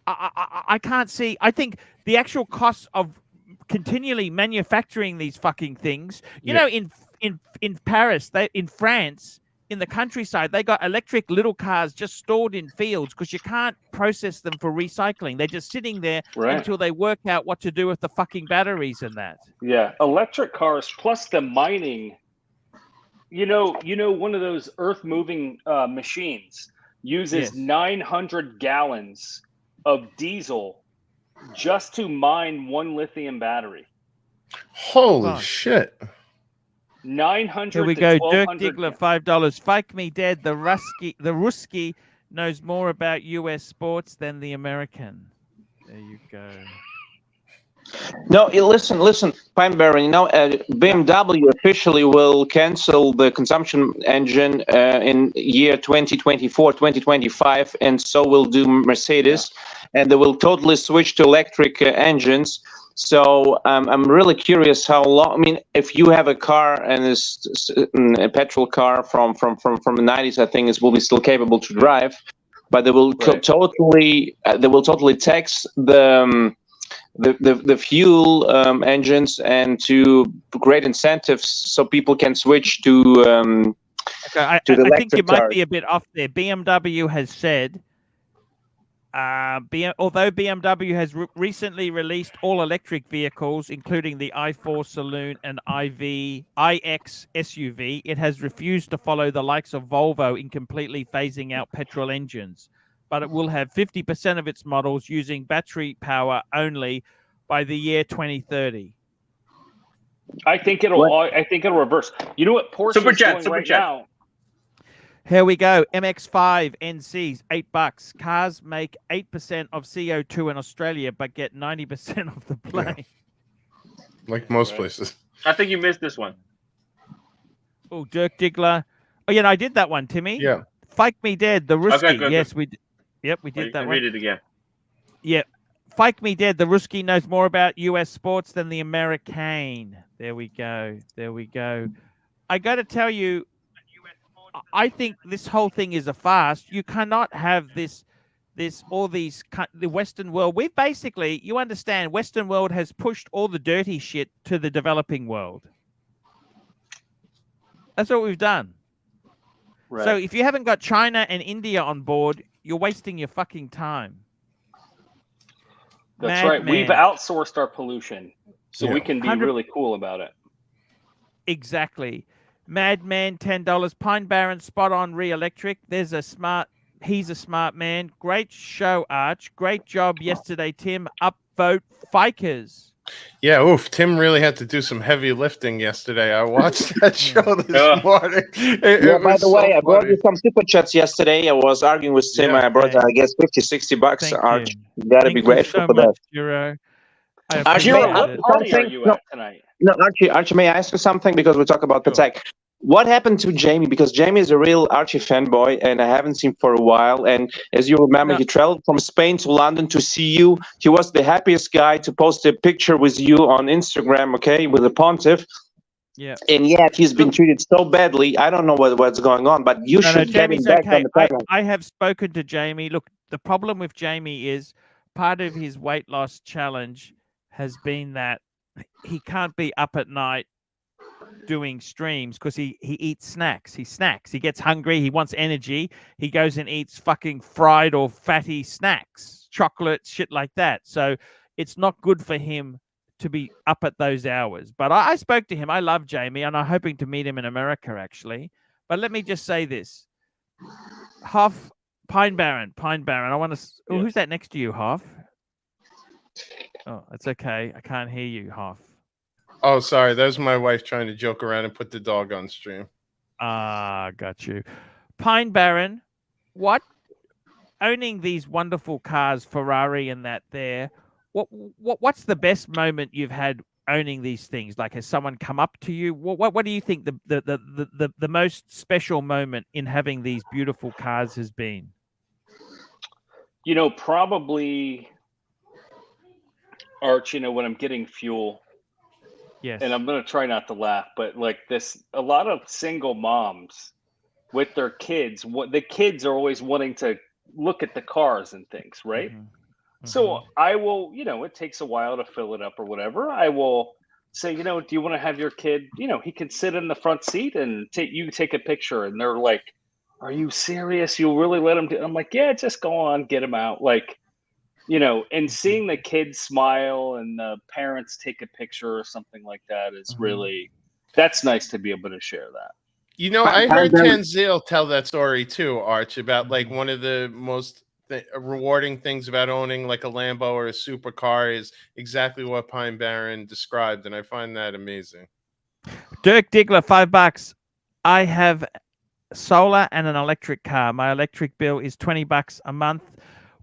I can't see. I think the actual cost of continually manufacturing these fucking things, you know, in Paris, in France, in the countryside, they got electric little cars just stored in fields because you can't process them for recycling. They're just sitting there until they work out what to do with the fucking batteries and that. Yeah, electric cars plus the mining. You know, one of those earth-moving machines uses 900 gallons of diesel just to mine one lithium battery. Holy shit. 900. Here we go. Dirk Diggler, $5. Fike me dead. The Ruski knows more about US sports than the American. There you go. No, listen, Pine Baron. You know, BMW officially will cancel the consumption engine in year 2024, 2025, and so will do Mercedes, and they will totally switch to electric engines. So I'm really curious how long. I mean, if you have a car and it's a petrol car from the 90s, I think it will be still capable to drive, but they will totally tax the fuel engines and to great incentives so people can switch to I think you might be a bit off there. BMW has said, although BMW has recently released all electric vehicles, including the i4 Saloon and iX SUV, it has refused to follow the likes of Volvo in completely phasing out petrol engines. But it will have 50% of its models using battery power only by the year 2030. I think it'll reverse. You know what Porsche is doing right now? Here we go. MX-5 NCs, $8. Cars make 8% of CO2 in Australia, but get 90% of the plane. Yeah. Like most places. I think you missed this one. Oh, Dirk Diggler. Oh, yeah, no, I did that one, Timmy. Yeah. Fike me dead. The Ruski. Okay, good, yes, we did. Yep, we did that one. Read it again. Yep. Fike me dead. The Ruski knows more about US sports than the American. There we go. There we go. I got to tell you, I think this whole thing is a farce. You cannot have the Western world. We've basically, you understand, Western world has pushed all the dirty shit to the developing world. That's what we've done. Right. So if you haven't got China and India on board, you're wasting your fucking time. That's right. We've outsourced our pollution, so we can be really cool about it. Exactly. Madman, $10. Pine Baron, spot on re-electric. He's a smart man. Great show, Arch. Great job yesterday, Tim. Upvote Fikers. Yeah, oof. Tim really had to do some heavy lifting yesterday. I watched that show this morning. By the way, I brought you some super chats yesterday. I was arguing with Tim. I brought, I guess, $50-$60. Arch, you gotta be grateful for that. Jiro. Archie, what party are you at tonight? No, Archie, may I ask you something? Because we talk about the tech. What happened to Jamie? Because Jamie is a real Archie fanboy, and I haven't seen him for a while. And as you remember, he traveled from Spain to London to see you. He was the happiest guy to post a picture with you on Instagram, okay, with the Pontiff. Yeah. And yet he's been treated so badly. I don't know what's going on, but you should get him back on the program. I have spoken to Jamie. Look, the problem with Jamie is part of his weight loss challenge has been that he can't be up at night doing streams because he eats snacks. He snacks. He gets hungry. He wants energy. He goes and eats fucking fried or fatty snacks, chocolate, shit like that. So it's not good for him to be up at those hours. But I spoke to him. I love Jamie, and I'm hoping to meet him in America, actually. But let me just say this. Hoff, Pine Baron. I want to... Oh, who's that next to you, Hoff? Oh, it's okay. I can't hear you, Hoff. Oh, sorry. That was my wife trying to joke around and put the dog on stream. Ah, got you. Pine Baron, what owning these wonderful cars, Ferrari and that there, what's the best moment you've had owning these things? Like, has someone come up to you? What do you think the most special moment in having these beautiful cars has been? You know, probably, Arch, you know, when I'm getting fuel, Yes. and I'm going to try not to laugh, but like this, a lot of single moms with their kids, what the kids are always wanting to look at the cars and things, right? So I will, you know, it takes a while to fill it up or whatever. I will say, you know, do you want to have your kid, you know, he can sit in the front seat and take a picture. And they're like, are you serious? You'll really let him do it? I'm like, yeah, just go on, get him out. Like, you know, and seeing the kids smile and the parents take a picture or something like that is really, that's nice to be able to share that. You know, I heard Tanzil tell that story too, Arch, about like one of the most rewarding things about owning like a Lambo or a supercar is exactly what Pine Barren described, and I find that amazing. Dirk Diggler, $5. I have solar and an electric car. My electric bill is $20 a month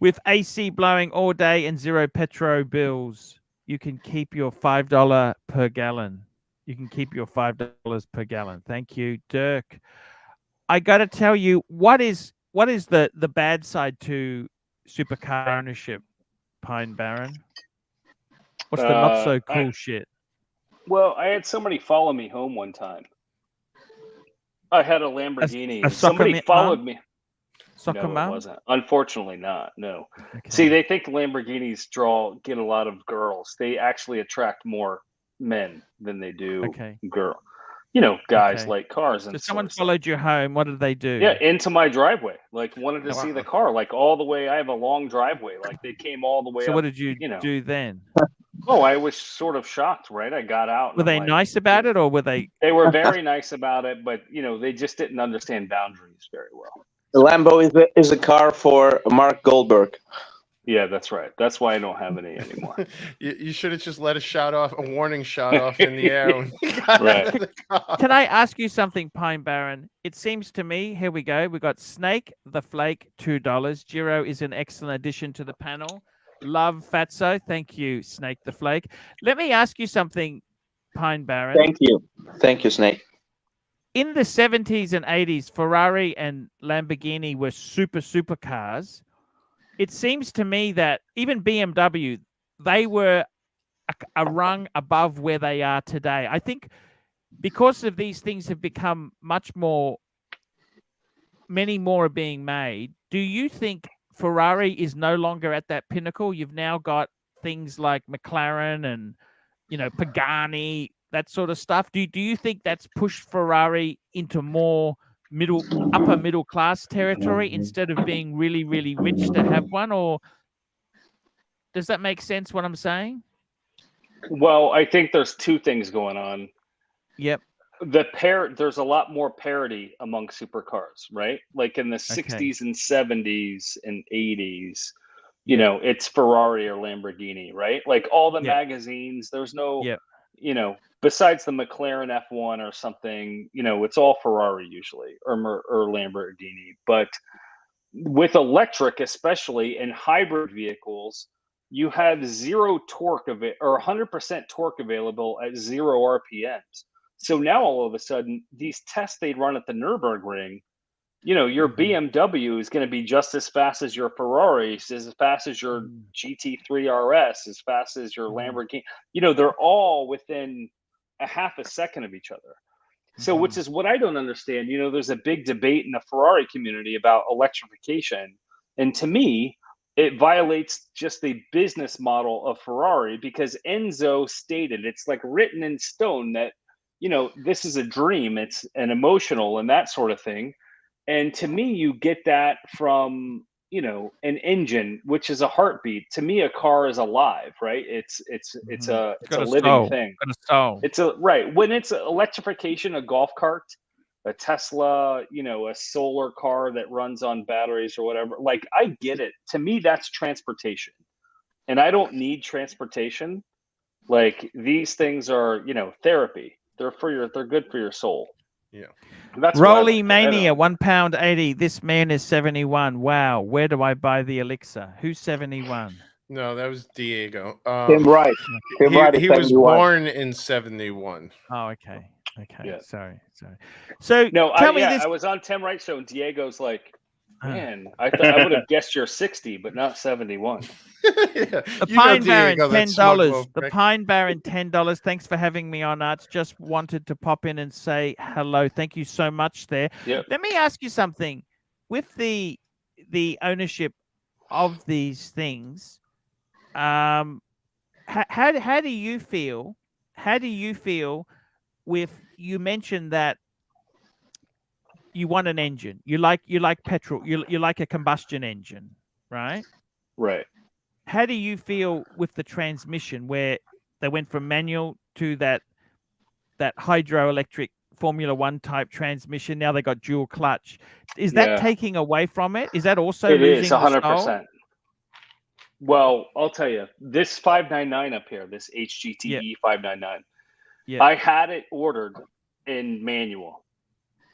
with AC blowing all day and zero petro bills. You can keep your $5 per gallon. You can keep your $5 per gallon. Thank you, Dirk. I got to tell you, what is the bad side to supercar ownership, Pine Barren? What's the not so cool shit? Well, I had somebody follow me home one time. I had a Lamborghini. A Somebody followed me. Soccer No, mom? it wasn't. Unfortunately not. No. Okay. See, they think Lamborghinis get a lot of girls. They actually attract more men than they do girl. You know, guys like cars. And so someone followed you home. What did they do? Yeah, into my driveway. Like, wanted to see the car. Like, all the way. I have a long driveway. Like, they came all the way up. So what did you know. do then? Oh, I was sort of shocked, right? I got out. Were they nice about it, or were they? They were very nice about it, but you know, they just didn't understand boundaries very well. The Lambo is a car for Mark Goldberg. Yeah, that's right. That's why I don't have any anymore. You should have just let a warning shot off in the air. Right. Can I ask you something, Pine Barren? It seems to me, here we go. We got Snake the Flake, $2. Giro is an excellent addition to the panel. Love Fatso. Thank you, Snake the Flake. Let me ask you something, Pine Barren. Thank you. Thank you, Snake. In the 70s and 80s, Ferrari and Lamborghini were super cars. It seems to me that even BMW, they were a rung above where they are today. I think because of these things have become many more are being made. Do you think Ferrari is no longer at that pinnacle? You've now got things like McLaren and, you know, Pagani, that sort of stuff. Do you think that's pushed Ferrari into more upper middle class territory instead of being really rich to have one? Or does that make sense what I'm saying? Well, I think there's two things going on. Yep. There's a lot more parity among supercars, right? Like in the 60s and 70s and 80s, you know, it's Ferrari or Lamborghini, right? Like all the magazines, there's no, you know, besides the McLaren F1 or something, you know, it's all Ferrari usually or Lamborghini. But with electric, especially in hybrid vehicles, you have zero torque of it or 100% torque available at 0 RPMs. So now all of a sudden, these tests they run at the Nürburgring, you know, your BMW is going to be just as fast as your Ferrari, as fast as your GT3 RS, as fast as your Lamborghini. You know, they're all within a half a second of each other. So, which is what I don't understand. You know, there's a big debate in the Ferrari community about electrification. And to me, it violates just the business model of Ferrari because Enzo stated, it's like written in stone that, you know, this is a dream, it's an emotional and that sort of thing. And to me, you get that from, you know, an engine, which is a heartbeat. To me, a car is alive, right? It's a living thing. It's right. When it's electrification, a golf cart, a Tesla, you know, a solar car that runs on batteries or whatever, like I get it. To me, that's transportation. And I don't need transportation. Like these things are, you know, therapy. They're good for your soul. Yeah. That's what I Rolly like. Mania, £1.80. This man is 71. Wow. Where do I buy the elixir? Who's 71? No, that was Diego. Tim Wright. Tim Wright is He was 71. born in 71. Oh, okay. Okay. Yeah. Sorry. So No, tell me this. I was on Tim Wright show, and Diego's like, Uh. man, I thought I would have guessed you're 60, but not 71. Yeah, The you know Pine Baron, Diego, that smug $10. little The prick. Pine Baron, $10. Thanks for having me on, Arch. Just wanted to pop in and say hello. Thank you so much there. Yep. Let me ask you something. With the ownership of these things, how do you feel? How do you feel with, you mentioned that you want an engine. You like petrol. You like a combustion engine, right? Right. How do you feel with the transmission, where they went from manual to that hydroelectric Formula One type transmission? Now they got dual clutch. Is that taking away from it? Is that also It losing is the 100%. soul? Well, I'll tell you, this 599 up here, this HGTE 599, I had it ordered in manual.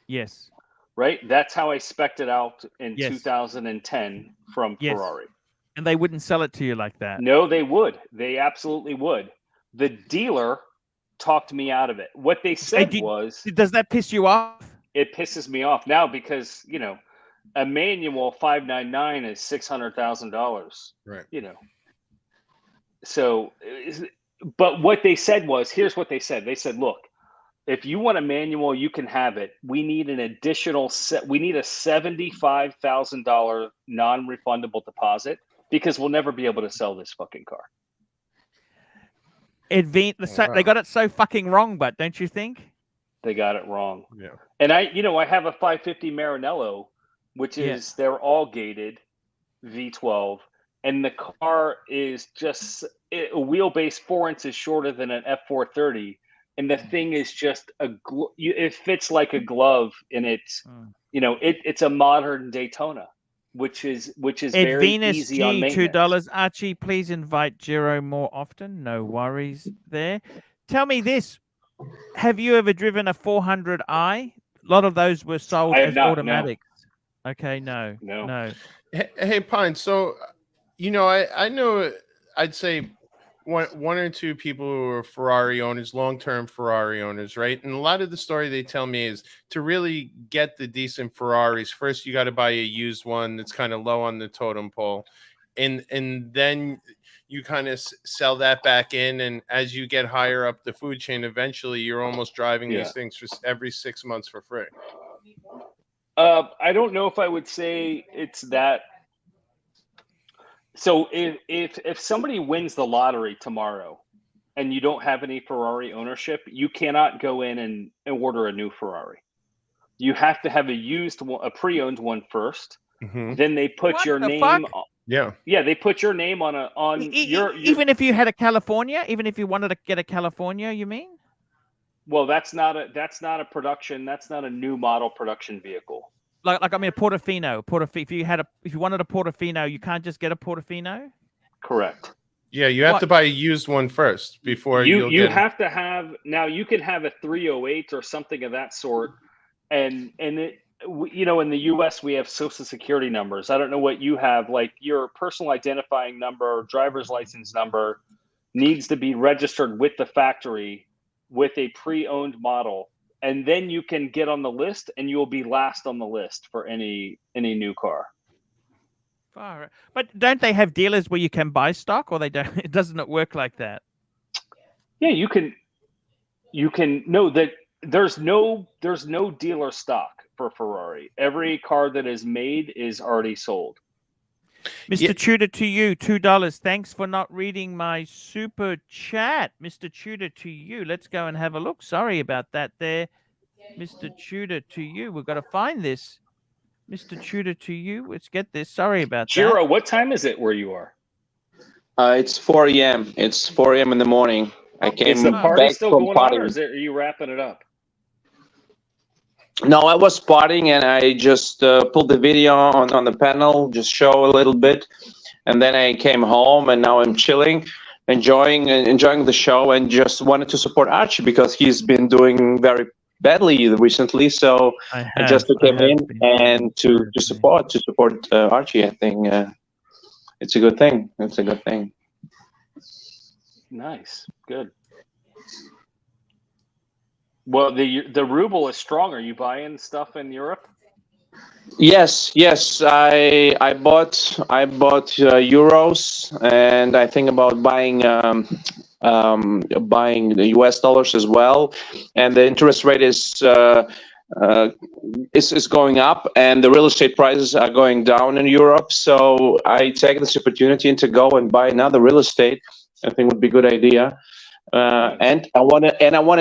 Yes. Right? That's how I spec'd it out in 2010 from Ferrari. And they wouldn't sell it to you like that. No, they would. They absolutely would. The dealer talked me out of it. What they said was... Does that piss you off? It pisses me off now because, you know, a manual 599 is $600,000. Right. You know. So, but what they said was, here's what they said. They said, look, if you want a manual, you can have it. We need an additional we need a $75,000 non-refundable deposit because we'll never be able to sell this fucking car. They got it so fucking wrong, but don't you think? They got it wrong. Yeah. And I have a 550 Maranello, which is they're all gated V12, and the car is just a wheelbase 4 inches shorter than an F430. And the thing is just it fits like a glove, and it's it's a modern Daytona, which is very easy on maintenance. $2. Archie, please invite Giro more often. No worries there. Tell me this: have you ever driven a 400i? A lot of those were sold as automatics. No. Okay, no. Hey, Pine. So, I know. I'd say one or two people who are Ferrari owners, long-term Ferrari owners, right? And a lot of the story they tell me is to really get the decent Ferraris, first you got to buy a used one that's kind of low on the totem pole, and then you kind of sell that back in, and as you get higher up the food chain, eventually you're almost driving these things for every 6 months for free. I don't know if I would say it's that. So if somebody wins the lottery tomorrow and you don't have any Ferrari ownership, you cannot go in and order a new Ferrari. You have to have a pre-owned one first. Mm-hmm. Then they put your name on. Yeah, they put your name on your even if you had a California, even if you wanted to get a California, you mean? Well, that's not a production. That's not a new model production vehicle. Like I mean, a Portofino. If you wanted a Portofino, you can't just get a Portofino. Correct. Yeah, you have to buy a used one first before you have to have. Now you can have a 308 or something of that sort, and it, in the U.S. we have Social Security numbers. I don't know what you have. Like your personal identifying number or driver's license number needs to be registered with the factory with a pre-owned model. And then you can get on the list, and you will be last on the list for any new car. But don't they have dealers where you can buy stock, or they don't? It doesn't work like that. Yeah, you can. No, that there's no dealer stock for Ferrari. Every car that is made is already sold. Mr. Tudor, to you, $2. Thanks for not reading my super chat. Mr. Tudor, to you. Let's go and have a look. Sorry about that there. Mr. Tudor, to you. We've got to find this. Mr. Tudor, to you. Let's get this. Sorry about that. Giro, what time is it where you are? It's 4 a.m. It's 4 a.m. in the morning. I came Is the party back still from going on, or partying. are you wrapping it up? No, I was partying, and I just pulled the video on the panel, just show a little bit, and then I came home, and now I'm chilling, enjoying the show, and just wanted to support Archie because he's been doing very badly recently. So I just came in and to support Archie. I think it's a good thing. It's a good thing. Nice, good. Well, the ruble is strong. Are you buying stuff in Europe? Yes, I bought euros, and I think about buying the US dollars as well. And the interest rate is going up, and the real estate prices are going down in Europe. So I take this opportunity to go and buy another real estate. I think would be a good idea. And I want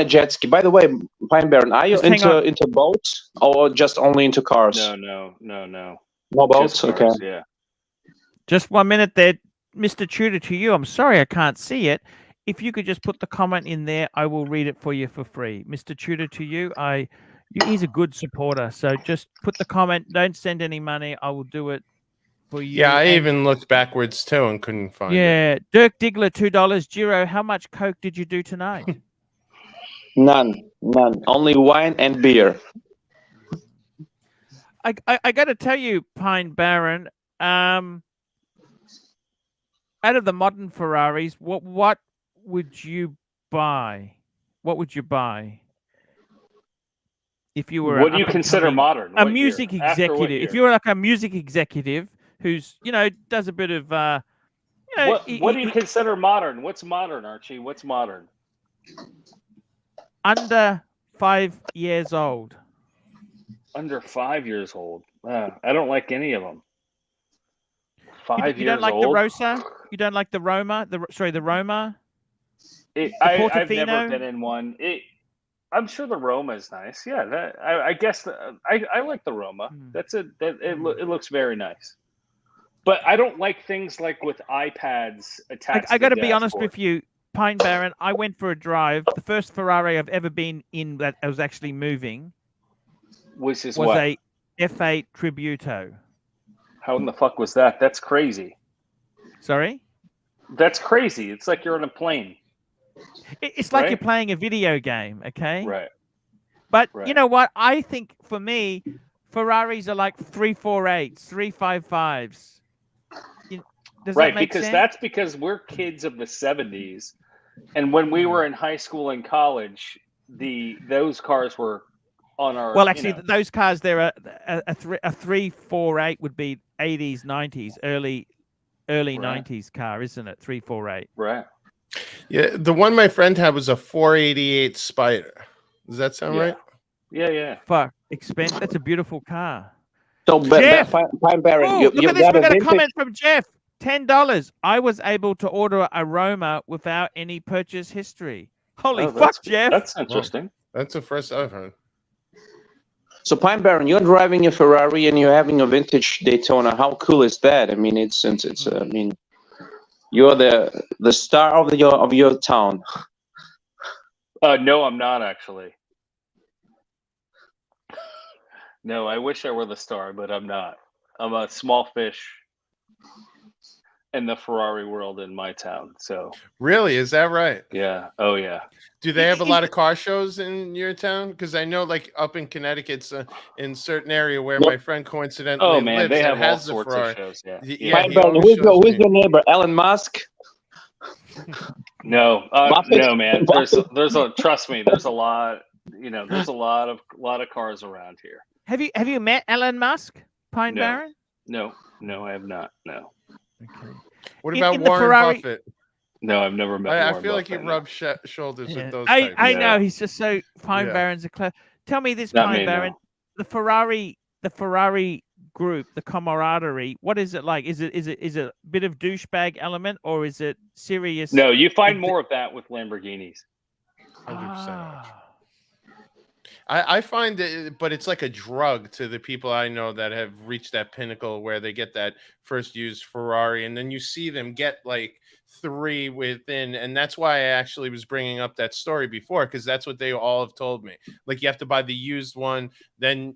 a jet ski. By the way, Pine Baron, are you into boats or just only into cars? No. No boats. Cars, okay. Yeah. Just 1 minute there, Mr. Tudor. To you, I'm sorry I can't see it. If you could just put the comment in there, I will read it for you for free. Mr. Tudor, to you, he's a good supporter. So just put the comment. Don't send any money. I will do it for you. Yeah, I even looked backwards too and couldn't find it. Yeah, Dirk Diggler, $2. Giro, how much coke did you do tonight? None. Only wine and beer. I got to tell you, Pine Baron, out of the modern Ferraris, what would you buy? What would you buy if you were? What do you consider modern? A music executive. If you were like a music executive who's does a bit of what do you consider modern? What's modern, Archie? What's modern? Under 5 years old. Under 5 years old. I don't like any of them. 5 years old. You don't like the Rosa? You don't like the Roma? The Roma? I've never been in one. I'm sure the Roma is nice. Yeah, I guess I like the Roma. It looks very nice. But I don't like things like with iPads attached. I got to be honest with you, Pine Baron. I went for a drive. The first Ferrari I've ever been in that I was actually moving was a F8 Tributo. How in the fuck was that? That's crazy. Sorry? That's crazy. It's like you're on a plane. It's like you're playing a video game, okay? Right. But you know what? I think for me, Ferraris are like 348s, 355s. Does that make sense? That's because we're kids of the 70s. And when we were in high school and college, those cars were on our... Well, actually, those cars, they're a 348 would be 80s, 90s, early 90s car, isn't it? 348. Right. Yeah, the one my friend had was a 488 Spider. Does that sound right? Yeah. Fuck, expensive. That's a beautiful car. So, Jeff! Pine Baron, look at this. We got a comment from Jeff. $10. I was able to order a Roma without any purchase history. Holy fuck, Jeff! That's interesting. That's the first I've heard. So, Pine Baron, you're driving a Ferrari and you're having a vintage Daytona. How cool is that? I mean, you're the star of your town. No, I'm not actually. No, I wish I were the star, but I'm not. I'm a small fish in the Ferrari world in my town. So really, is that right? Yeah. Oh yeah. Do they have a lot of car shows in your town? Because I know, like up in Connecticut, in certain area where my friend coincidentally lives, they have all the sorts Ferrari. of shows. Yeah. Who's your neighbor? Elon Musk? No, no, man. Trust me. There's a lot. There's a lot of cars around here. Have you met Elon Musk, Pine Baron? No, I have not. No. Okay. What about Warren Buffett? No, I've never met. I feel like you rub shoulders with those. I know he's just so Pine Baron's a clever. Tell me this, Pine Baron, no. the Ferrari group, the camaraderie. What is it like? Is it a bit of douchebag element or is it serious? No, you find more of that with Lamborghinis. 100%. I find it, but it's like a drug to the people I know that have reached that pinnacle where they get that first used Ferrari, and then you see them get like 3 within, and that's why I actually was bringing up that story before, because that's what they all have told me. Like you have to buy the used one, then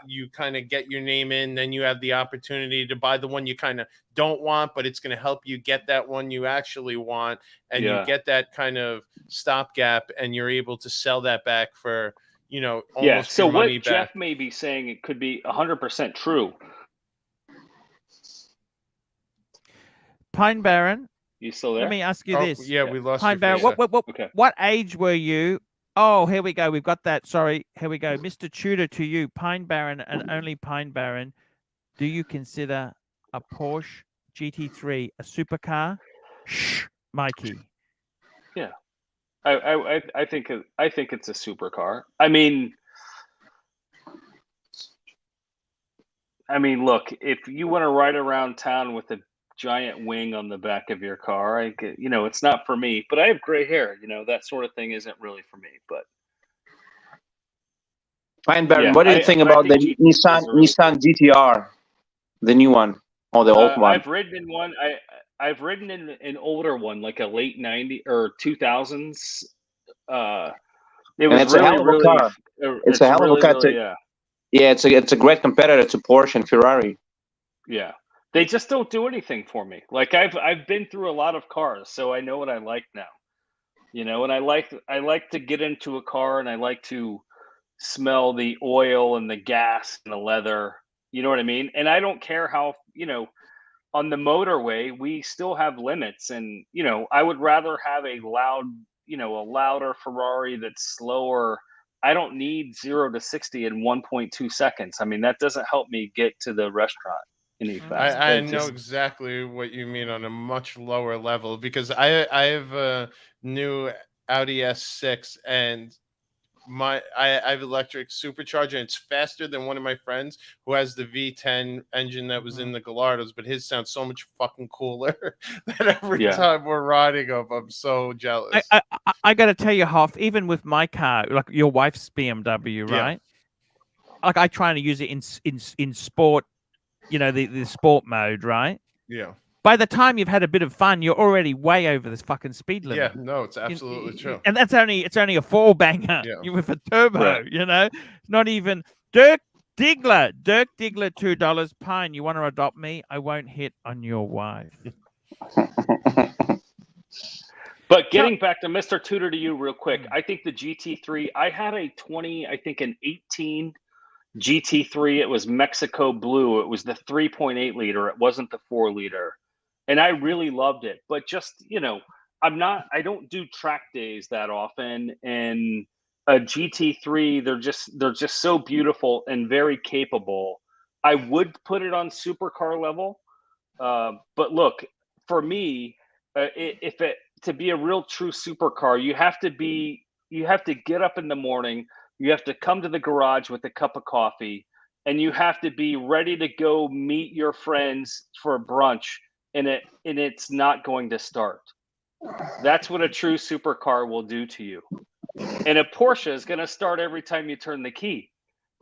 you kind of get your name in, then you have the opportunity to buy the one you kind of don't want, but it's going to help you get that one you actually want, and you get that kind of stopgap, and you're able to sell that back for you know, Yeah. almost So your money what Jeff back. may be saying, it could be 100% true. Pine Barren, You still there? let me ask you Oh, this. yeah, we lost Pine you for a Barren, sec. Okay. what age were you? Oh, here we go. We've got that. Sorry. Here we go. Mr. Tudor, to you, Pine Barren and only Pine Barren. Do you consider a Porsche GT3 a supercar? Shh, Mikey. Yeah. I think it's a supercar. I mean, look, if you want to ride around town with a giant wing on the back of your car, it's not for me. But I have gray hair. That sort of thing isn't really for me. But Fine, Baron. yeah, What do you think but I about the think GT3s Nissan are really Nissan GTR, the new one or the old one? I've ridden in one. I've ridden in an older one, like a late 90s or 2000s. It And was it's a hell really, of a really. car. It's It's a hell of a car. really, yeah. Yeah, it's a great competitor to Porsche and Ferrari. Yeah. They just don't do anything for me. Like I've been through a lot of cars, so I know what I like now. And I like to get into a car and I like to smell the oil and the gas and the leather. You know what I mean? And I don't care how, on the motorway, we still have limits. And, I would rather have a louder Ferrari that's slower. I don't need 0 to 60 in 1.2 seconds. I mean, that doesn't help me get to the restaurant any faster. I know exactly what you mean on a much lower level, because I have a new Audi S6 and I have electric supercharger, and it's faster than one of my friends who has the V10 engine that was in the Gallardos, but his sounds so much fucking cooler that every time we're riding up, I'm so jealous. I got to tell you, Hoff, even with my car, like your wife's BMW, right? Like I try to use it in sport, the sport mode, right? Yeah. By the time you've had a bit of fun, you're already way over this fucking speed limit. Yeah, no, it's absolutely true. And it's only a 4-banger with a turbo, not even. Dirk Diggler, $2. Pine, you want to adopt me? I won't hit on your wife. But getting back to Mr. Tudor, to you real quick, I think the GT3, I had an 18 GT3. It was Mexico blue. It was the 3.8 liter. It wasn't the 4 liter. And I really loved it. But just, I don't do track days that often. And a GT3, they're just so beautiful and very capable. I would put it on supercar level. But look, for me, to be a real true supercar, you have to get up in the morning. You have to come to the garage with a cup of coffee, and you have to be ready to go meet your friends for brunch, and it's not going to start. That's what a true supercar will do to you. And a Porsche is going to start every time you turn the key.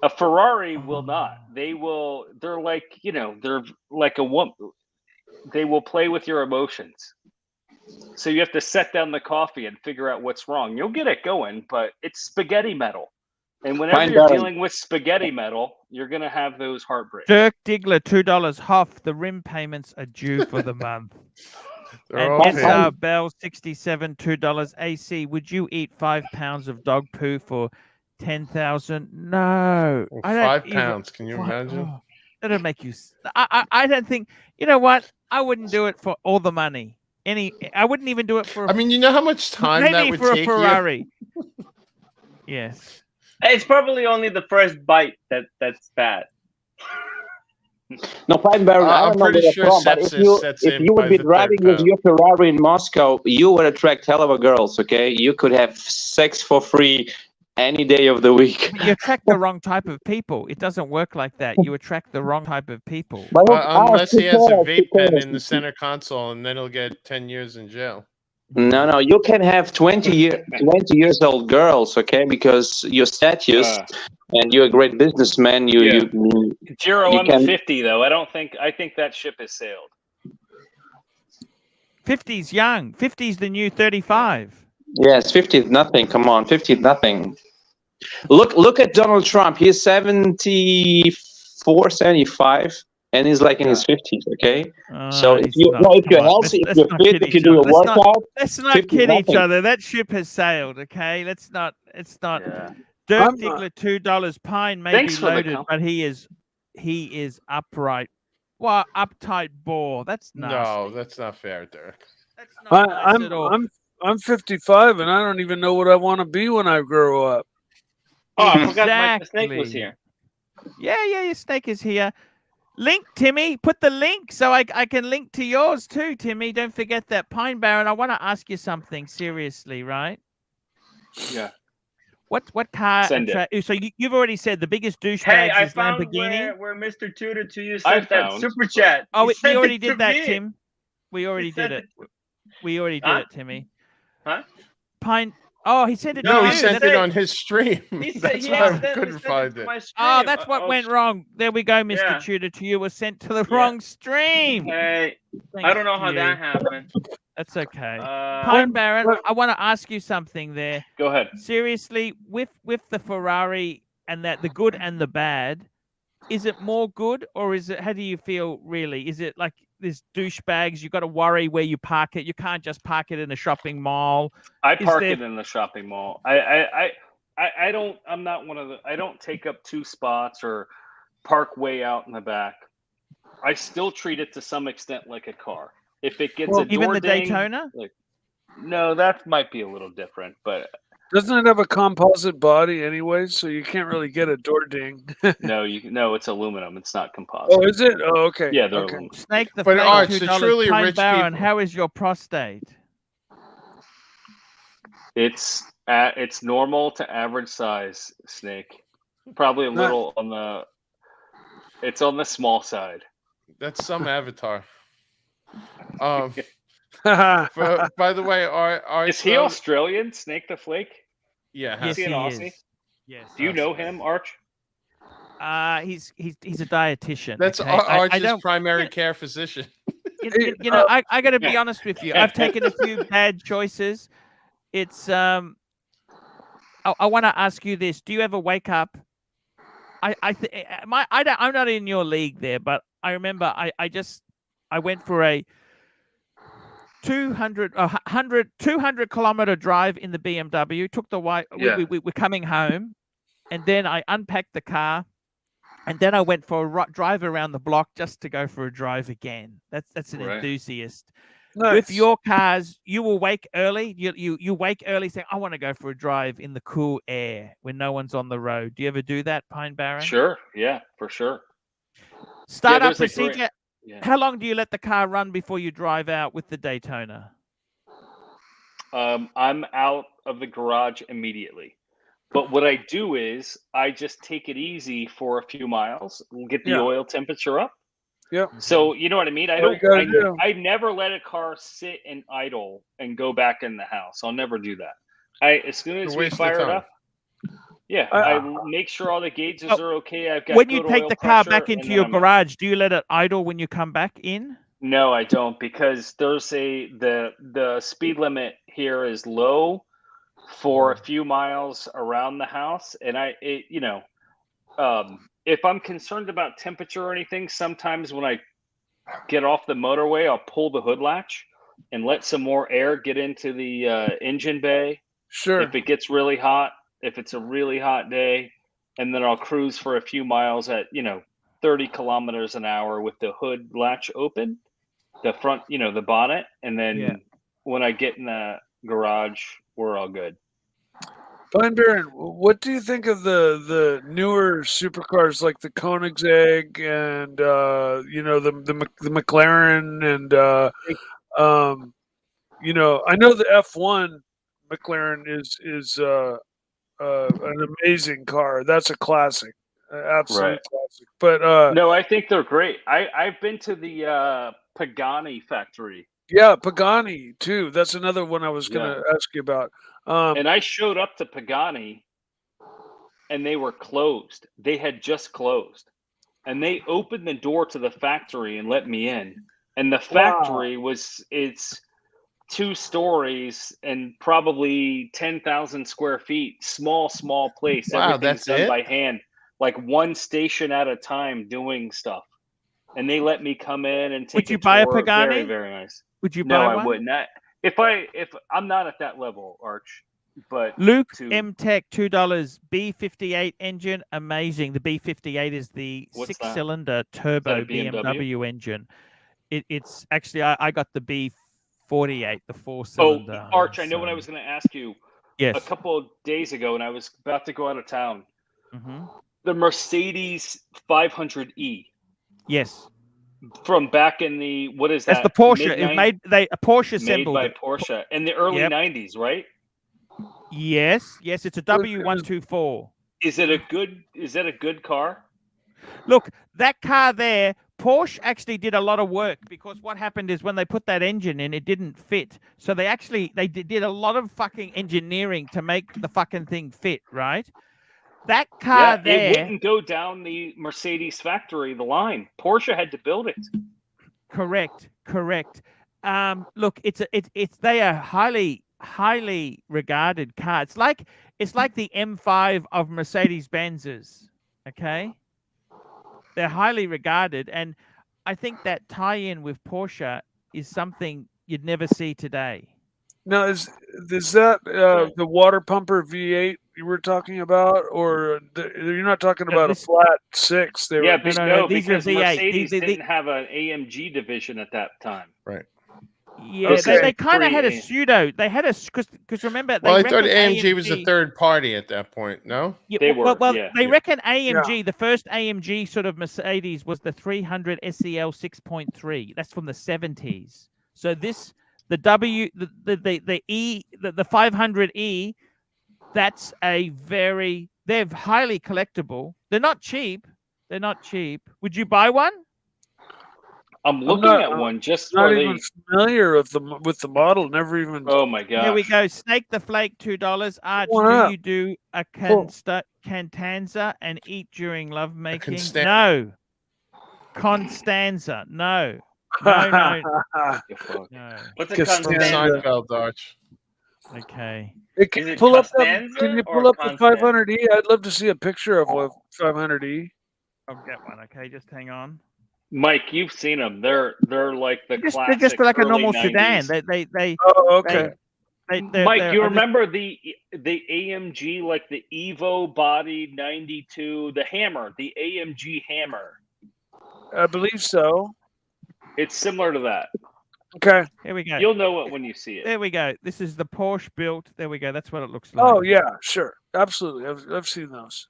A Ferrari will not. They're like a woman. They will play with your emotions. So you have to set down the coffee and figure out what's wrong. You'll get it going, but it's spaghetti metal. And whenever you're dealing with spaghetti metal, you're going to have those heartbreaks. Dirk Diggler, $2. Hoff, the rim payments are due for the month. And SR Bell, 67, $2. AC, would you eat 5 pounds of dog poo for 10,000? No. 5 pounds. Can you imagine? Oh, that'll make you. I don't think. You know what? I wouldn't do it for all the money. I wouldn't even do it for. I mean, you know how much time that would for take a Ferrari. Yes. It's probably only the first bite that's bad. No, Pine Barren, I don't know where you're from, but if you would be driving with your Ferrari in Moscow, you would attract hell of a girls, okay? You could have sex for free any day of the week. You attract the wrong type of people. It doesn't work like that. You attract the wrong type of people. Unless he has a vape pen in the center console, and then he'll get 10 years in jail. No, you can have 20 years old girls, okay? Because your status and you're a great businessman. Giro, I'm 50 though. I think that ship has sailed. 50's young. 50's the new 35. Yes, 50 is nothing. Come on, 50 is nothing. Look at Donald Trump. He's 74, 75. And he's like in his 50s, okay? So if you're healthy, if you're fit, if you do a workout, let's not kid each other. That ship has sailed, okay? Let's not. I'm Diggler $2 Pine may Thanks be for the loaded, comp. but he is upright. Well, uptight bore. That's nasty. No, that's not fair, Derek. That's not nice I'm at all. I'm 55 and I don't even know what I want to be when I grow up. Oh, I forgot Mike the Snake was Exactly. here. Yeah, your snake is here. Link, Timmy. Put the link so I can link to yours too, Timmy. Don't forget that. Pine Baron, I want to ask you something seriously, right? Yeah. What car? Send it. So you've already said the biggest douchebags Hey, I is found Lamborghini. where Mr. Tutor to you I sent that found, super but- chat. Oh, He we sent already it to did that, me. Tim. We already did sent it. We already did Huh? it, Timmy. Huh? Pine. Oh, he sent it No, to he you. sent That's- it on his stream. He said That's he why I accidentally couldn't sent find to it. my stream. Oh, that's what went wrong. There we go, Mr. Yeah. Tudor. To you was sent to the Yeah. wrong stream. Hey, I Thank don't know how you. that happened. That's okay. Uh, Pine Baron, I want to ask you something there. Go ahead. Seriously, with the Ferrari and that the good and the bad, is it more good or is it? How do you feel really? Is it like there's douchebags? You got to worry where you park it. You can't just park it in a shopping mall. I Is park there- it in the shopping mall. I don't. I'm not one of the. I don't take up 2 spots or park way out in the back. I still treat it to some extent like a car. If it gets a door even the ding, Daytona? like, no, that might be a little different, but Doesn't it have a composite body anyway, so you can't really get a door ding? no, it's aluminum. It's not composite. Oh, is it? Oh, okay. Yeah, they're okay. aluminum. Snake the But Flake, Arch, the $2. truly Pine rich Baron, people- how is your prostate? It's normal to average size, Snake. Probably a little on the. It's on the small side. That's some avatar. But, by the way, Is he Australian, Snake the Flake? Yeah. Is he an Aussie? Is. Yes. Do you know him, Arch? He's a dietitian. That's okay? I Arch's don't. primary care physician. You know, I got to be honest with you. I've taken a few bad choices. It's I want to ask you this: do you ever wake up? I'm not in your league there, but I remember I went for a 200 kilometer drive in the BMW. Took the white. Yeah. We were coming home, and then I unpacked the car, and then I went for a drive around the block just to go for a drive again. That's an Right. enthusiast. Nice. With your cars, you will wake early. You wake early saying, I want to go for a drive in the cool air when no one's on the road. Do you ever do that, Pine Baron? Sure. Yeah, for sure. Startup there's a great- procedure. Yeah. How long do you let the car run before you drive out with the Daytona? I'm out of the garage immediately. But what I do is I just take it easy for a few miles, get the Yeah. oil temperature up. Yep. So you know what I mean? What you gotta do. I never let a car sit and idle and go back in the house. I'll never do that. As soon as It's a we waste of fire it time. up, yeah, I make sure all the gauges are okay. I've got When you good take oil the car pressure, back and into then your I'm out. garage, do you let it idle when you come back in? No, I don't, because there's the speed limit here is low for a few miles around the house, and if I'm concerned about temperature or anything, sometimes when I get off the motorway, I'll pull the hood latch and let some more air get into the engine bay. Sure. If it gets really hot, if it's a really hot day, and then I'll cruise for a few miles at 30 kilometers an hour with the hood latch open, the front, the bonnet, and then Yeah. when I get in the garage, we're all good. Pine Baron, what do you think of the newer supercars like the Koenigsegg and the McLaren and I know the F1 McLaren is an amazing car. That's a classic, absolute Right. classic. But No, I think they're great. I've been to the Pagani factory, yeah, Pagani too. That's another one I was going to ask you about. and I showed up to Pagani, and they were closed. They had just closed, and they opened the door to the factory and let me in. And the factory it's 2 stories and probably 10,000 square feet. Small place. Wow, Everything's that's done it? by hand, like one station at a time, doing stuff. And they let me come in and take Would you buy a tour. Pagani? Very, very nice. Would you No, buy I one? wouldn't. If I'm not at that level, Arch. But Luke to M Tech $2 B58 engine, amazing. The B58 is the What's that? six-cylinder turbo a BMW? BMW engine. It's actually I got the B48, the four-cylinder. Arch, I know what I was going to ask you Yes. a couple of days ago, and I was about to go out of town. Mm-hmm. The Mercedes 500E Yes. from back in the what is That's that? the Porsche. Mid-90s? A Porsche Made assembled by it. Porsche in the early Yep. 90s, right? Yes, it's a W124. Is it a good car? Look, that car there, Porsche actually did a lot of work, because what happened is when they put that engine in, it didn't fit. So they did a lot of fucking engineering to make the fucking thing fit, right? That car It there, wouldn't go down the Mercedes factory, the line. Porsche had to build it. correct. Look, they are highly regarded car. It's like the M5 of Mercedes Benz's. Okay, they're highly regarded, and I think that tie-in with Porsche is something you'd never see today. Now, is that the water pumper V8 you were talking about, or you're not talking about a flat six? These because are V8. Mercedes didn't have an AMG division at that time. Right. Yeah, they kind of had a pseudo. They had a because remember. Well, I they thought reckon AMG was a third party at that point. No, Yeah, They well, were, they reckon AMG, the first AMG sort of Mercedes was the 300 SEL 6.3. That's from the 70s. So the 500E, that's they're highly collectible. They're not cheap. Would you buy one? I'm looking at one just not for even familiar with the model. Never even. Oh my god! Here we go. Snake the Flake, $2. Arch, do you do a Cantanza and eat during lovemaking? No. Constanza. No. No. What's a Seinfeld, Arch. Okay. Can you pull up the 500E? I'd love to see a picture of a 500E. I'll get one. Okay, just hang on. Mike, you've seen them. They're like the classic. They're just like a normal 90s. sedan. They. Oh, okay. Mike, you remember the AMG, like the Evo body 92, the Hammer, the AMG Hammer? I believe so. It's similar to that. Okay. Here we go. You'll know it when you see it. There we go. This is the Porsche built. There we go. That's what it looks like. Oh yeah, sure, absolutely. I've seen those.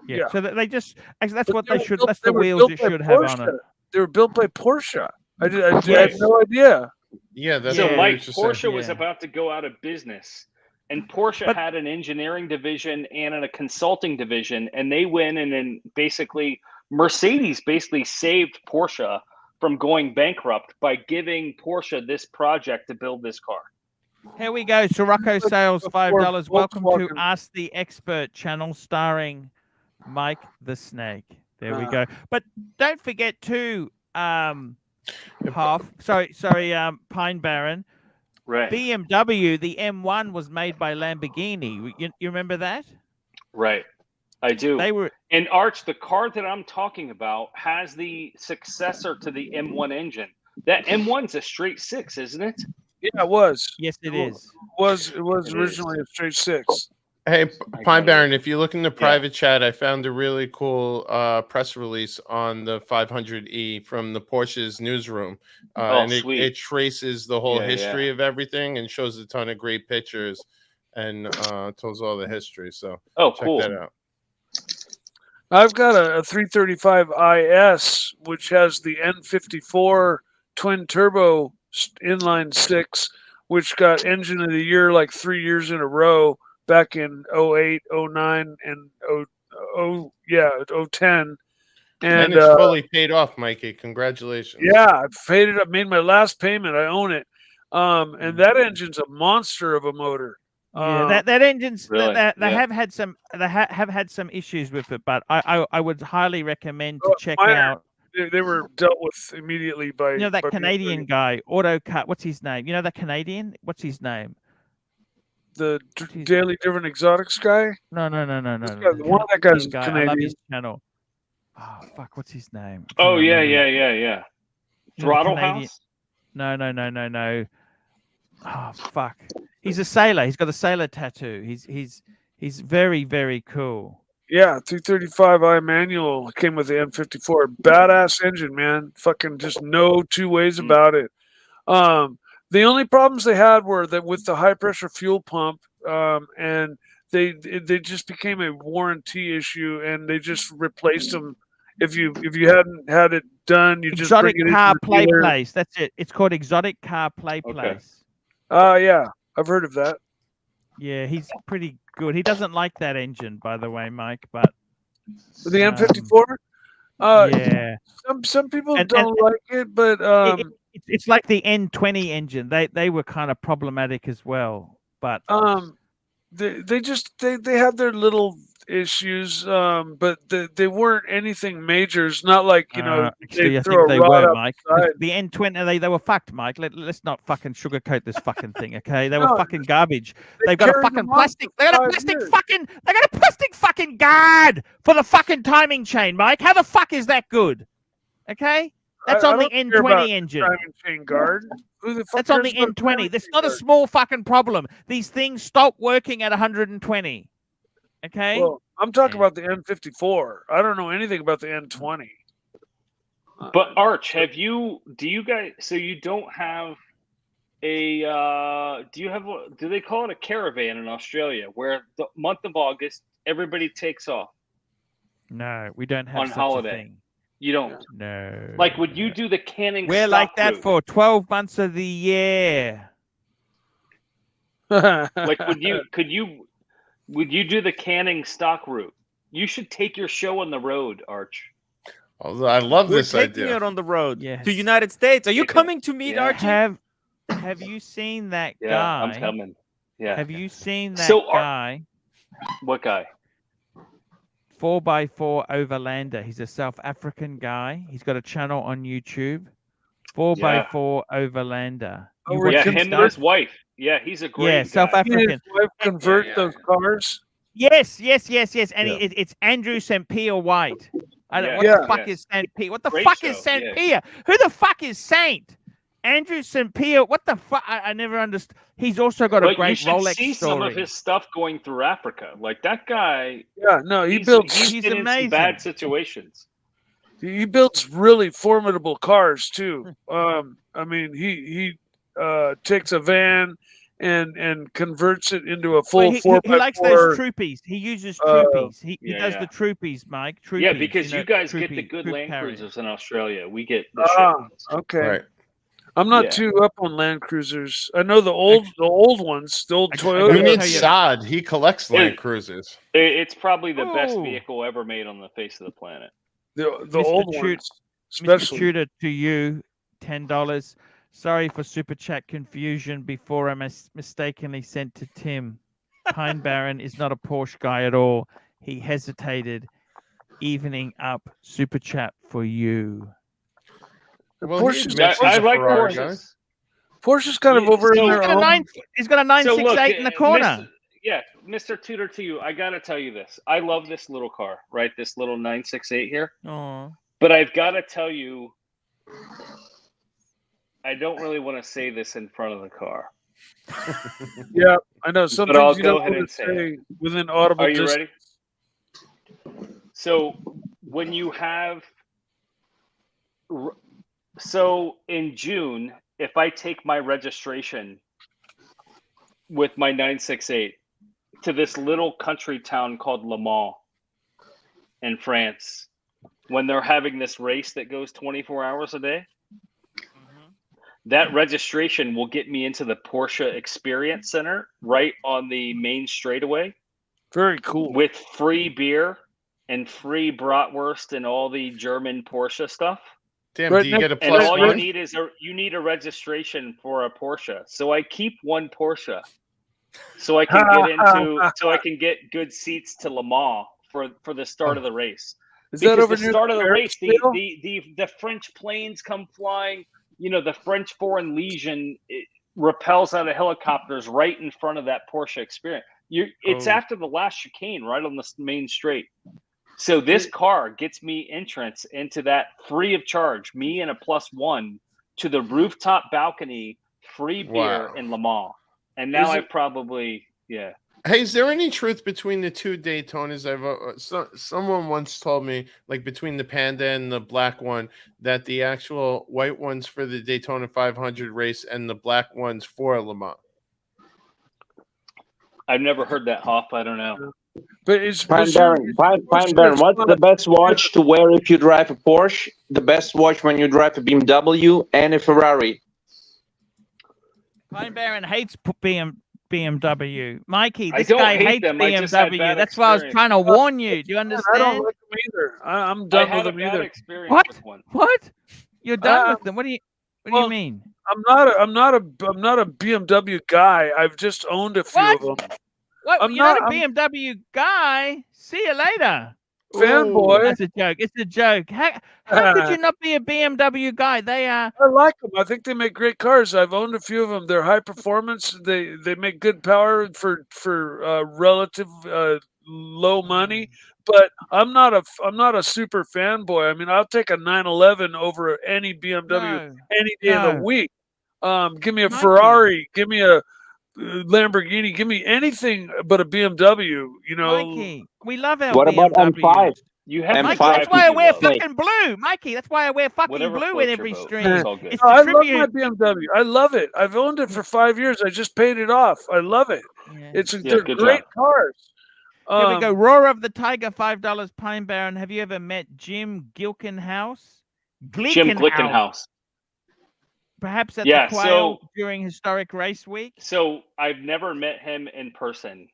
Yeah. So they just actually that's But what they they were should. built- That's they the were wheels built it by should have on Porsche. it. They were built by Porsche. I had Yes. no idea. Yeah, that's So what Mike, we just said. Porsche was about to go out of business, and Porsche had an engineering division and a consulting division, and they went in and basically Mercedes basically saved Porsche from going bankrupt by giving Porsche this project to build this car. Here we go. Sirocco Sales, $5. Welcome to Volkswagen. Ask the Expert channel starring Mike the Snake. There we go. But don't forget too, Pine Barren. Right. BMW, the M1 was made by Lamborghini. You remember that? Right. I do. They were. And Arch, the car that I'm talking about has the successor to the M1 engine. That M1's a straight six, isn't it? Yeah, it was. Yes, it is. It was originally a straight six. Hey, Pine Barren, if you look in the private chat, I found a really cool press release on the 500E from the Porsche's newsroom. And it traces the whole history of everything and shows a ton of great pictures and tells all the history. So check that out. I've got a 335 IS, which has the N54 twin turbo inline six, which got engine of the year like 3 years in a row back in 08, 09, and 010. And it's fully paid off, Mikey. Congratulations. Yeah, I paid it up, made my last payment. I own it. And that engine's a monster of a motor. Yeah, that engine's really? they have had some issues with it, but I would highly recommend to check out. They were dealt with immediately by that by Canadian guy, AutoCut. What's his name? You know that Canadian? What's his name? The Daily Driven Exotics guy? No. One of that guy's Canadian. I love his channel. Oh fuck, what's his name? Oh yeah. Throttle House? No. Oh fuck. He's a sailor. He's got a sailor tattoo. He's very, very cool. Yeah, 335i manual came with the M54. Badass engine, man. Fucking just no two ways about it. The only problems they had were that with the high pressure fuel pump, and they just became a warranty issue, and they just replaced them. If you hadn't had it done, you just bring Exotic it car into the play dealer. place. That's it. It's called Exotic Car Play Okay. Place. Yeah, I've heard of that. Yeah, he's pretty good. He doesn't like that engine, by the way, Mike. But The M54. yeah, Some people And- don't like it, but it's like the N20 engine. They were kind of problematic as well. But they had their little issues, but they weren't anything major. It's not like actually, they I throw think a they rod were, Mike. 'Cause outside. the N20, they were fucked, Mike. Let's not fucking sugarcoat this fucking thing, okay? They were No, fucking garbage. they They've got a carried fucking them on plastic. for They got a 5 plastic years. fucking. They got a plastic fucking guard for the fucking timing chain, Mike. How the fuck is that good? Okay, that's I on the don't care about N20 engine. timing chain guard. Who the fuck That's on the cares about N20. timing That's chain not a guard? small fucking problem. These things stop working at 120. Okay. Well, I'm talking about the N54. I don't know anything about the N20. But Arch, do you guys? So you don't have a? Do they call it a caravan in Australia, where the month of August everybody takes off No, we don't have on such holiday? a thing. You don't. No. Like, would you do the canning? We're stock like that route? for 12 months of the year. Like, would you do the canning stock route? You should take your show on the road, Arch. Although I love We're this taking idea. it on the road Yes. to United States. Are you Take it. coming to meet Yeah. Archie? Have you seen that Yeah, guy? I'm coming. Yeah. Have you seen that So, guy? What guy? 4x4 Overlander. He's a South African guy. He's got a channel on YouTube. 4x4 Overlander. Oh, You we're Yeah, watch his him and stuff? his wife. Yeah, he's a great Yeah, South guy. He and his African. wife convert Yeah. those cars. Yes. And Yeah. it's Andrew St. Pierre White. I don't, Yeah, what yeah. the fuck is St. Pierre? What the Great fuck show, is St. yeah. Pierre? Who the fuck is Saint? Andrew St. Pierre. What the fuck? I never understood. He's also got a But you great should Rolex see story. some of his stuff going through Africa. Like, that guy, Yeah, no, he he's builds he's been in some amazing. bad situations. really formidable cars too. I mean, he takes a van and converts it into a full Well, he 4x4. likes those troopies. He uses troopies. He yeah, does yeah. the troopies, Mike. Troopies, Yeah, because you know, guys get the troopy- good troop Land carrier. Cruisers in Australia. We get the shit Ah, ones. okay. Right. I'm not Yeah. too up on Land Cruisers. I know the old ones, the old I- I Toyota. gotta We need tell you- Saad. He collects Land Dude. Cruisers. It's probably the best Ooh. vehicle ever made on the face of the planet. the Mr. old Chute- ones, Mr. especially. Tudor, to you, $10. Sorry for super chat confusion before I mistakenly sent to Tim. Pine Baron is not a Porsche guy at all. He hesitated. Evening up super chat for you. Well, Porsche- he admits I he's a like Ferrari guy. Porsches. Porsche's kind of Yeah, over so- in He's their got a own. he's got a 968 in the corner. Mr. Tudor, to you, I gotta tell you this. I love this little car, right? This little 968 here. Oh, But I've got to tell you, I don't really want to say this in front of the car. Yeah, I know. Some I'll things you go don't ahead want and to say say within audible Are you distance. ready? So when you have, so in June, if I take my registration with my 968 to this little country town called Le Mans in France, when they're having this race that goes 24 hours a day, that registration will get me into the Porsche Experience Center right on the main straightaway Very cool. with free beer and free bratwurst and all the German Porsche stuff. Damn, Right do you next- get a And plus all you one? need is you need a registration for a Porsche. So I keep one Porsche, so I can get good seats to Le Mans for the start of the race. Is that Because over the near start of the Ferris race, wheel? the French planes come flying. You know, the French Foreign Legion repels out of helicopters right in front of that Porsche Experience. It's Oh. after the last chicane, right on the main straight. So this car gets me entrance into that free of charge, me and a +1 to the rooftop balcony, free beer Wow. in Le Mans. And now Is I it- probably Hey, is there any truth between the two Daytonas? Someone once told me, like between the Panda and the black one, that the actual white ones for the Daytona 500 race and the black ones for Le Mans. I've never heard that, Hoff. I don't know. But is Pine was your Baron, Pine Baron, what's the best watch to wear if you drive a Porsche? The best watch when you drive a BMW and a Ferrari? Pine Baron hates BMW. Mikey, I this don't guy hate hates them, I just had BMW. bad That's why I was experience. trying to warn you. Do you I don't understand? like them either. I'm I done had with a them bad either. experience What? with one. What? You're done Uh, with them? What do you well, mean? I'm not a BMW guy. I've just owned a few What? of them. What? I'm You're not not- a BMW guy. See you later. Fanboy. That's a joke. It's a joke. How could you not be a BMW guy? They are. I like them. I think they make great cars. I've owned a few of them. They're high performance. They make good power for relative low money. But I'm not a super fanboy. I mean, I'll take a 911 over any BMW any day of the week. Give me a Ferrari. Give me a Lamborghini. Give me anything but a BMW. You know. Mikey, we love our What about BMWs. M5? You have Mikey, to drive that's why I what you wear love. fucking blue. Mikey, that's why I wear fucking Whatever blue floats in your every boat. stream. It's all good. It's No, the I love my tribute. BMW. I love it. I've owned it for 5 years. I just paid it off. I love it. Yeah. They're good great job. cars. Here we go. Roar of the Tiger, $5. Pine Baron. Have you ever met Jim Glickenhaus? Jim Glickenhaus. Perhaps at Yeah, the Quail during historic race week. So I've never met him in person.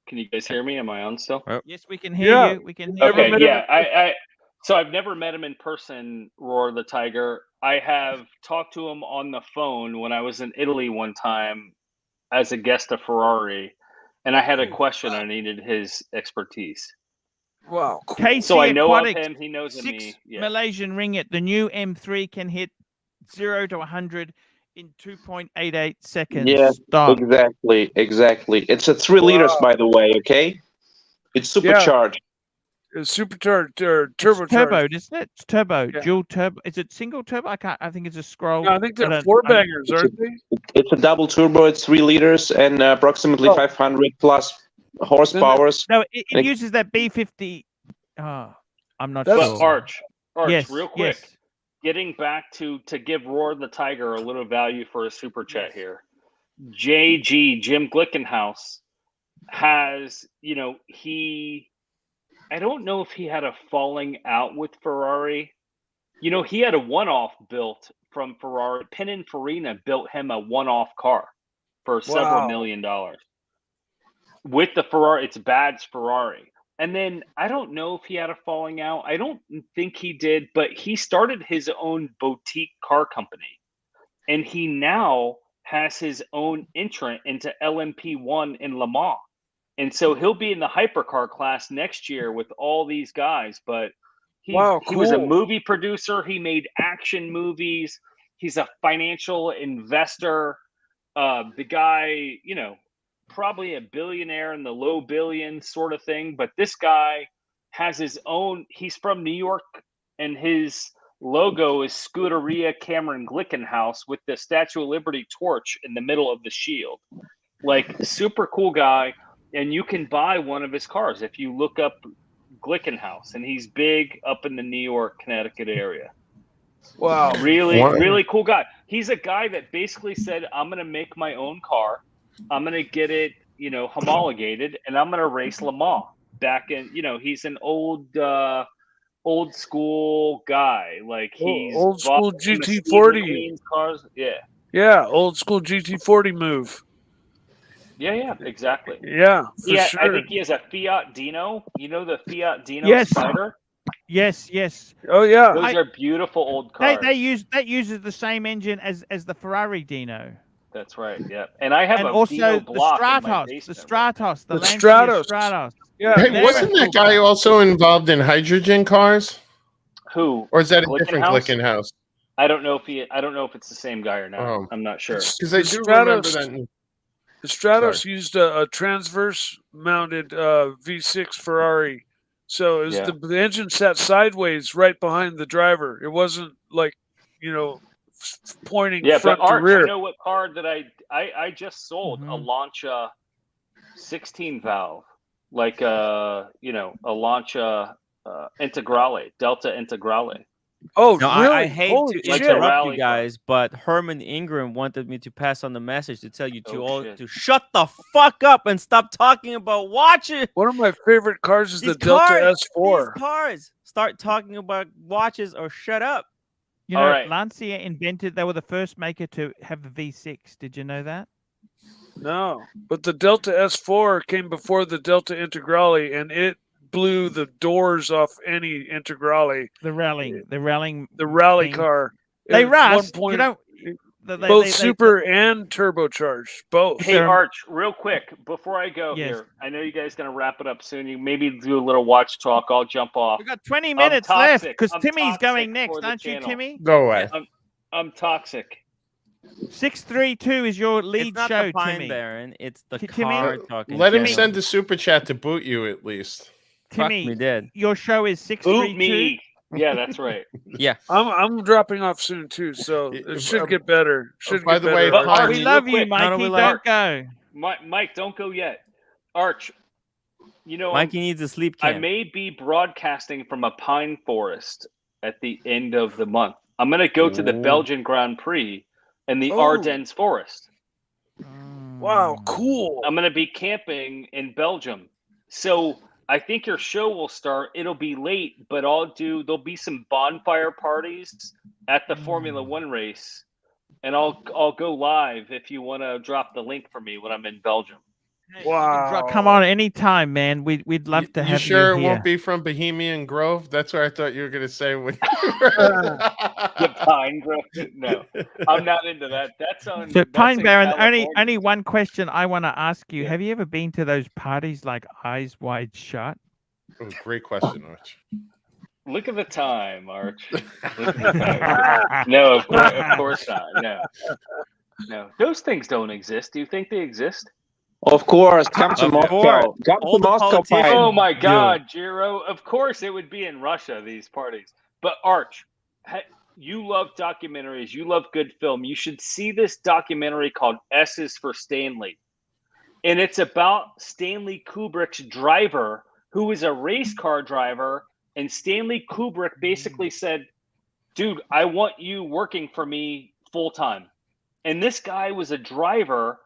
Can you guys hear me? Am I on still? Yes, we can hear you. We can hear you. Okay, yeah. So I've never met him in person, Roar the Tiger. I have talked to him on the phone when I was in Italy one time as a guest of Ferrari, and I had a question. I needed his expertise. Wow. Cool. KC So I know Aquatics, of him. He knows of 6 me. Yeah. Malaysian ringgit. The new M3 can hit 0 to 100 in 2.88 seconds. Yeah, Stop. exactly. It's a 3 liters, by the way. Okay, it's supercharged. It's supercharged or It's turbocharged. turbo, isn't it? It's turbo, Yeah. dual turbo. Is it single turbo? I think it's a scroll. No, I think they're don't- four bangers, aren't they? It's a double turbo. It's 3 liters and approximately 500 plus horsepower. No, it uses that B50. Oh, I'm not But sure. Arch, Yes, real quick. yes. Getting back to give Roar the Tiger a little value for a super chat here. JG Jim Glickenhaus has, I don't know if he had a falling out with Ferrari. He had a one-off built from Ferrari. Pininfarina built him a one-off car for several $1 million. With the Ferrari, it's Bad's Ferrari. And then I don't know if he had a falling out. I don't think he did, but he started his own boutique car company. And he now has his own entrant into LMP1 in Le Mans. And so he'll be in the hypercar class next year with all these guys. But he was a movie producer. He made action movies. He's a financial investor. The guy, probably a billionaire in the low billion sort of thing. But this guy has his own. He's from New York, and his logo is Scuderia Cameron Glickenhaus with the Statue of Liberty torch in the middle of the shield. Like, super cool guy. And you can buy one of his cars if you look up Glickenhaus, and he's big up in the New York, Connecticut area. Wow. Really cool guy. He's a guy that basically said, I'm going to make my own car. I'm going to get it, homologated, and I'm going to race Le Mans. Back in, he's an old school guy. Like, he's old school bought GT40 cars. Yeah. Yeah, old school GT40 move. Yeah, exactly. Yeah, for sure. I think he has a Fiat Dino. You know the Fiat Dino Yes. Spider? Yes. Oh yeah. Those are beautiful old cars. That uses the same engine as the Ferrari Dino. That's right. Yeah, and I have And a also Dino the block in my Stratos, the basement. Stratos, the The Lancia Stratos. Stratos. Yeah. Hey, Very wasn't that cool guy also involved in hydrogen cars? Who? Or is that a different Glickenhaus? Glickenhaus? I don't know if it's the same guy or not. Oh. I'm not sure. Because I The do Stratos- remember that. The Stratos used a transverse mounted V6 Ferrari. So it was the engine sat sideways right behind the driver. It wasn't like, pointing Yeah, front but to Arch, rear. you know what car that I just sold? A Lancia 16 valve, like a Lancia Integrale, Delta Integrale. Oh, No, really? I hate Holy to Like shit! a interrupt you rally car. guys, but Herman Ingram wanted me to pass on the message to tell you to Oh, all shit. to shut the fuck up and stop talking about watches. One of my favorite cars is These the Delta cars, S4. These cars. Start talking about watches or shut up. You All know, right. Lancia invented. They were the first maker to have a V6. Did you know that? No, but the Delta S4 came before the Delta Integrale, and it blew the doors off any Integrale. The rallying, The rally thing. car. They At rust. one point, You know, both super and turbocharged. Both. Hey, Arch, real quick, before I go here, I know you guys going to wrap it up soon. You maybe do a little watch talk. I'll jump off. We got 20 minutes left because Timmy's going toxic next, for the aren't you, channel. Timmy? Go away. I'm toxic. 632 is your lead It's not show, the Pine Timmy. Baron. It's the Timmy? car talking. Let him channel. send a super chat to boot you at least. Timmy, me dead. your show is 632. Boot me. Yeah, that's right. Yeah. I'm dropping off soon too, so it should get better. Should by get the better. way, But Arch, Arch, We real love you, quick, Mikey. we Don't go. Mike, don't go yet. Arch, you know, Mikey needs a sleep I cam. may be broadcasting from a pine forest at the end of the month. I'm going to go to the Belgian Grand Prix and the Ardennes forest. Wow, cool. I'm going to be camping in Belgium. So I think your show will start. It'll be late, but there'll be some bonfire parties at the Formula One race. And I'll go live if you want to drop the link for me when I'm in Belgium. Wow. Come on anytime, man. We'd love to have you sure here. it won't be from Bohemian Grove? That's what I thought you were going to say. When The Pine Grove? No, I'm not into that. That's on. So that's Pine in Baron, California. only one question I want to ask you. Have you ever been to those parties like Eyes Wide Shut? Oh, great question, Arch. Look at the time, Arch. Look at the time. No, of course not. No. Those things don't exist. Do you think they exist? Of course, come to Of Moscow. course. Come All to the Moscow, politicians- Pine. Oh my God, Jiro! Of course, it would be in Russia. These parties, but Arch, you love documentaries. You love good film. You should see this documentary called S is for Stanley, and it's about Stanley Kubrick's driver, who is a race car driver, and Stanley Kubrick basically said, "Dude, I want you working for me full time." And this guy was a driver.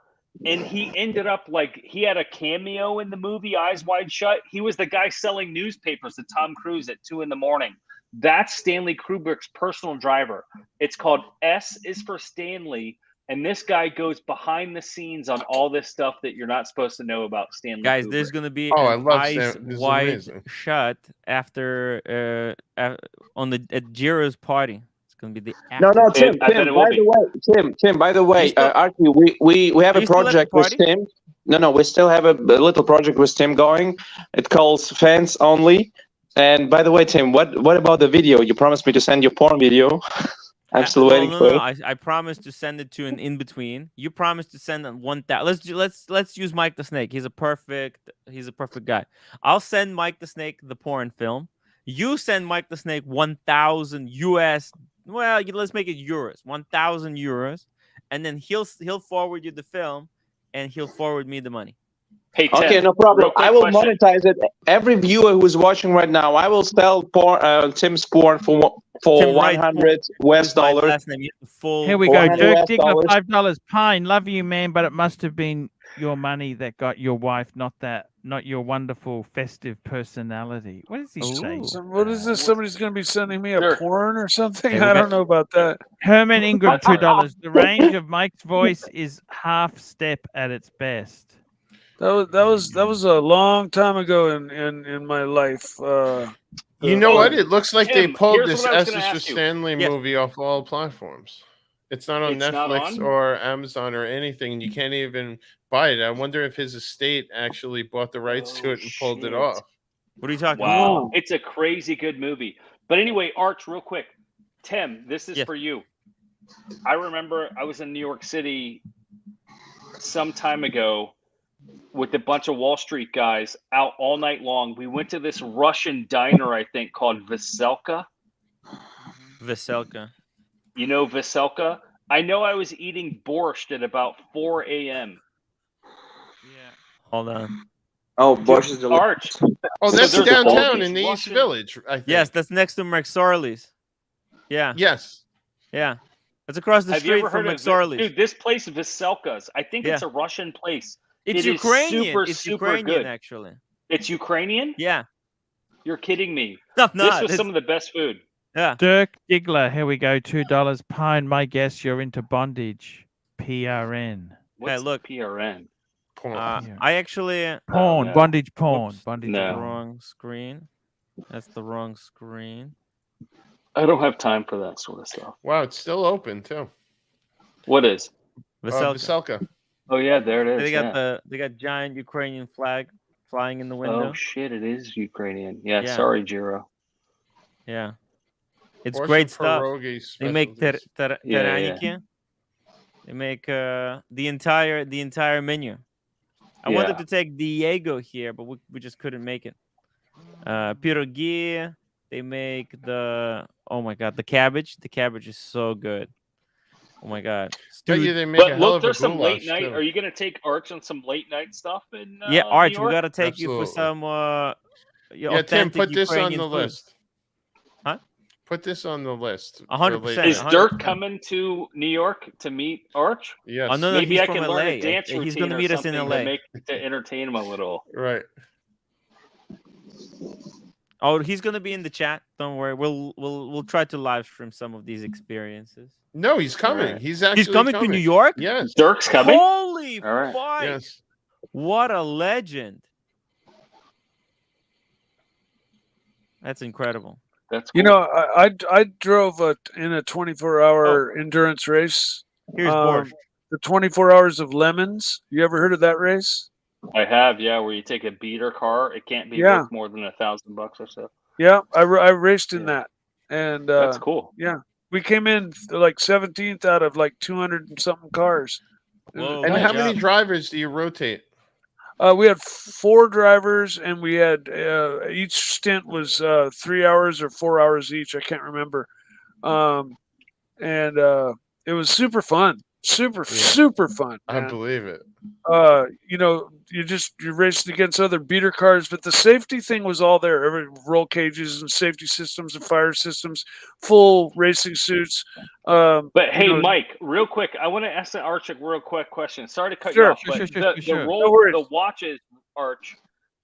And he ended up he had a cameo in the movie Eyes Wide Shut. He was the guy selling newspapers to Tom Cruise at 2 a.m. That's Stanley Kubrick's personal driver. It's called S is for Stanley. And this guy goes behind the scenes on all this stuff that you're not supposed to know about Stanley Guys, Kubrick. there's gonna be I an love Eyes Stan. This is Wide amazing. Shut after at Jiro's party. It's gonna be the No, after. no, Tim. I bet it will be. Tim. By the way, still- Archie, we have Are a you still at the project with party? Tim. No, we still have a little project with Tim going. It calls Fans Only. And by the way, Tim, what about the video? You promised me to send your porn video. I'm still waiting for it. I promised to send it to an in between. You promised to send 1,000. Let's use Mike the Snake. He's a perfect guy. I'll send Mike the Snake the porn film. You send Mike the Snake 1,000 US. Well, let's make it euros. 1,000 euros, and then he'll forward you the film, and he'll forward me the money. Hey, Tim, Okay, no problem. real quick I will question. monetize it. Every viewer who's watching right now, I will sell Tim's porn for Tim Wright 100 US My dollars. last name. You have the full. Here we go. 400 Dirk US Digger, dollars. $5. Pine, love you, man, but it must have been your money that got your wife, not your wonderful festive personality. What is he saying? So what is this? Somebody's going to be sending me a Sure. porn or something? Hey, we I got- don't know about that. Herman Ingram, $2. The range of Mike's voice is half step at its best. That was a long time ago in my life. You know what? It looks like they Tim, pulled here's this what I was S gonna is for ask you. Stanley Yes. movie off all platforms. It's not on It's not Netflix on? or Amazon or anything. You can't even buy it. I wonder if his estate actually bought the rights to it and pulled it shit. off. What are you talking Wow, about? it's a crazy good movie. But anyway, Arch, real quick, Tim, this is Yes. for you. I remember I was in New York City some time ago with a bunch of Wall Street guys out all night long. We went to this Russian diner, I think, called Veselka. Veselka. You know Veselka? I know I was eating borscht at about 4 a.m. Yeah. Hold on. Oh, Bosch is delicious. Arch. Oh, So that's there's all downtown these in the East Russian- Village, I think. Yes, that's next to McSorley's. Yeah. Yes. Yeah. That's across the Have you street ever from heard of McSorley's. Dude, this place Veselka's. I think it's Yeah. a Russian place. It's It is Ukrainian. super, It's super Ukrainian, good. actually. It's Ukrainian? Yeah. You're kidding me. No, This not. was It's, some of the best food. yeah. Dirk Diggler, here we go. $2. Pine, my guess you're into bondage. PRN. What's look. PRN? Porn. Yeah. I actually Porn, no. bondage porn. Whoops. Bondage No. the porn. wrong screen. That's the wrong screen. I don't have time for that sort of stuff. Wow, it's still open too. What is? Veselka. Veselka. Oh yeah, there it is. They got yeah. they got giant Ukrainian flag flying in the window. Oh shit, it is Ukrainian. Yeah, Yeah. sorry, Jiro. Yeah. It's Portion great stuff. pierogi They make specialties. Yeah. They make the entire menu. I wanted to take Diego here, but we just couldn't make it. Pierogi. They make the the cabbage. The cabbage is so good. Oh my god. Bet you Dude, they make a But hell look, of a there's some late goulash, night. too. Are you gonna take Arch on some late night stuff in yeah, Arch, New we York? gotta take you for Absolutely. some Yeah, Tim, authentic put this on Ukrainian the food. list. Huh? Put this on the list. 100%. Is 100%. Dirk coming to New York to meet Arch? Yes. Oh, no, Maybe he's I from can LA. learn a dance routine He's gonna or meet us in something LA. to entertain him a little. Right. Oh, he's gonna be in the chat. Don't worry. We'll try to live stream some of these experiences. No, he's coming. Right. He's actually He's coming to New York? Yes. Dirk's coming. Holy All right. fuck! Yes. What a legend! That's incredible. That's cool. You know, I drove in a 24-hour endurance race. Here's borscht. The 24 hours of lemons. You ever heard of that race? I have, yeah, where you take a beater car. It can't be Yeah. worth more than $1,000 or so. Yeah, I raced in Yeah. that, and That's cool. yeah, we came in like 17th out of like 200 and something cars. Whoa, And good how job. many drivers do you rotate? We had 4 drivers, and we had each stint was 3 hours or 4 hours each. I can't remember, and it was super fun, super fun. I man. believe it. You know, you're racing against other beater cars, but the safety thing was all there. Every roll cages and safety systems and fire systems, full racing suits. But hey, you know, Mike, real quick, I want to ask the Arch a real quick question. Sorry to cut Sure, you off, sure, but sure, the sure. roll, No worries. the watches, Arch,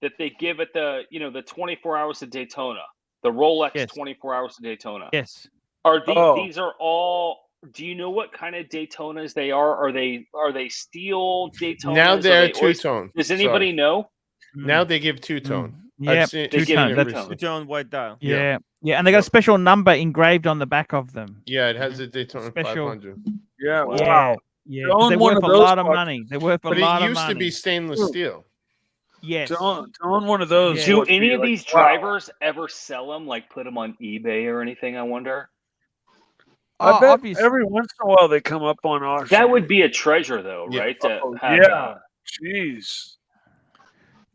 that they give at the the 24 hours of Daytona, the Rolex Yes. 24 hours of Daytona. Yes. Are Oh. these are all? Do you know what kind of Daytonas they are? Are they steel Daytonas? Now Are they're they oyster- two-tone. Does anybody know? Now they give two-tone. Yeah. I've seen, They give Two-tone, you that's- two-tone. Two-tone white dial. Yeah. Yeah. And they got a special number engraved on the back of them. Yeah, it has a Daytona Special. 500. yeah, Wow. wow. Yeah. To 'cause own they're one worth of a those lot of watches- money. They're worth a But lot it of used money. to be stainless steel. Yes. To own one of those. Yeah. Do would be any of like, these wow. drivers ever sell them, like put them on eBay or anything? I wonder. I bet obviously. every once in a while they come up on auction. That would be a treasure, though, Yeah. right? To Oh, have, yeah. Jeez.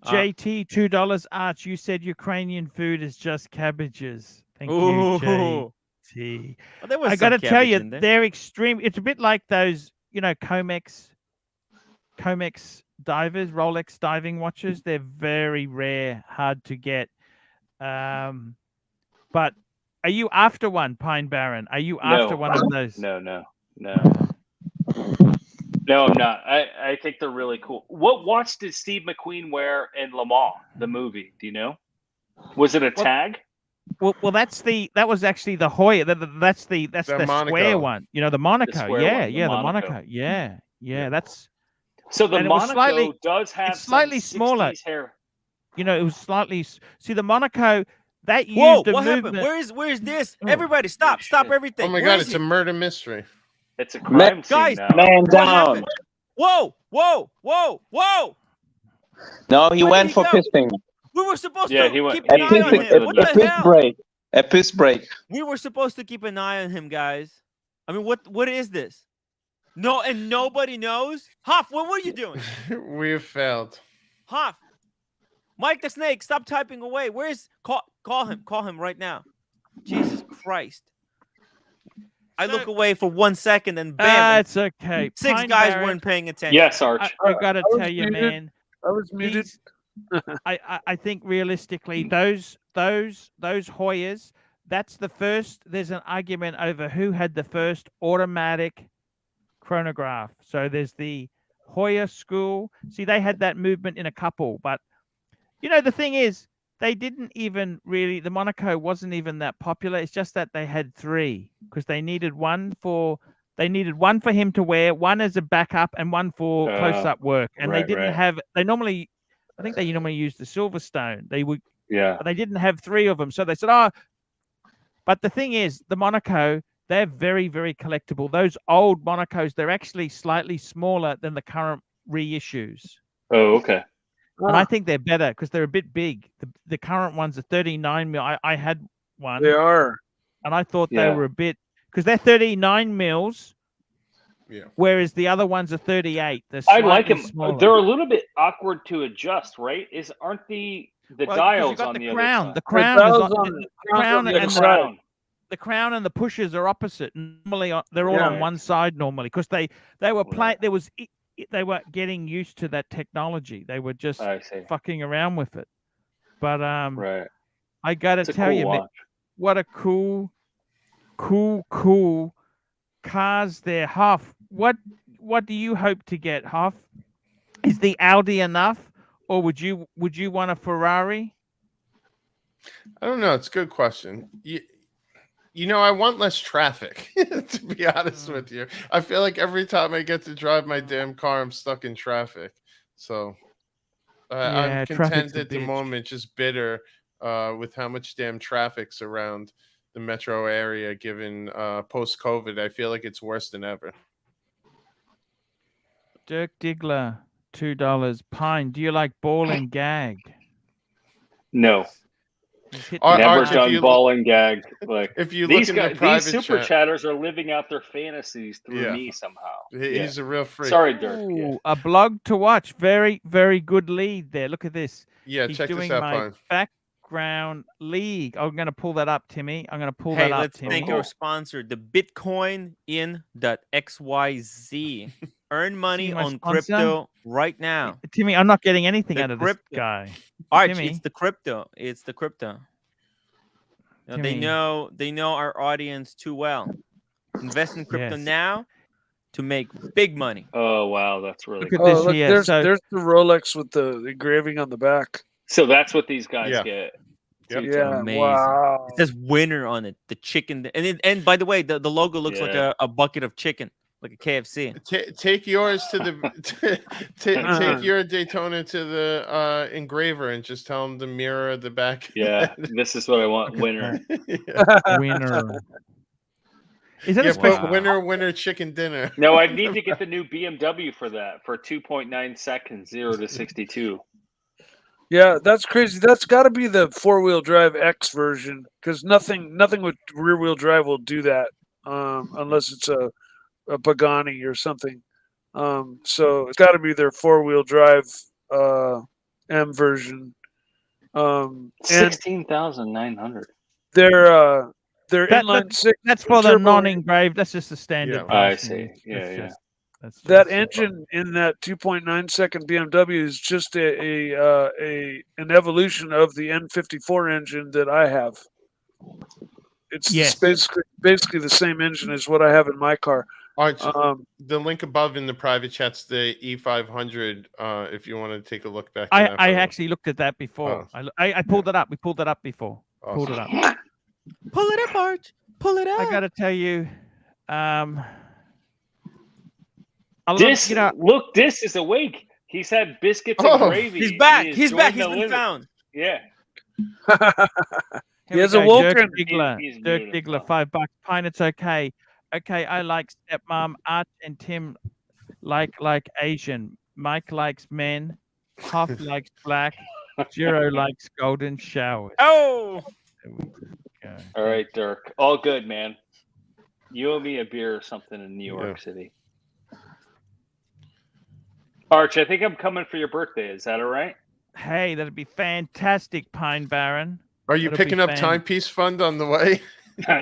JT, $2. Arch, you said Ukrainian food is just cabbages. Thank you, Ooh. JT. Well, there was I some got to tell cabbage you, in there. they're extreme. It's a bit like those, Comex divers, Rolex diving watches. They're very rare, hard to get. But are you after one, Pine Baron? Are you after No. one of those? No, I'm not. I think they're really cool. What watch did Steve McQueen wear in Le Mans, the movie? Do you know? Was it a tag? Well, that was actually the Hoya. That's the Monaco. square one. The Monaco. square Yeah, one, the yeah, the Monaco. Monaco. Yeah, that's. So the And it was Monaco does have it's slightly some smaller. 60s hair. It was slightly. See, the Monaco that used Whoa! the What movement. happened? Where's this? Oh. Everybody, stop! Stop shit. everything! Oh my Where God, is it's a he? murder mystery. It's a crime scene Guys, now. Man What down. happened? Whoa! No, he Where went did he for go? pissing. We were supposed Yeah, to he went- keep an A eye piss, on him. What a the piss hell? break. A piss break. We were supposed to keep an eye on him, guys. I mean, what is this? No, and nobody knows. Hoff, what were you doing? We've failed. Hoff, Mike the Snake, stop typing away. Where's call him right now? Jesus Christ. I look away for 1 second and bam, and It's okay. 6 Pine guys Barrett, weren't paying attention. Yes, Arch. I gotta I was tell you, muted. man. I was muted. I think realistically, those Hoyas, that's the first. There's an argument over who had the first automatic chronograph. So there's the Hoya school. See, they had that movement in a couple, but the thing is, they didn't even really. The Monaco wasn't even that popular. It's just that they had 3 because they needed one for. They needed one for him to wear, one as a backup, and one for close-up work. And they didn't have. They normally. I think they normally use the Silverstone. They would, Yeah. but they didn't have 3 of them. So they said, "Oh," but the thing is, the Monaco, they're very, very collectible. Those old Monacos, they're actually slightly smaller than the current reissues. Oh, okay. And I think they're better because they're a bit big. The current ones are 39 mil. I had one. They are. And I thought they were a bit, because they're 39 mils. Yeah. Whereas the other ones are 38. I like them. Smaller. They're a little bit awkward to adjust, right? Aren't the dials on the crown? other side? The crown is on the crown other and side. the crown and the pushers are opposite. Normally, they're all on one side normally because they were playing. They were getting used to that technology. They were just fucking around with it. But I gotta tell you, man, what a cool cars there. Huff, what do you hope to get, Huff? Is the Audi enough, or would you want a Ferrari? I don't know. It's a good question. I want less traffic, to be honest with you. I feel like every time I get to drive my damn car, I'm stuck in traffic. So I'm content at the moment, just bitter with how much damn traffic's around the metro area, given post-COVID. I feel like it's worse than ever. Dirk Diggler, $2. Pine, do you like ball and gag? No. Never Never done ball and gag. Like if you these look in guys, the private these super chat, chatters are living out their fantasies through me somehow. He's a real freak. Sorry, Dirk. Ooh, a blog to watch. Very, very good lead there. Look at this. Yeah, He's check doing this out, my Pine. background league. I'm going to pull that up, Timmy. I'm going to pull that up, Let's Timmy. thank our sponsor, the Bitcoin.xyz. Earn money my on sponsor? crypto right now. Timmy, I'm not getting anything The out of this guy. Arch, Timmy. it's the crypto. It's the crypto. They Timmy. know our audience too well. Invest in crypto now to make big money. Oh wow, that's really Look at cool. this Look, here. there's So, the Rolex with the engraving on the back. So that's what these guys get. Yep. Yeah, Amazing. wow. It says winner on it. The chicken, and by the way, the logo looks like a bucket of chicken, like a KFC. Take yours to the take your Daytona to the engraver and just tell him to mirror the back. Yeah, this is what I want. Winner. winner. Is that a put special? winner chicken dinner? No, I need to get the new BMW for that for 2.9 seconds, 0 to 62. Yeah, that's crazy. That's got to be the 4-wheel drive X version because nothing with rear-wheel drive will do that unless it's a Pagani or something. So it's got to be their 4-wheel drive M version. 16,900. Their inline six. That's for the turbo- non-engraved. That's just the standard. I version. see. Yeah. That engine in that 2.9 second BMW is just an evolution of the N54 engine that I have. It's basically the same engine as what I have in my car. Arch, the link above in the private chat's the E500. If you want to take a look back. I actually looked at that before. I pulled it up. We pulled it up before. Awesome. Pulled it up. Pull it up, Arch. Pull it up. I got to tell you, look, this is awake. He's had biscuits and gravy. He's back. He He's back. He's joined the been limit. found. Yeah. He has awoken. Dirk Diggler, $5. Pine, it's okay. Okay, I like stepmom. Art and Tim like Asian. Mike likes men. Huff likes black. Jiro likes golden showers. Oh. There we go. All right, Dirk. All good, man. You owe me a beer or something in New York City. Arch, I think I'm coming for your birthday. Is that all right? Hey, that'd be fantastic, Pine Baron. Are you That'll picking be up Timepiece Fund on the way?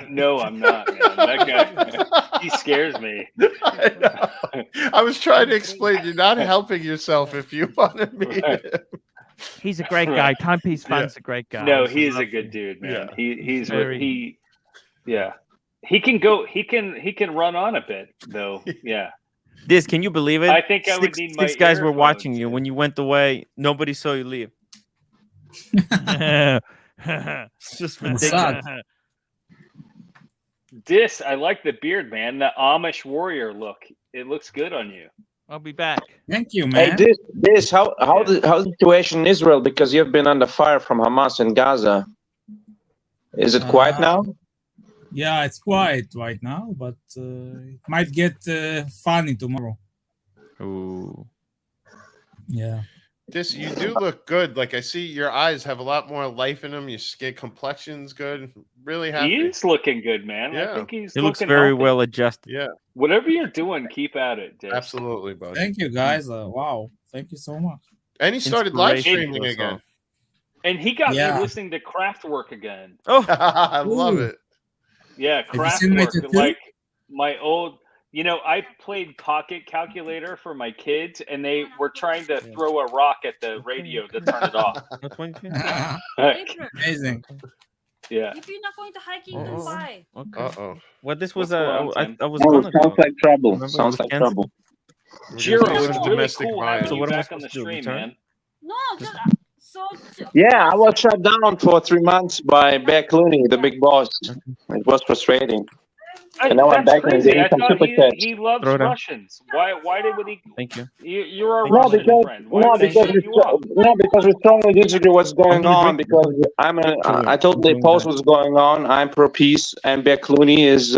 No, I'm not, man. That guy, he scares me. I know. I was trying to explain. You're not helping yourself if you want to meet him. He's a great guy. Timepiece Fun's a great guy. No, I he is a love good him. dude, man. Yeah. He's very- yeah. He can go. He can run on a bit though. Yeah. This, can you believe it? I think I would need my six guys were watching earphones, you. dude. When you went away, nobody saw you leave. It's just ridiculous. Dis, I like the beard, man. The Amish warrior look. It looks good on you. I'll be back. Thank you, Hey, man. this how's the situation in Israel? Because you've been under fire from Hamas in Gaza. Is it quiet now? Yeah, it's quiet right now, but it might get funny tomorrow. Ooh. Yeah. This, you do look good. Like, I see your eyes have a lot more life in them. Your skin complexion's good. Really happy. He is looking good, man. Yeah. I think he's It looks looking very healthy. well adjusted. Yeah, Whatever you're doing, keep at it, Dis. absolutely, buddy. Thank you, guys. Wow. Thank you so much. And he started live Inspiration streaming for us again. all. And he got Yeah. me listening to Kraftwerk again. Oh, I love Ooh. it. Yeah, you seen my Kraftwerk. tattoo? Like my old, I played pocket calculator for my kids, and they were trying to throw a rock at the radio to turn it off. Like, April, Amazing. yeah. if you're not going to hiking, Oh. then why? okay. Uh-oh. Well, this was What's going on, Tim? I was Oh, gonna go. sounds like trouble. Remember, Sounds it was like canceled. trouble. Jiro, This it's was really domestic cool violence. having So you what am I back on the supposed to do, stream, return? man. No, just so. Yeah, I was shut down for 3 months by Bear Clooney, the big boss. It was frustrating. And now I'm That's back and crazy. getting I some thought super chats. he loves Throw it down. Russians. Why would he? Thank you. You're our No, Russian because friend. Why would he because shut you up? because we strongly disagree what's going gonna on. drink- Because I totally doing oppose that. what's going on. I'm pro peace, and Bear Clooney is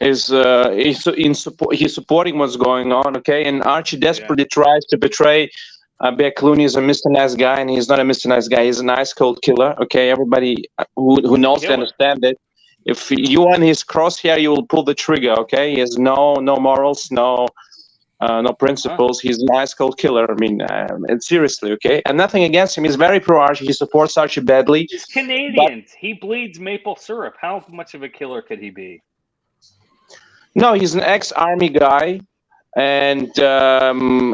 in support. He's supporting what's going on. Okay, and Archie desperately tries to betray. Bear Clooney is a Mr. Nice guy, and he's not a Mr. Nice guy. He's an ice cold killer. Okay, everybody who knows to Killer. understand it. If you on his crosshair, you will pull the trigger. Okay, he has no morals, no principles. He's an ice cold killer. I mean, and seriously, okay, and nothing against him. He's very pro Archie. He supports Archie badly. He's Canadian. He bleeds maple syrup. How much of a killer could he be? No, he's an ex-army guy, and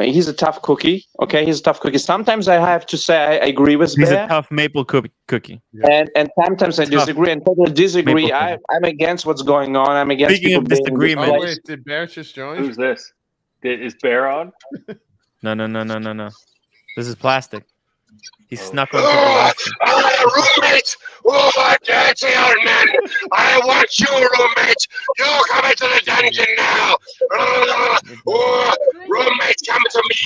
he's a tough cookie. Okay, he's a tough cookie. Sometimes I have to say I agree with He's Bear. a tough maple cookie. And sometimes I Tough. disagree and totally disagree. Maple I'm against what's going on. I'm against Speaking people of being in this disagreement- Oh, place. wait, did Bear just join? Who's this? Is Bear on? No. This is plastic. He snuck onto the live stream. Roommate! Oh, dirty old man! I want you, roommate! You come into the dungeon now! Oh, roommate, come to me!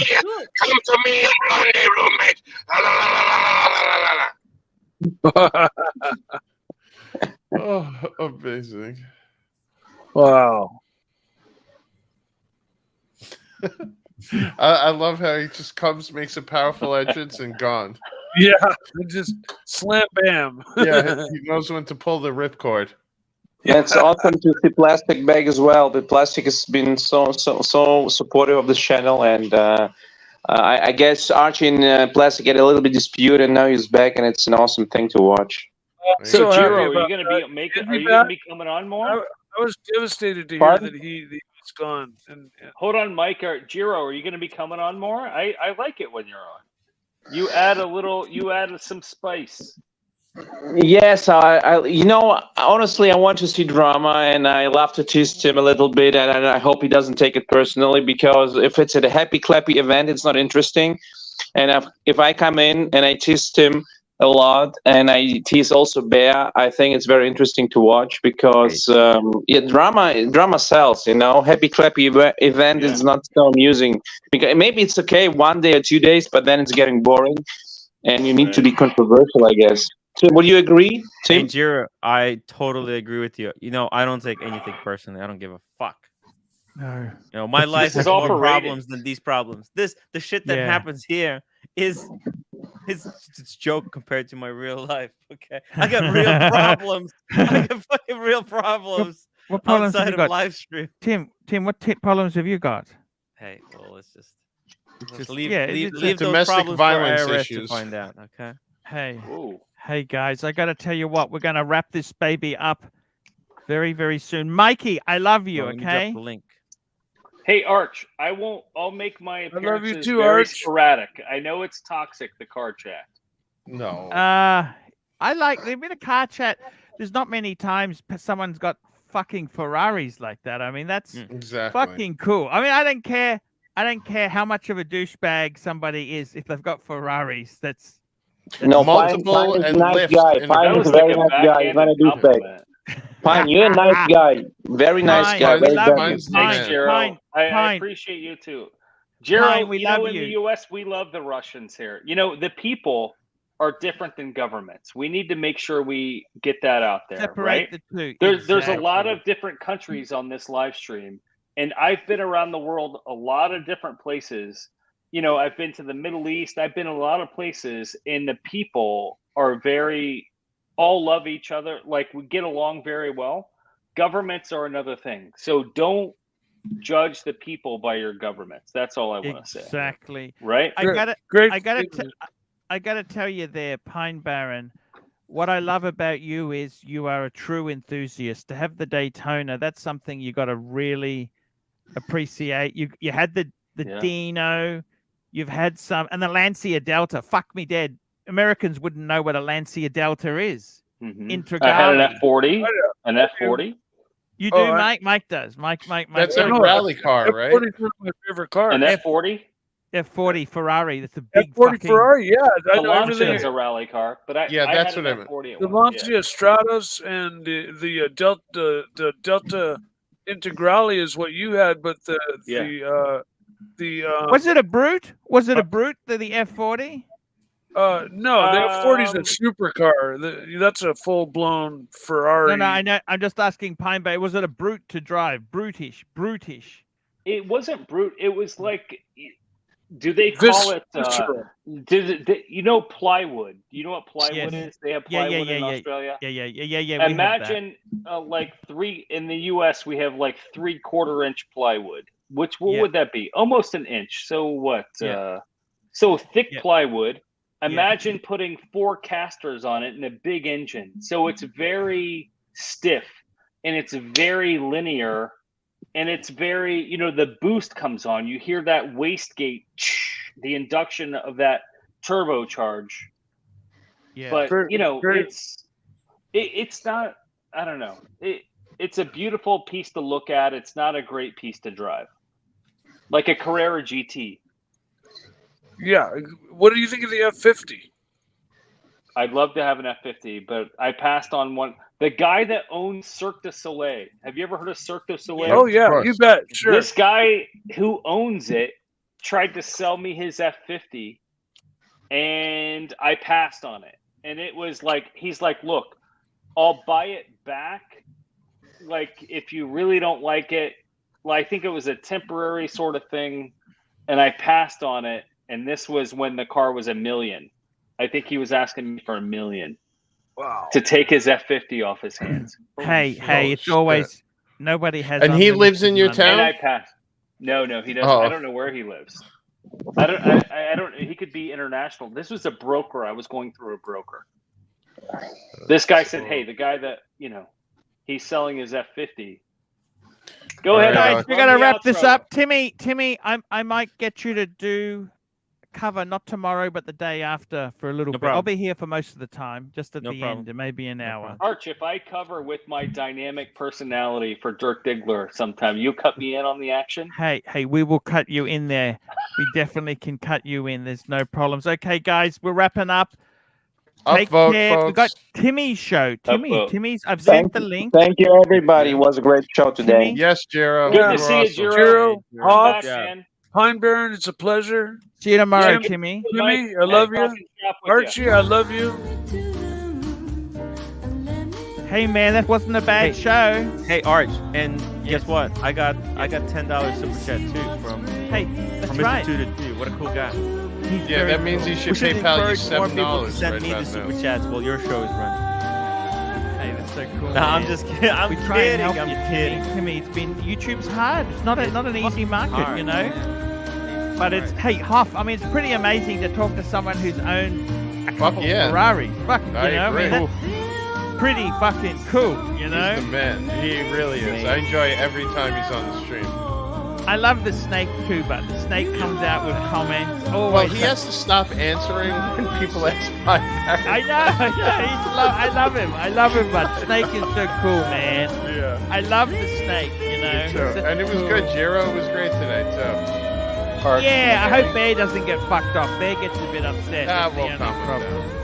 Come to me, blondie, roommate! Oh, amazing. Wow. I love how he just comes, makes a powerful entrance, and gone. Yeah, just slam bam. Yeah, he knows when to pull the ripcord. Yeah, it's awesome to see Plastic back as well. But Plastic has been so supportive of this channel, and I guess Archie and Plastic had a little bit dispute, and now he's back, and it's an awesome thing to watch. So, happy Jiro, are about you gonna that. be making? Is Are he you gonna back? be coming on more? I was devastated to hear Pardon? that he was gone. And Hold on, Mike or Jiro, are you gonna be coming on more? I like it when you're on. You add a little. You add some spice. Yes, I honestly, I want to see drama, and I love to tease him a little bit, and I hope he doesn't take it personally, because if it's at a happy clappy event, it's not interesting. And if I come in and I tease him a lot, and I tease also Bear, I think it's very interesting to watch, because drama sells. Happy clappy event is not so amusing, because maybe it's okay 1 day or 2 days, but then it's getting boring, and you need to be controversial, I guess. Tim, would you agree? Hey, Tim? Jira, I totally agree with you. I don't take anything personally. I don't give a fuck. No. My life is has all more for problems than these problems. The shit that Yeah. happens here is it's joke compared to my real life. Okay, I got real problems. I got fucking real problems What problems have outside you of got? live stream. Tim, what problems have you got? Hey, well, let's just Just- leave yeah, leave it's- those domestic problems violence for IRS issues. to find out. Okay. Hey, Ooh. hey guys, I got to tell you what, we're going to wrap this baby up very, very soon. Mikey, I love you. Let me drop Okay. the link. Hey, Arch, I'll make my love you appearances too, very Arch. sporadic. I know it's toxic, the car chat. No. I like a bit of car chat. There's not many times someone's got fucking Ferraris like that. I mean, that's Exactly. fucking cool. I mean, I don't care. I don't care how much of a douchebag somebody is if they've got Ferraris. That's No, Multiple Pine is a and nice lift guy. in the Pine is a very nice guy. He's not a douchebag. Pine, you're a nice guy. Very nice Pine, guy. we Very love gentle. you. Mine's the Pine, Thanks, man. Jero. Pine, I Pine. appreciate you too. Pine, Jero, we you know, love in you. the U.S., we love the Russians here. You know, the people are different than governments. We need to make sure we get that out there, Separate right? the two. There's a lot Exactly. of different countries on this live stream, and I've been around the world a lot of different places. You know, I've been to the Middle East. I've been a lot of places, and the people are all love each other. Like, we get along very well. Governments are another thing. So don't judge the people by your governments. That's all I want to say. Exactly. Right? I gotta Great. I gotta tell you there, Pine Baron. What I love about you is you are a true enthusiast. To have the Daytona, that's something you got to really appreciate. You had the Yeah. Dino, you've had some, and the Lancia Delta. Fuck me dead. Americans wouldn't know what a Lancia Delta is. Mhm. I had an Intrigali. F40. An F40. You do, Oh, Mike? Mike does. Mike. That's does. a rally car, right? F40 is one of my favorite cars. An F40. F40 Ferrari. That's a big F40 fucking Ferrari, yeah. I The know everything. Lancia is a rally car, but I Yeah, I that's had what I an meant. F40 at The once, Lancia Stratos and the Delta Integrale is what you had, but the Was it a Brute? Was it a Brute? The F40? no, the F40 is a supercar. That's a full blown Ferrari. No, I know. I'm just asking Pine Bay. Was it a Brute to drive? Brutish. It wasn't brute. It was like, do they call it? You know plywood? You know what plywood is? They have plywood in Australia. Yeah. Imagine like in the U.S. we have like 3/4 inch plywood. What would that be? Almost an inch. So what? So thick plywood. Imagine putting 4 casters on it and a big engine. So it's very stiff and it's very linear. And it's very, the boost comes on. You hear that wastegate, the induction of that turbocharge. Yeah. But it's not. I don't know. It's a beautiful piece to look at. It's not a great piece to drive, like a Carrera GT. Yeah. What do you think of the F50? I'd love to have an F50, but I passed on one. The guy that owns Cirque du Soleil. Have you ever heard of Cirque du Soleil? Oh, yeah, you bet. Sure. This guy who owns it tried to sell me his F50, and I passed on it. And it was like, he's like, look, I'll buy it back. Like, if you really don't like it, well, I think it was a temporary sort of thing. And I passed on it. And this was when the car was $1 million. I think he was asking me for $1 million. Wow. To take his F50 off his hands. Hey, it's always nobody has. And he lives in your town? And I passed. No, he doesn't. Oh. I don't know where he lives. I don't. He could be international. This was a broker. I was going through a broker. This guy said, "Hey, the guy that he's selling his F50." Go ahead, guys. We gotta wrap this up. Timmy, I might get you to do cover not tomorrow but the day after for a little bit. I'll be here for most of the time, just at the end, maybe an hour. Arch, if I cover with my dynamic personality for Dirk Diggler sometime, you cut me in on the action? Hey, we will cut you in there. We definitely can cut you in. There's no problems. Okay, guys, we're wrapping up. Take care. Folks. We got Timmy's show. Timmy's. I've Thank sent the link. Thank you, everybody. It was a great show today. Timmy? Yes, Jero. Good to see you, Jero. Hoff, Man. Pine Baron, it's a pleasure. See you tomorrow, Yeah. Timmy. Timmy, I love you. Archie, I love you. Hey, man, that wasn't a bad show. Hey, Arch, and guess what? I got $10 super chat too from that's from right. Mr. 222. What a cool guy. He's Yeah, very that means cool. you should We should PayPal you encourage more people $7 to send right me the about super now. chats while your show is running. Hey, that's so cool. Nah, I'm man. just kidding. I'm We try and kidding. help I'm you, kidding. Timmy. It's been YouTube's hard. It's not an easy market, hard, you know. But it's Huff. I mean, it's pretty amazing to talk to someone who's owned a couple of Ferraris. Fuck, I you know. agree. I mean, pretty fucking cool, you know? He's the man. He really is. I enjoy every time he's on the stream. I love the snake too, but the snake comes out with comments. Well, he has to stop answering when people ask my I know. I love him. I love him, but Snake is so cool, man. Yeah. I love the Snake, you know. And it was good. Jiro was great tonight, too. Yeah, I hope Bear doesn't get fucked off. Bear gets a bit upset. Ah, That's the we'll only calm him problem. down.